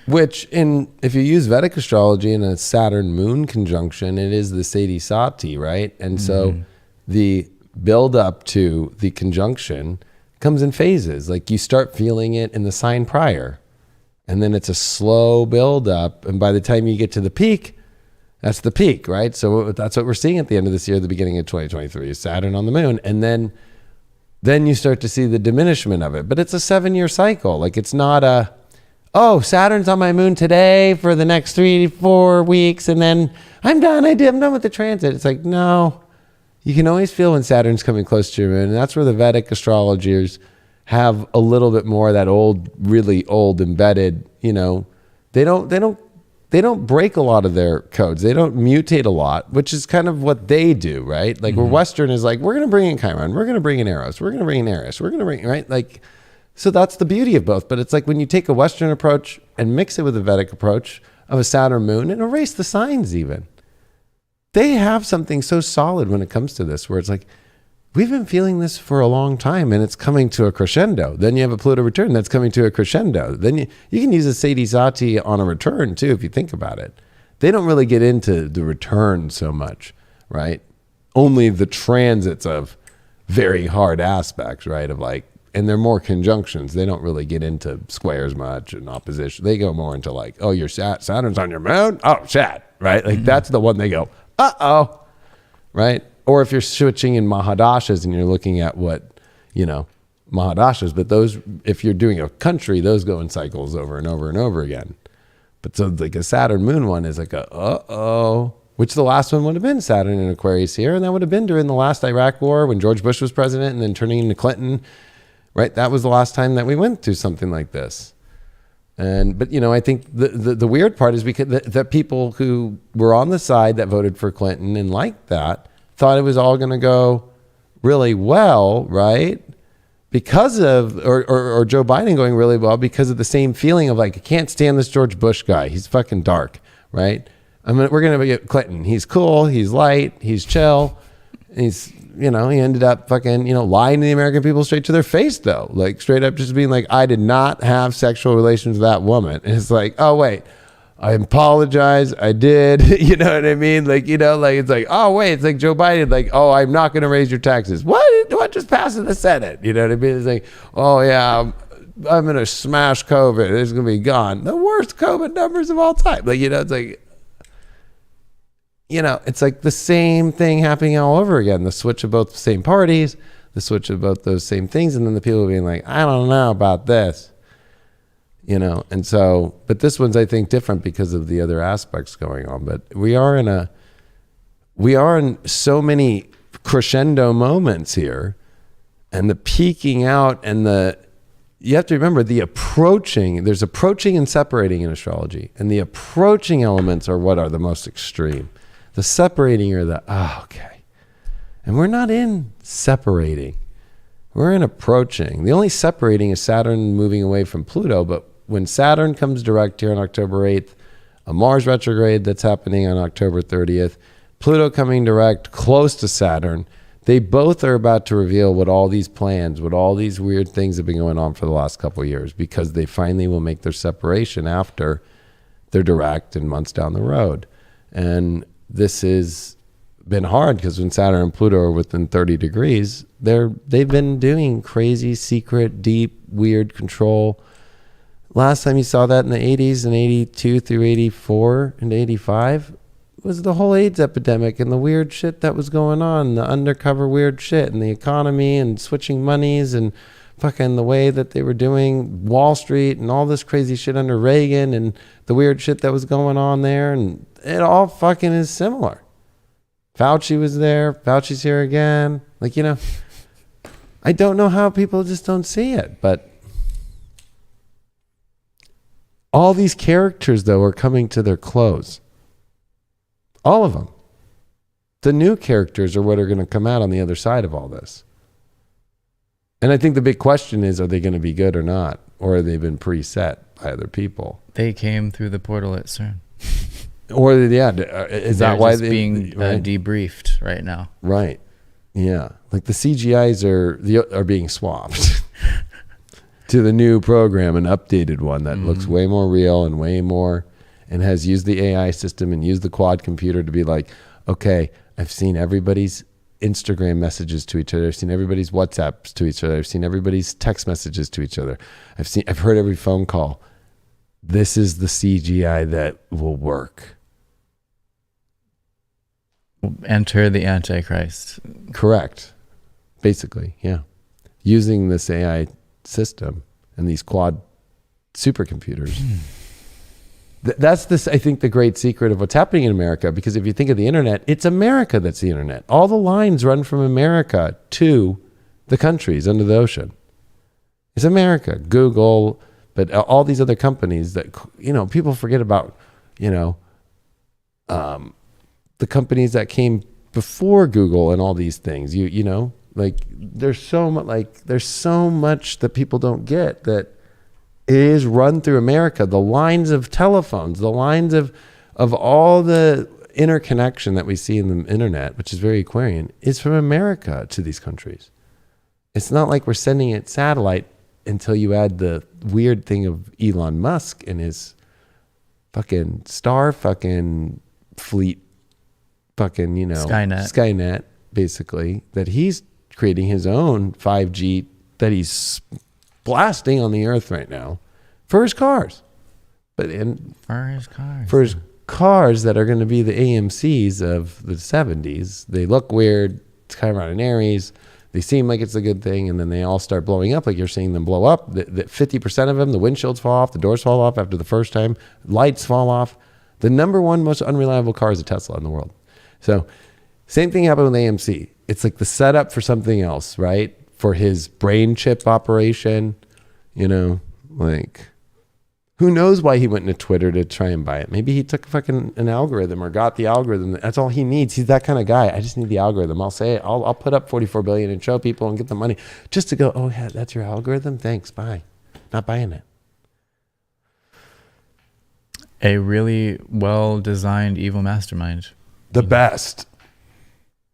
Which, if you use Vedic astrology in a Saturn Moon conjunction, it is the Sati Sati, right? And so the build up to the conjunction comes in phases. Like you start feeling it in the sign prior, and then it's a slow build up, and by the time you get to the peak, that's the peak, right? So that's what we're seeing at the end of this year, the beginning of 2023, is Saturn on the moon, and then you start to see the diminishment of it. But it's a 7-year cycle. Like it's not Saturn's on my moon today for the next 3-4 weeks, and then I'm done. I'm done with the transit. It's like, no, you can always feel when Saturn's coming close to your moon. And that's where the Vedic astrologers have a little bit more of that old, really old embedded, they don't break a lot of their codes. They don't mutate a lot, which is kind of what they do, right? Like where Western is like, we're going to bring in Chiron, we're going to bring in Eros, we're going to bring in Aries, we're going to bring, right? Like, so that's the beauty of both. But it's like when you take a Western approach and mix it with a Vedic approach of a Saturn moon and erase the signs even. They have something so solid when it comes to this, where it's like, we've been feeling this for a long time and it's coming to a crescendo. Then you have a Pluto return that's coming to a crescendo. Then you can use a Sati Sati on a return too, if you think about it. They don't really get into the return so much, right? Only the transits of very hard aspects, right? Of like, and they're more conjunctions. They don't really get into squares much and opposition. They go more into like, oh, your Saturn's on your moon? Oh, shit, right? Like that's the one they go, uh-oh, right? Or if you're switching in Mahadashas and you're looking at what, Mahadashas, but those, if you're doing a country, those go in cycles over and over and over again. But so like a Saturn moon one is like a, uh-oh, which the last one would have been Saturn in Aquarius here. And that would have been during the last Iraq war when George Bush was president and then turning into Clinton. Right, that was the last time that we went through something like this, but I think the weird part is because the people who were on the side that voted for Clinton and liked that thought it was all going to go really well, right? Because of or Joe Biden going really well because of the same feeling of like, I can't stand this George Bush guy. He's fucking dark, right? We're gonna get Clinton. He's cool. He's light. He's chill. He's he ended up fucking, lying to the American people straight to their face though. Like straight up just being like, I did not have sexual relations with that woman. And it's like, oh wait, I apologize. I did. You know what I mean? Like, it's like, oh wait, it's like Joe Biden, like, oh, I'm not going to raise your taxes. What just passed in the Senate? You know what I mean? It's like, oh yeah, I'm going to smash COVID. It's going to be gone. The worst COVID numbers of all time. Like, it's like, it's like the same thing happening all over again. The switch of both the same parties, the switch of both those same things. And then the people being like, I don't know about this, And so, but this one's, I think, different because of the other aspects going on. But we are in so many crescendo moments here, and the peaking out and you have to remember there's approaching and separating in astrology. And the approaching elements are what are the most extreme. The separating are okay. And we're not in separating. We're in approaching. The only separating is Saturn moving away from Pluto. But when Saturn comes direct here on October 8th, a Mars retrograde that's happening on October 30th, Pluto coming direct close to Saturn, they both are about to reveal what all these plans, what all these weird things have been going on for the last couple of years, because they finally will make their separation after they're direct and months down the road. And this has been hard because when Saturn and Pluto are within 30 degrees, they've been doing crazy, secret, deep, weird control. Last time you saw that in the 80s and 82 through 84 and 85 was the whole AIDS epidemic and the weird shit that was going on, the undercover weird shit and the economy and switching monies and fucking the way that they were doing Wall Street and all this crazy shit under Reagan and the weird shit that was going on there. And it all fucking is similar. Fauci was there. Fauci's here again. Like, I don't know how people just don't see it, but all these characters, though, are coming to their close. All of them. The new characters are what are going to come out on the other side of all this. And I think the big question is, are they going to be good or not? Or have they been preset by other people? They came through the portal at CERN. Or is They're that why just they being right? debriefed right now? Right. Yeah. Like the CGIs are being swapped to the new program, an updated one that looks way more real and way more, and has used the AI system and used the quad computer to be like, okay, I've seen everybody's Instagram messages to each other. I've seen everybody's WhatsApps to each other. I've seen everybody's text messages to each other. I've heard every phone call. This is the CGI that will work. Enter the Antichrist. Correct. Basically, yeah. Using this AI system and these quad supercomputers. That's this, I think, the great secret of what's happening in America, because if you think of the internet, it's America that's the internet. All the lines run from America to the countries under the ocean. It's America, Google, but all these other companies that, people forget about, the companies that came before Google and all these things. There's so much that people don't get, that it is run through America. The lines of telephones, the lines of all the interconnection that we see in the internet, which is very Aquarian, is from America to these countries. It's not like we're sending it satellite until you add the weird thing of Elon Musk and his fucking fleet, Skynet, basically, that he's creating his own 5G that he's blasting on the earth right now for his cars. For his cars that are going to be the AMCs of the 70s. They look weird. It's Chiron and Aries. They seem like it's a good thing, and then they all start blowing up like you're seeing them blow up. The 50% of them, the windshields fall off, the doors fall off after the first time, lights fall off. The number one most unreliable car is a Tesla in the world. So same thing happened with AMC. It's like the setup for something else, right? For his brain chip operation, who knows why he went into Twitter to try and buy it. Maybe he took an algorithm or got the algorithm. That's all he needs. He's that kind of guy. I just need the algorithm. I'll say it. I'll put up 44 billion and show people and get the money just to go, oh yeah, that's your algorithm. Thanks. Bye. Not buying it. A really well-designed evil mastermind. The best.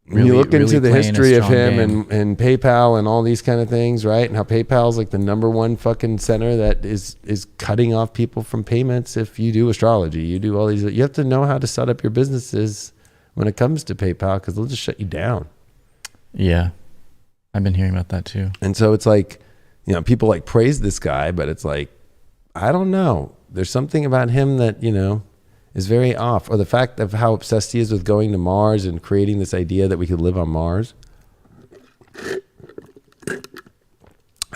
When Really, you look into the playing a history of strong him game. and PayPal and all these kind of things, right? And how PayPal's like the number one fucking center that is cutting off people from payments. If you do astrology, you do all these, you have to know how to set up your businesses when it comes to PayPal, because they'll just shut you down. Yeah. I've been hearing about that too. And so it's like, people like praise this guy, but it's like, I don't know. There's something about him that, is very off. Or the fact of how obsessed he is with going to Mars and creating this idea that we could live on Mars.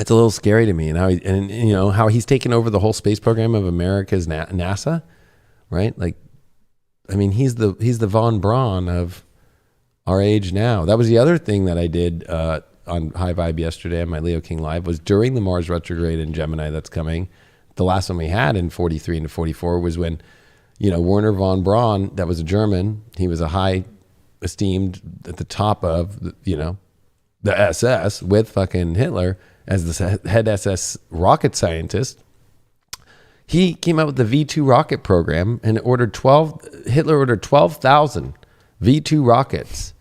It's a little scary to me. And how he's taken over the whole space program of America's NASA, right? Like, I mean, he's the Von Braun of our age now. That was the other thing that I did on High Vibe yesterday on my Leo King Live, was during the Mars retrograde in Gemini that's coming. The last one we had in 43 and 44 was when, Werner von Braun, that was a German. He was a high esteemed at the top of, the SS with fucking Hitler as the head SS rocket scientist. He came out with the V2 rocket program and Hitler ordered 12,000 V2 rockets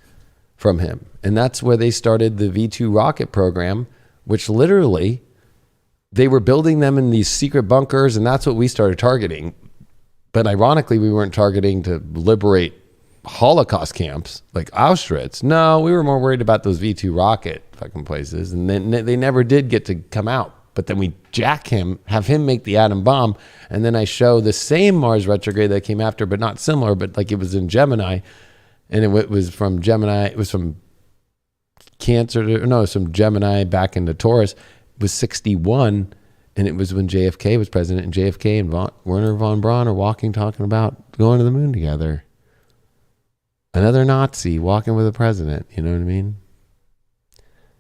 from him. And that's where they started the V2 rocket program, which literally they were building them in these secret bunkers, and that's what we started targeting. But ironically, we weren't targeting to liberate Holocaust camps like Auschwitz. No, we were more worried about those V2 rocket fucking places. And then they never did get to come out. But then we have him make the atom bomb. And then I show the same Mars retrograde that came after, but not similar, but like it was in Gemini. And it was from Gemini. It was from Cancer. No, it was from Gemini back into Taurus. It was 61. And it was when JFK was president, and JFK and Werner von Braun are talking about going to the moon together. Another Nazi walking with a president, you know what I mean?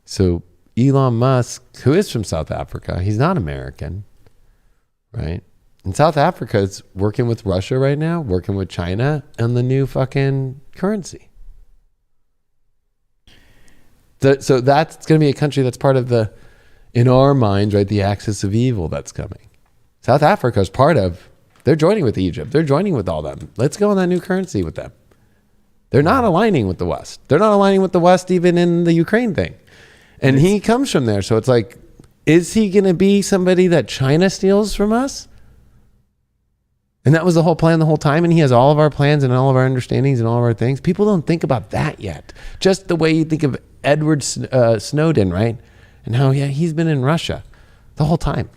So Elon Musk, who is from South Africa, he's not American, right? And South Africa is working with Russia right now, working with China on the new fucking currency. So that's going to be a country that's part of in our minds, right, the axis of evil that's coming. South Africa is part of They're joining with Egypt. They're joining with all them. Let's go on that new currency with them. They're not aligning with the West. They're not aligning with the West even in the Ukraine thing. And he comes from there. So it's like, is he going to be somebody that China steals from us? And that was the whole plan the whole time. And he has all of our plans and all of our understandings and all of our things. People don't think about that yet. Just the way you think of Edward Snowden, right? And how, he's been in Russia the whole time.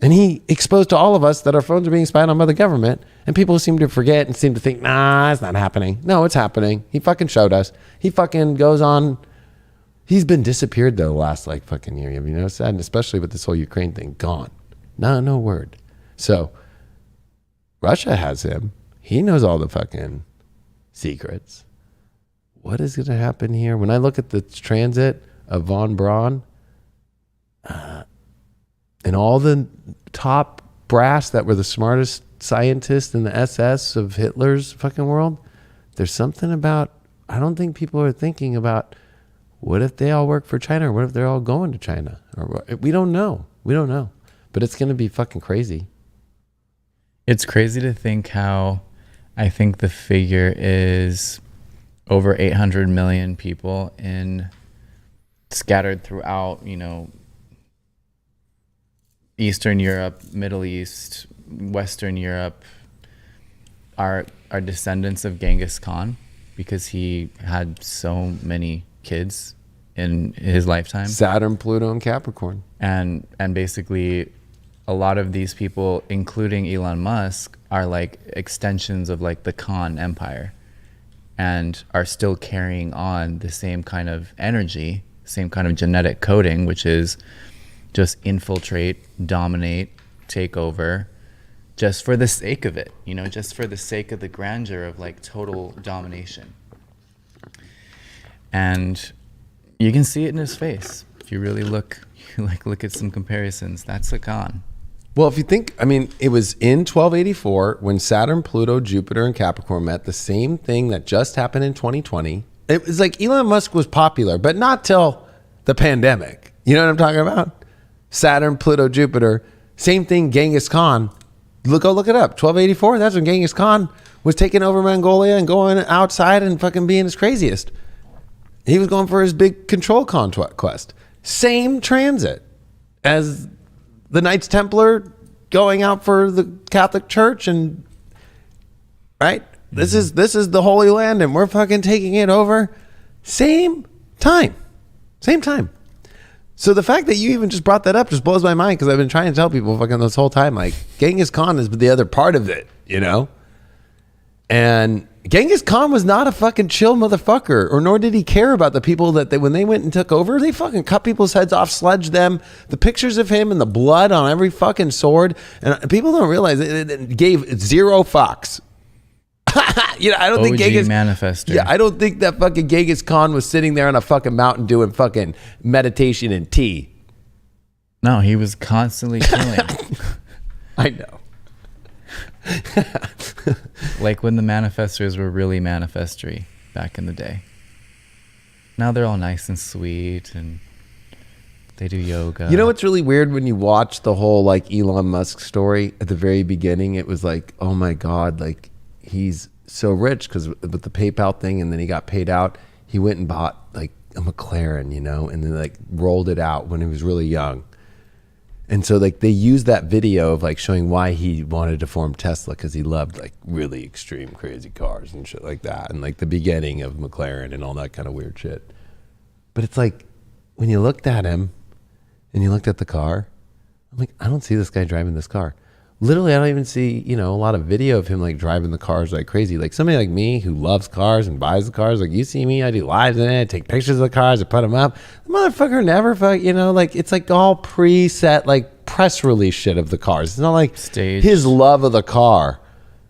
And he exposed to all of us that our phones are being spied on by the government. And people seem to forget and seem to think, nah, it's not happening. No, it's happening. He fucking showed us. He fucking goes on. He's been disappeared though the last like fucking year. Have you noticed that? And especially with this whole Ukraine thing, gone. No word. So Russia has him. He knows all the fucking secrets. What is going to happen here? When I look at the transit of von Braun, and all the top brass that were the smartest scientists in the SS of Hitler's fucking world, there's something about, I don't think people are thinking about, what if they all work for China, or what if they're all going to China? Or we don't know. But it's going to be fucking crazy. It's crazy to think how I think the figure is over 800 million people scattered throughout, Eastern Europe, Middle East, Western Europe are descendants of Genghis Khan, because he had so many kids in his lifetime. Saturn, Pluto, and Capricorn. And basically a lot of these people, including Elon Musk, are like extensions of like the Khan empire and are still carrying on the same kind of energy, same kind of genetic coding, which is just infiltrate, dominate, take over, just for the sake of it, just for the sake of the grandeur of like total domination. And you can see it in his face. If you really look at some comparisons, that's a Khan. Well, if you think, it was in 1284 when Saturn, Pluto, Jupiter, and Capricorn met, the same thing that just happened in 2020. It was like Elon Musk was popular, but not till the pandemic. You know what I'm talking about? Saturn, Pluto, Jupiter, same thing. Genghis Khan, go look it up. 1284. That's when Genghis Khan was taking over Mongolia and going outside and fucking being his craziest. He was going for his big control conquest. Same transit as the Knights Templar going out for the Catholic Church, and right. Mm-hmm. This is the Holy Land, and we're fucking taking it over. Same time. So the fact that you even just brought that up just blows my mind, because I've been trying to tell people fucking this whole time, like, Genghis Khan is the other part of it, And Genghis Khan was not a fucking chill motherfucker, or nor did he care about the people that when they went and took over, they fucking cut people's heads off, sledged them. The pictures of him and the blood on every fucking sword, and people don't realize it gave zero fucks. I don't think Genghis manifester. Yeah, I don't think that fucking Genghis Khan was sitting there on a fucking mountain doing fucking meditation and tea. No, he was constantly killing. I know. Like when the manifestors were really manifestory back in the day. Now they're all nice and sweet and they do yoga. You know what's really weird when you watch the whole like Elon Musk story at the very beginning? It was like, oh my God, like he's so rich because with the PayPal thing, and then he got paid out. He went and bought like a McLaren, and then like rolled it out when he was really young. And so like they used that video of like showing why he wanted to form Tesla, because he loved like really extreme crazy cars and shit like that, and like the beginning of McLaren and all that kind of weird shit. But it's like when you looked at him and you looked at the car, I'm like, I don't see this guy driving this car. Literally, I don't even see, a lot of video of him like driving the cars like crazy. Like somebody like me who loves cars and buys the cars, like you see me, I do lives in it, I take pictures of the cars, I put them up. The motherfucker never like it's like all preset like press release shit of the cars. It's not like Stage. His love of the car.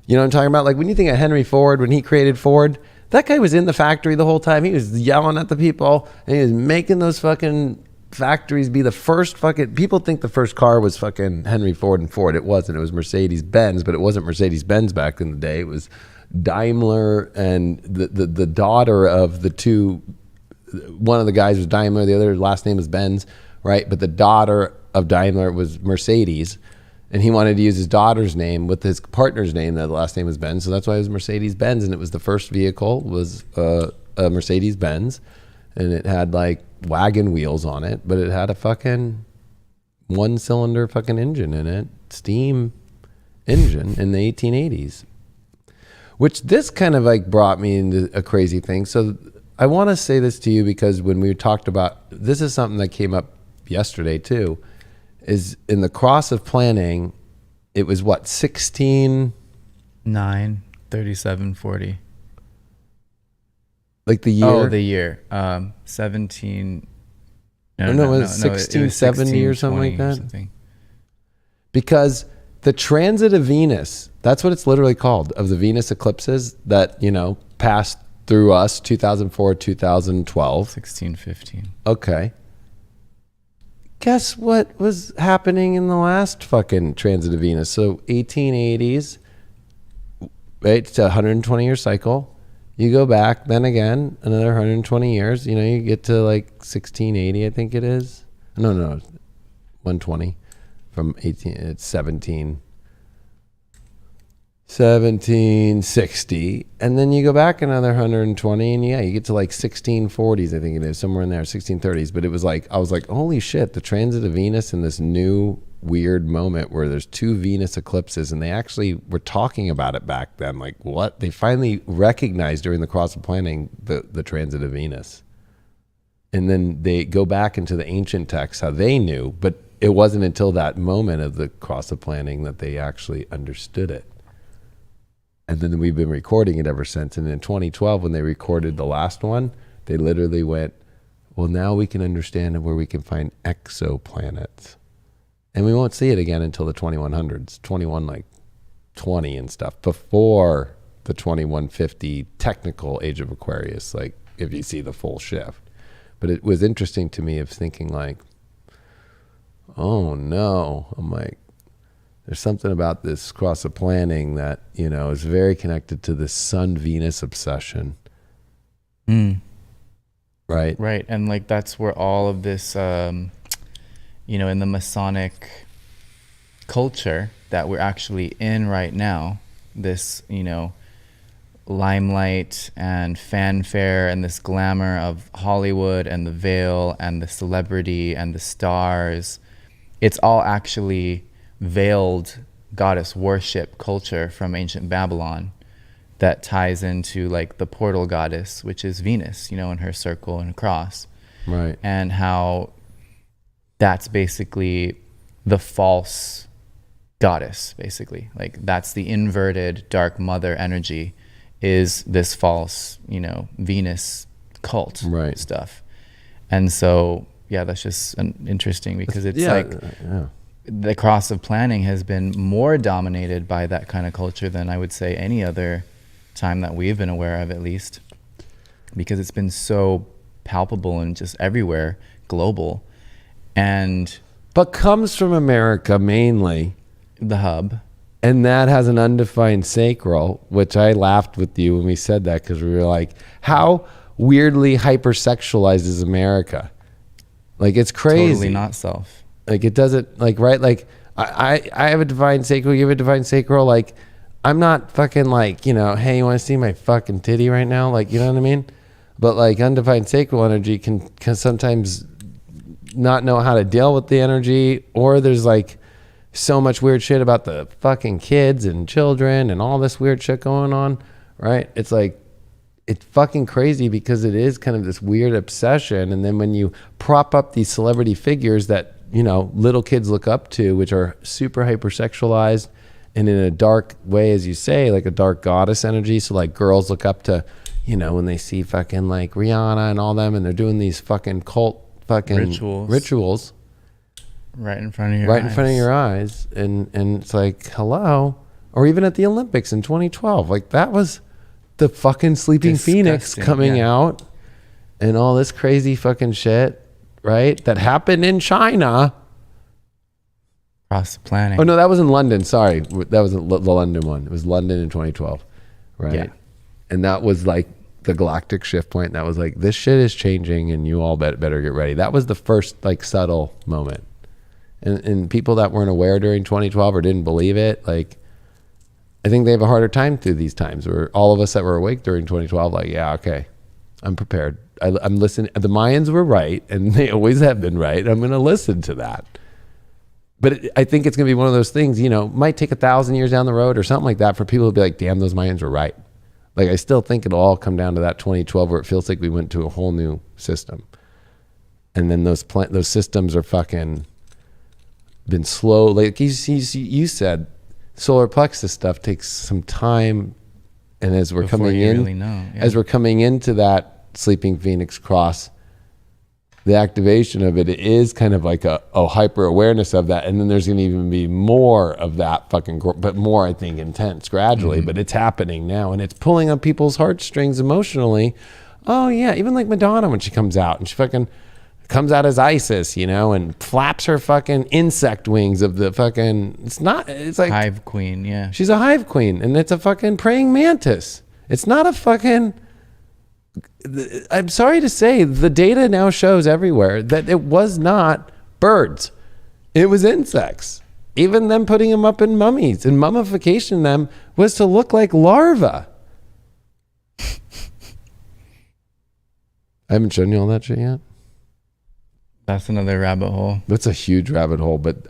You know what I'm talking about? Like when you think of Henry Ford, when he created Ford, that guy was in the factory the whole time. He was yelling at the people and he was making those fucking factories be the first fucking, people think the first car was fucking Henry Ford and Ford. It wasn't. It was Mercedes-Benz, but it wasn't Mercedes-Benz back in the day. It was Daimler, and the daughter of the two, one of the guys was Daimler, the other last name was Benz, right? But the daughter of Daimler was Mercedes, And he wanted to use his daughter's name with his partner's name. The last name was Benz. So that's why it was Mercedes-Benz. And it was the first vehicle was a Mercedes-Benz. And it had like wagon wheels on it, but it had a fucking 1-cylinder fucking engine in it. Steam engine in the 1880s. Which this kind of like brought me into a crazy thing. So I want to say this to you because when we talked about, this is something that came up yesterday too, is in the cross of planning, it was what, 16? 9, 37, 40. Like the year? Oh, the year. 17. No, it was 1670 or something like that. Something. Because the transit of Venus, that's what it's literally called, of the Venus eclipses that, you know, passed through us, 2004, 2012. 16, 15. Okay. Guess what was happening in the last fucking transit of Venus? So 1880s, right? It's a 120-year cycle. You go back, then again, another 120 years. You know, you get to like 1680, I think it is. No, 120 from 18. It's 1760, and then you go back another 120, and yeah, you get to like 1640s, I think it is, somewhere in there, 1630s. But it was like, I was like, holy shit, the transit of Venus in this new weird moment where there's 2 Venus eclipses, and they actually were talking about it back then. Like, what? They finally recognized during the cross of planning the transit of Venus. And then they go back into the ancient texts, how they knew, but it wasn't until that moment of the cross of planning that they actually understood it. And then we've been recording it ever since. And in 2012, when they recorded the last one, they literally went, well, now we can understand where we can find exoplanets. And we won't see it again until the 2100s, 2120 and stuff, before the 2150 technical age of Aquarius, like if you see the full shift. But it was interesting to me of thinking like, oh no, I'm like, there's something about this cross of planning that, you know, is very connected to the Sun-Venus obsession. Right? Right. And like that's where all of this, you know, in the Masonic culture that we're actually in right now, this, you know, limelight and fanfare and this glamour of Hollywood and the veil and the celebrity and the stars, it's all actually veiled goddess worship culture from ancient Babylon that ties into like the portal goddess, which is Venus, you know, in her circle and cross. Right. And how that's basically the false goddess, basically. Like that's the inverted dark mother energy is this false, you know, Venus cult stuff. And so, yeah, that's just interesting because it's the cross of planning has been more dominated by that kind of culture than I would say any other time that we've been aware of, at least, because it's been so palpable and just everywhere, global. But comes from America mainly. The hub. And that has an undefined sacral, which I laughed with you when we said that because we were like, how weirdly hypersexualized is America? Like, it's crazy. Totally not self. Like, it doesn't, like, right? Like, I have a divine sacral, you have a divine sacral. Like, I'm not fucking like, you know, hey, you want to see my fucking titty right now? Like, you know what I mean? But like, undefined sacral energy can sometimes not know how to deal with the energy, or there's like so much weird shit about the fucking kids and children and all this weird shit going on, right? It's like, it's fucking crazy because it is kind of this weird obsession. And then when you prop up these celebrity figures that, you know, little kids look up to, which are super hypersexualized and in a dark way, as you say, like a dark goddess energy. So like girls look up to, you know, when they see fucking like Rihanna and all them, and they're doing these fucking cult fucking rituals right in front of your right eyes. In front of your eyes. And it's like, hello. Or even at the Olympics in 2012, like that was the fucking sleeping phoenix coming out and all this crazy fucking shit, right? That happened in China. Cross planning. Oh no, that was in London. Sorry, that was the London one. It was London in 2012, right? Yeah. And that was like the galactic shift point. That was like, this shit is changing, and you all better get ready. That was the first like subtle moment, and people that weren't aware during 2012 or didn't believe it, like, I think they have a harder time through these times, where all of us that were awake during 2012, like, yeah, okay, I'm prepared. I'm listening. The Mayans were right, and they always have been right. I'm going to listen to that. But I think it's going to be one of those things, you know, might take 1,000 years down the road or something like that for people to be like, damn, those Mayans were right. Like, I still think it'll all come down to that 2012 where it feels like we went to a whole new system. And then those systems are fucking been slow. Like you said, solar plexus stuff takes some time. And as we're coming in, really know, yeah. As we're coming into that sleeping Phoenix cross, the activation of it is kind of like a hyper awareness of that. And then there's going to even be more of that fucking, but more, I think, intense gradually, but it's happening now, and it's pulling on people's heartstrings emotionally. Oh yeah. Even like Madonna, when she comes out and she fucking comes out as Isis, you know, and flaps her fucking insect wings of the fucking, it's like hive queen. Yeah. She's a hive queen, and it's a fucking praying mantis. It's not a fucking, I'm sorry to say, the data now shows everywhere that it was not birds. It was insects. Even them putting them up in mummies and mummification them was to look like larvae. I haven't shown you all that shit yet. That's another rabbit hole. That's a huge rabbit hole. But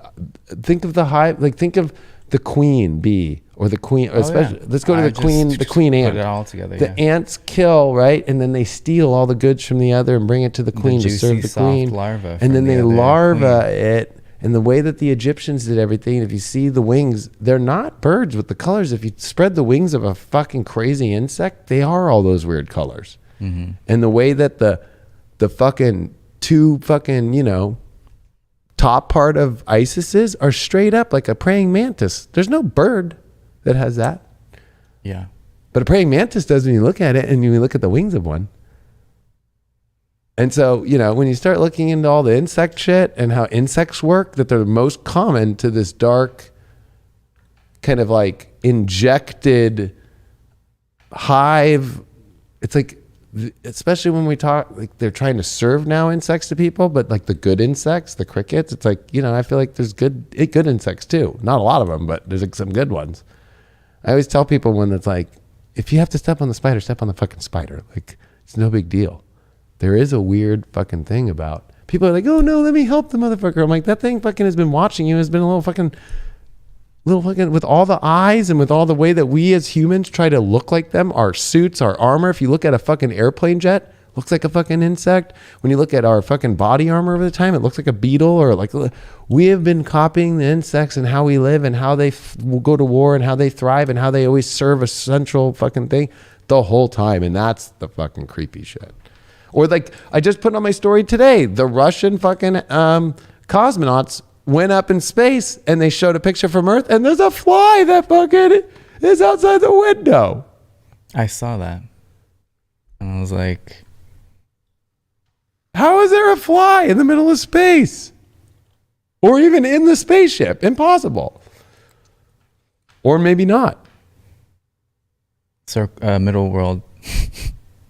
think of the hive, like think of the queen bee or the queen, especially, let's go to the queen ant. Put it all together, the ants kill, right? And then they steal all the goods from the other and bring it to the queen to serve the queen. Larva and then they larva it. And the way that the Egyptians did everything, if you see the wings, they're not birds with the colors. If you spread the wings of a fucking crazy insect, they are all those weird colors. Mm-hmm. And the way that the fucking two fucking, you know, top part of Isis's are straight up like a praying mantis. There's no bird that has that. Yeah. But a praying mantis does when you look at it and you look at the wings of one. And so, you know, when you start looking into all the insect shit and how insects work, that they're most common to this dark kind of like injected hive. It's like, especially when we talk, like they're trying to serve now insects to people, but like the good insects, the crickets, it's like, you know, I feel like there's good insects too. Not a lot of them, but there's like some good ones. I always tell people when it's like, if you have to step on the spider, step on the fucking spider. Like, it's no big deal. There is a weird fucking thing about people are like, oh no, let me help the motherfucker. I'm like, that thing fucking has been watching you, has been a little fucking with all the eyes and with all the way that we as humans try to look like them, our suits, our armor. If you look at a fucking airplane jet, looks like a fucking insect. When you look at our fucking body armor over the time, it looks like a beetle, or like, we have been copying the insects and how we live and how they will go to war and how they thrive and how they always serve a central fucking thing the whole time. And that's the fucking creepy shit. Or like, I just put on my story today, the Russian fucking cosmonauts went up in space and they showed a picture from Earth and there's a fly that fucking is outside the window. I saw that. And I was like, how is there a fly in the middle of space? Or even in the spaceship? Impossible. Or maybe not. Middle world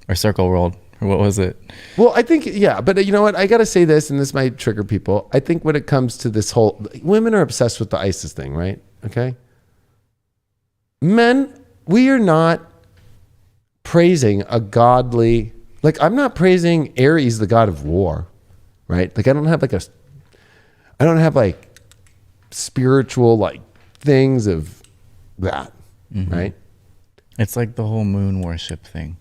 or circle world. Or what was it? Well, I think, yeah, but you know what? I got to say this, and this might trigger people. I think when it comes to this whole, women are obsessed with the ISIS thing, right? Okay. Men, we are not praising a godly, like, I'm not praising Ares, the god of war, right? Like, I don't have like spiritual, like, things of that, right? It's like the whole moon worship thing.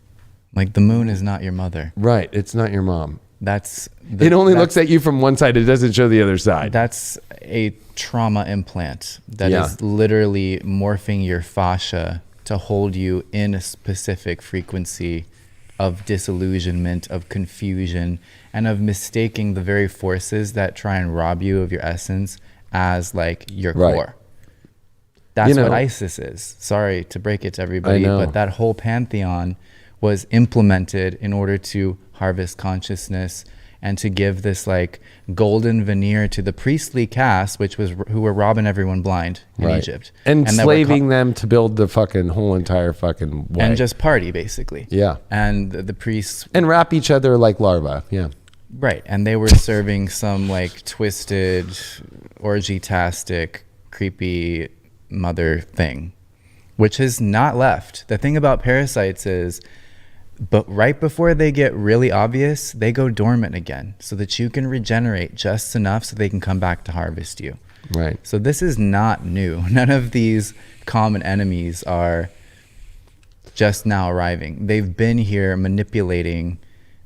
Like, the moon is not your mother. Right. It's not your mom. It only looks at you from one side. It doesn't show the other side. That's a trauma implant that is literally morphing your fascia to hold you in a specific frequency of disillusionment, of confusion, and of mistaking the very forces that try and rob you of your essence as like your core. That's what ISIS is. Sorry to break it to everybody, but that whole pantheon was implemented in order to harvest consciousness and to give this like golden veneer to the priestly caste, who were robbing everyone blind in Egypt. And enslaving them to build the fucking whole entire fucking way. And just party, basically. Yeah. And the priests... And wrap each other like larvae, yeah. Right. And they were serving some like twisted orgy-tastic, creepy mother thing, which is not left. The thing about parasites is, but right before they get really obvious, they go dormant again so that you can regenerate just enough so they can come back to harvest you. Right. So this is not new. None of these common enemies are just now arriving. They've been here manipulating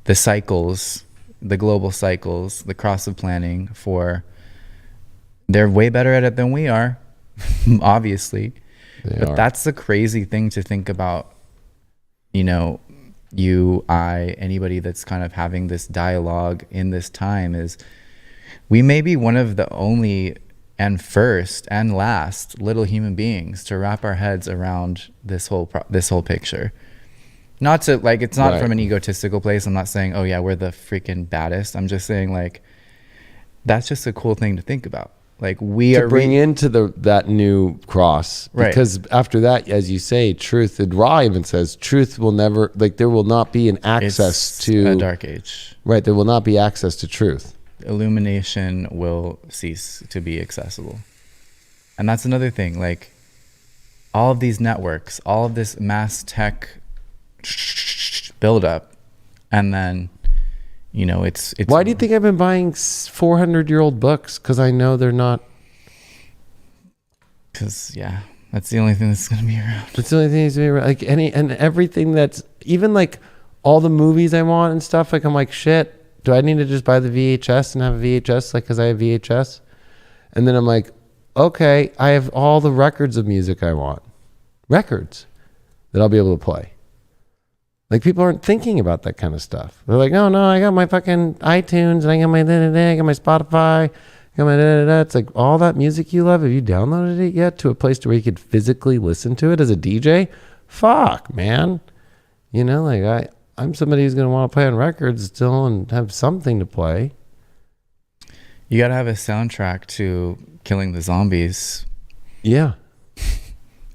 the cycles, the global cycles, the cross of planning they're way better at it than we are, obviously. But that's the crazy thing to think about, you know, anybody that's kind of having this dialogue in this time is we may be one of the only and first and last little human beings to wrap our heads around this whole picture. Not to like, it's not from an egotistical place. I'm not saying, oh yeah, we're the freaking baddest. I'm just saying like, that's just a cool thing to think about. Like we are bring into that new cross, because after that, as you say, truth, and Ra even says truth will never, like there will not be an access to a dark age. Right. There will not be access to truth. Illumination will cease to be accessible. And that's another thing, like all of these networks, all of this mass tech buildup, and then, you know, it's why do you think I've been buying 400-year-old books? Because I know they're not. Because that's the only thing that's going to be around. That's the only thing that's going to be around. Like everything that's even like all the movies I want and stuff. Like I'm like, shit. Do I need to just buy the VHS and have a VHS? Like, because I have VHS, and then I'm like, okay, I have all the records of music I want, records that I'll be able to play. Like people aren't thinking about that kind of stuff. They're like, no, I got my fucking iTunes and I got my I got my Spotify, I got my It's like all that music you love. Have you downloaded it yet to a place to where you could physically listen to it as a DJ? Fuck, man. You know, like I'm somebody who's gonna want to play on records still and have something to play. You gotta have a soundtrack to killing the zombies. Yeah.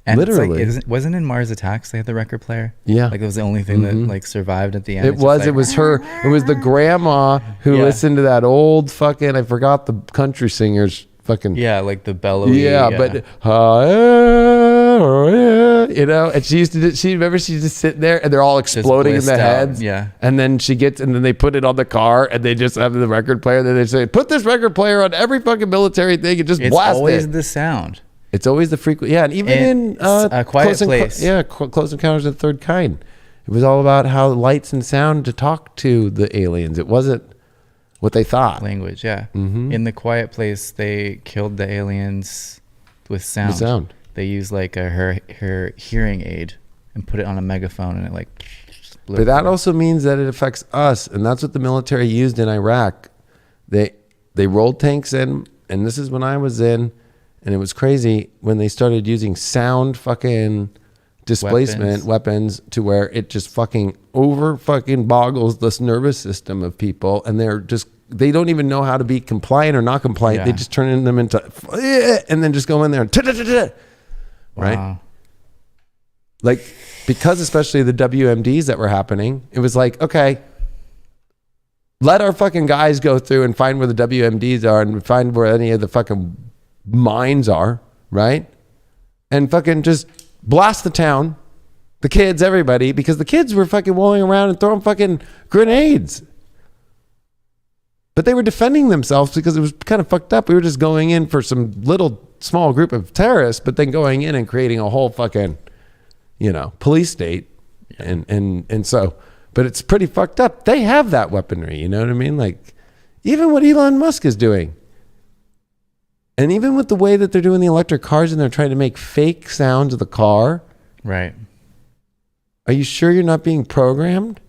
And literally, it's like, wasn't in Mars Attacks they had the record player? Yeah, like it was the only thing that like survived at the end. It was her. It was the grandma who listened to that old fucking. I forgot the country singer's fucking. Yeah, like the bellowy. But you know, and she used to. She remember she just sit there and they're all exploding in the heads. Yeah, and then then they put it on the car and they just have the record player. Then they say, put this record player on every fucking military thing and just blast it. It's always the sound. It's always the frequency. Yeah, and even in A Quiet Place. Close Encounters of the Third Kind. It was all about how lights and sound to talk to the aliens. It wasn't what they thought. Language, yeah. Mm-hmm. In The Quiet Place, they killed the aliens with sound. With sound. They used like her hearing aid and put it on a megaphone, and it like. But that also means that it affects us, and that's what the military used in Iraq. They rolled tanks in, and this is when I was in. And it was crazy when they started using sound fucking displacement weapons to where it just fucking boggles this nervous system of people. And they don't even know how to be compliant or not compliant. They just turn them into, and then just go in there and, right? Wow. Like, because especially the WMDs that were happening, it was like, okay, let our fucking guys go through and find where the WMDs are and find where any of the fucking mines are, right? And fucking just blast the town, the kids, everybody, because the kids were fucking rolling around and throwing fucking grenades. But they were defending themselves because it was kind of fucked up. We were just going in for some little small group of terrorists, but then going in and creating a whole fucking, you know, police state. Yeah. And so, but it's pretty fucked up. They have that weaponry, you know what I mean? Like even what Elon Musk is doing. And even with the way that they're doing the electric cars and they're trying to make fake sounds of the car. Right. Are you sure you're not being programmed?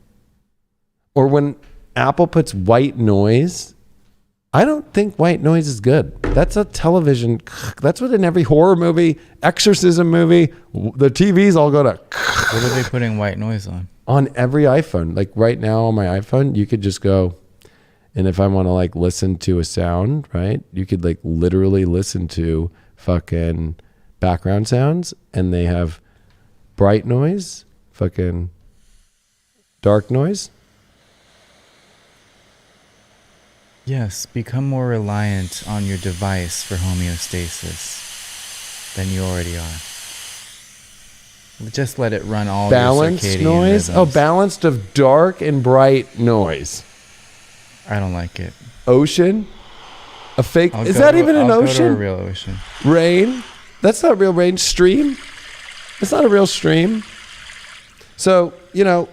Or when Apple puts white noise, I don't think white noise is good. That's a television. That's what in every horror movie, exorcism movie, the TVs all go to. What are they putting white noise on? On every iPhone. Like right now on my iPhone, you could just go. And if I want to like listen to a sound, right, you could like literally listen to fucking background sounds, and they have bright noise, fucking dark noise, Yes, become more reliant on your device for homeostasis than you already are. Just let it run all Balanced your circadian noise? rhythms. Oh, balanced of dark and bright noise. I don't like it. Ocean? A fake? I'll Is go that to- even an I'll ocean? Go to a real ocean. Rain? That's not real rain. Stream? It's not a real stream. So,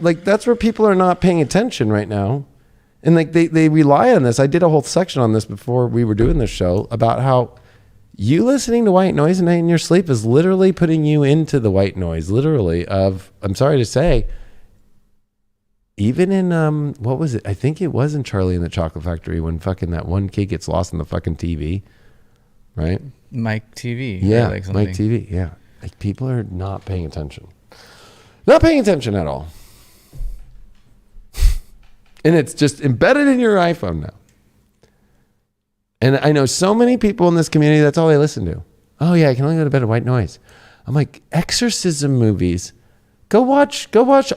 like that's where people are not paying attention right now. And like they rely on this. I did a whole section on this before we were doing this show about how you listening to white noise at night in your sleep is literally putting you into the white noise, literally I'm sorry to say, even in, what was it? I think it was in Charlie and the Chocolate Factory when fucking that one kid gets lost in the fucking TV, right? Mike TV. Yeah, Like something. Mike TV, yeah. Like people are not paying attention. Not paying attention at all. And it's just embedded in your iPhone now. And I know so many people in this community, that's all they listen to. Oh yeah, I can only go to bed at white noise. I'm like, exorcism movies. Go watch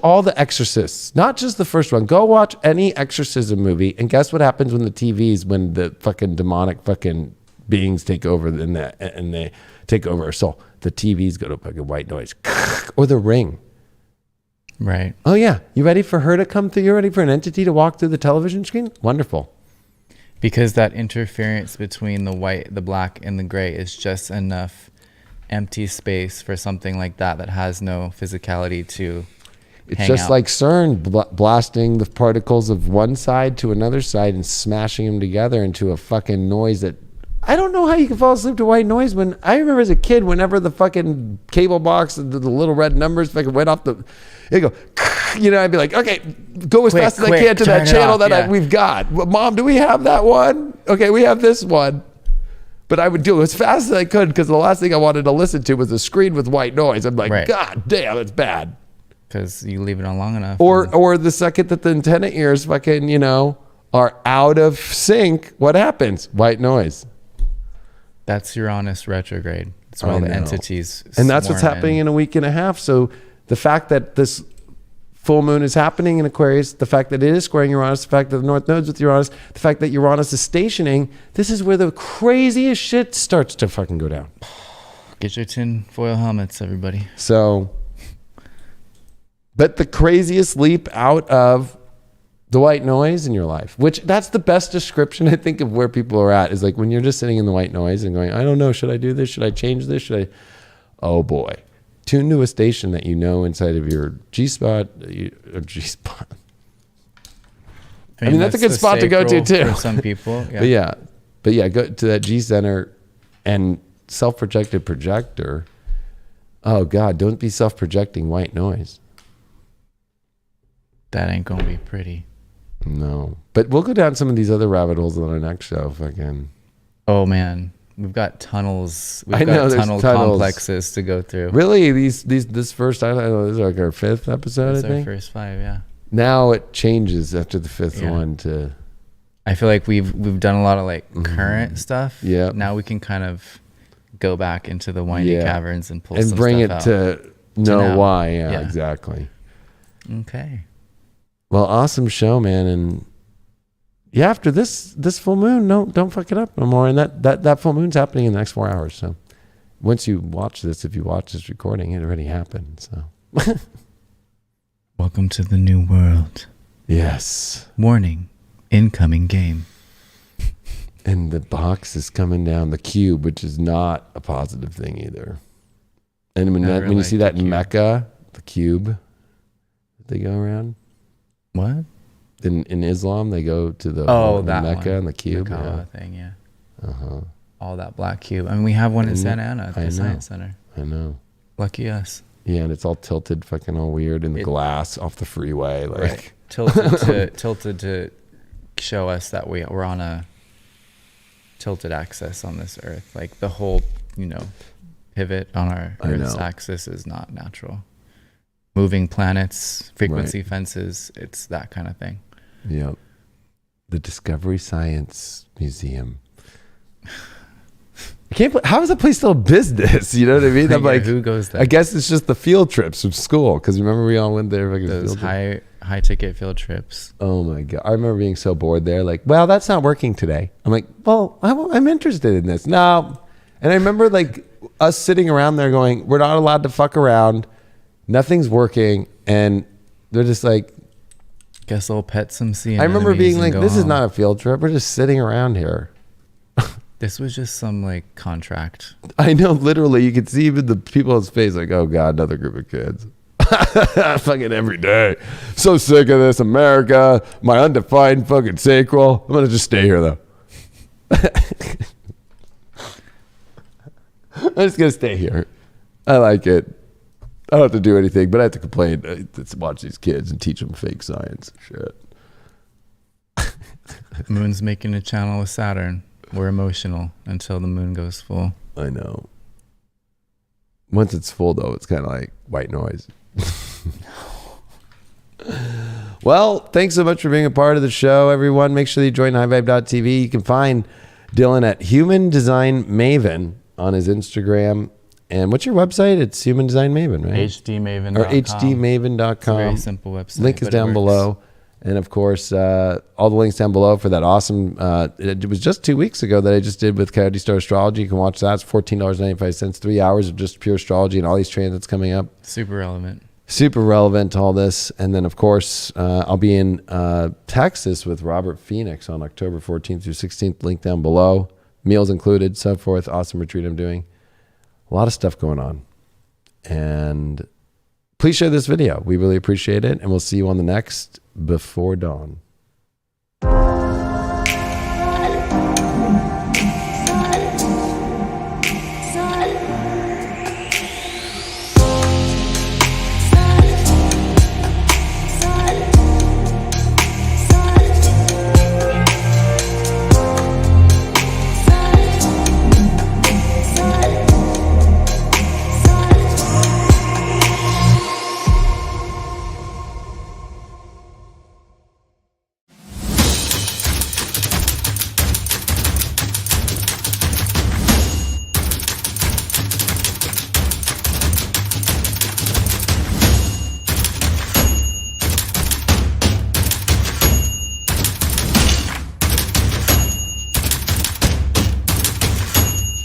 all the Exorcists. Not just the first one. Go watch any exorcism movie. And guess what happens when the fucking demonic fucking beings take over and they take over our soul. The TVs go to fucking white noise. Or The Ring. Right. Oh yeah. You ready for her to come through? You ready for an entity to walk through the television screen? Wonderful. Because that interference between the white, the black, and the gray is just enough empty space for something like that has no physicality to It's hang just out. like CERN blasting the particles of one side to another side and smashing them together into a fucking noise that I don't know how you can fall asleep to white noise when I remember as a kid, whenever the fucking cable box, the little red numbers fucking went off it'd go, I'd be like, okay, go as fast as I can to turn that it channel off, that we've got. Well, Mom, do we have that one? Okay, we have this one. But I would do it as fast as I could because the last thing I wanted to listen to was a screen with white noise. I'm like, Right. God damn, it's bad. Because you leave it on long enough. Or the second that the antenna ears fucking, are out of sync, what happens? White noise. That's Uranus retrograde. That's why the entities. And that's what's swarm happening in a week and a half. So the fact that this full moon is happening in Aquarius, the fact that it is squaring Uranus, the fact that the North Node's with Uranus, the fact that Uranus is stationing, this is where the craziest shit starts to fucking go down. Get your tin foil helmets, everybody. So, but the craziest leap out of the white noise in your life, which that's the best description I think of where people are at, is like when you're just sitting in the white noise and going, I don't know, should I do this? Should I change this? Oh boy. Tune to a station that inside of your G-spot, or G-spot. I mean that's a good spot to go to too. For some people. Yeah. But yeah, go to that G center and self-projected projector. Oh God, don't be self-projecting white noise. That ain't gonna be pretty. No, but we'll go down some of these other rabbit holes on our next show. Fucking. Oh man, we've got tunnels. I know, there's tunnel tunnels. complexes to go through. Really, this first, I don't know, this is like our 5th episode. It's I our think. first 5, yeah. Now it changes after the 5th one to. I feel like we've done a lot of like current stuff. Yeah. Now we can kind of go back into the windy caverns and pull and some bring it stuff out. to know now. why. Yeah, Yeah. exactly. Okay. Well, awesome show, man, and yeah, after this full moon, don't fuck it up no more. And that full moon's happening in the next 4 hours. So once you watch this, if you watch this recording, it already happened. So Welcome to the new world. yes, Warning, incoming game. and the box is coming down the cube, which is not a positive thing either. And when you see that in Mecca, the cube, they go around. What? In Islam, they go to the that Mecca one. and the cube. The Kaaba thing, yeah. Uh-huh. All that black cube. I mean, we have one in I know. Santa Ana at I the know. Science Center. I know. Lucky us. Yeah, and it's all tilted, fucking all weird, in the glass off the freeway, like Right. tilted to show us that we're on a tilted axis on this Earth. Like the whole, pivot on our Earth's axis is not natural. Moving planets, frequency fences, it's that kind of thing. Yep. The Discovery Science Museum. I can't. How is that place still a business? You know what I mean? I'm Yeah, like, who goes there? I guess it's just the field trips from school. Because remember we all went there. Those high ticket field trips. Oh my god! I remember being so bored there. Like, well, that's not working today. I'm like, well, I'm interested in this. No, and I remember like us sitting around there going, we're not allowed to fuck around. Nothing's working, and they're just like, guess I'll pet some sea I remember anemones being and like, go this is home. not a field trip. We're just sitting around here. This was just some like contract. I know, literally, you could see even the people on his face like, oh God, another group of kids. Fucking every day. So sick of this, America. My undefined fucking sacral. I'm going to just stay here, though. I'm just going to stay here. I like it. I don't have to do anything, but I have to complain. I have to watch these kids and teach them fake science. Shit. Moon's making a channel with Saturn. We're emotional until the moon goes full. I know. Once it's full, though, it's kind of like white noise. Well, thanks so much for being a part of the show, everyone. Make sure that you join highvibe.tv. You can find Dylan at Human Design Maven on his Instagram. And what's your website? It's Human Design Maven, right? hdmaven.com. Or hdmaven.com. Very simple website. Link is down below. And of course, all the links down below for that awesome, it was just 2 weeks ago that I just did with Coyote Star Astrology. You can watch that. It's $14.95, 3 hours of just pure astrology and all these transits coming up. Super relevant. Super relevant to all this. And then, of course, I'll be in Texas with Robert Phoenix on October 14th through 16th. Link down below. Meals included, so forth. Awesome retreat I'm doing. A lot of stuff going on. And please share this video. We really appreciate it. And we'll see you on the next Before Dawn.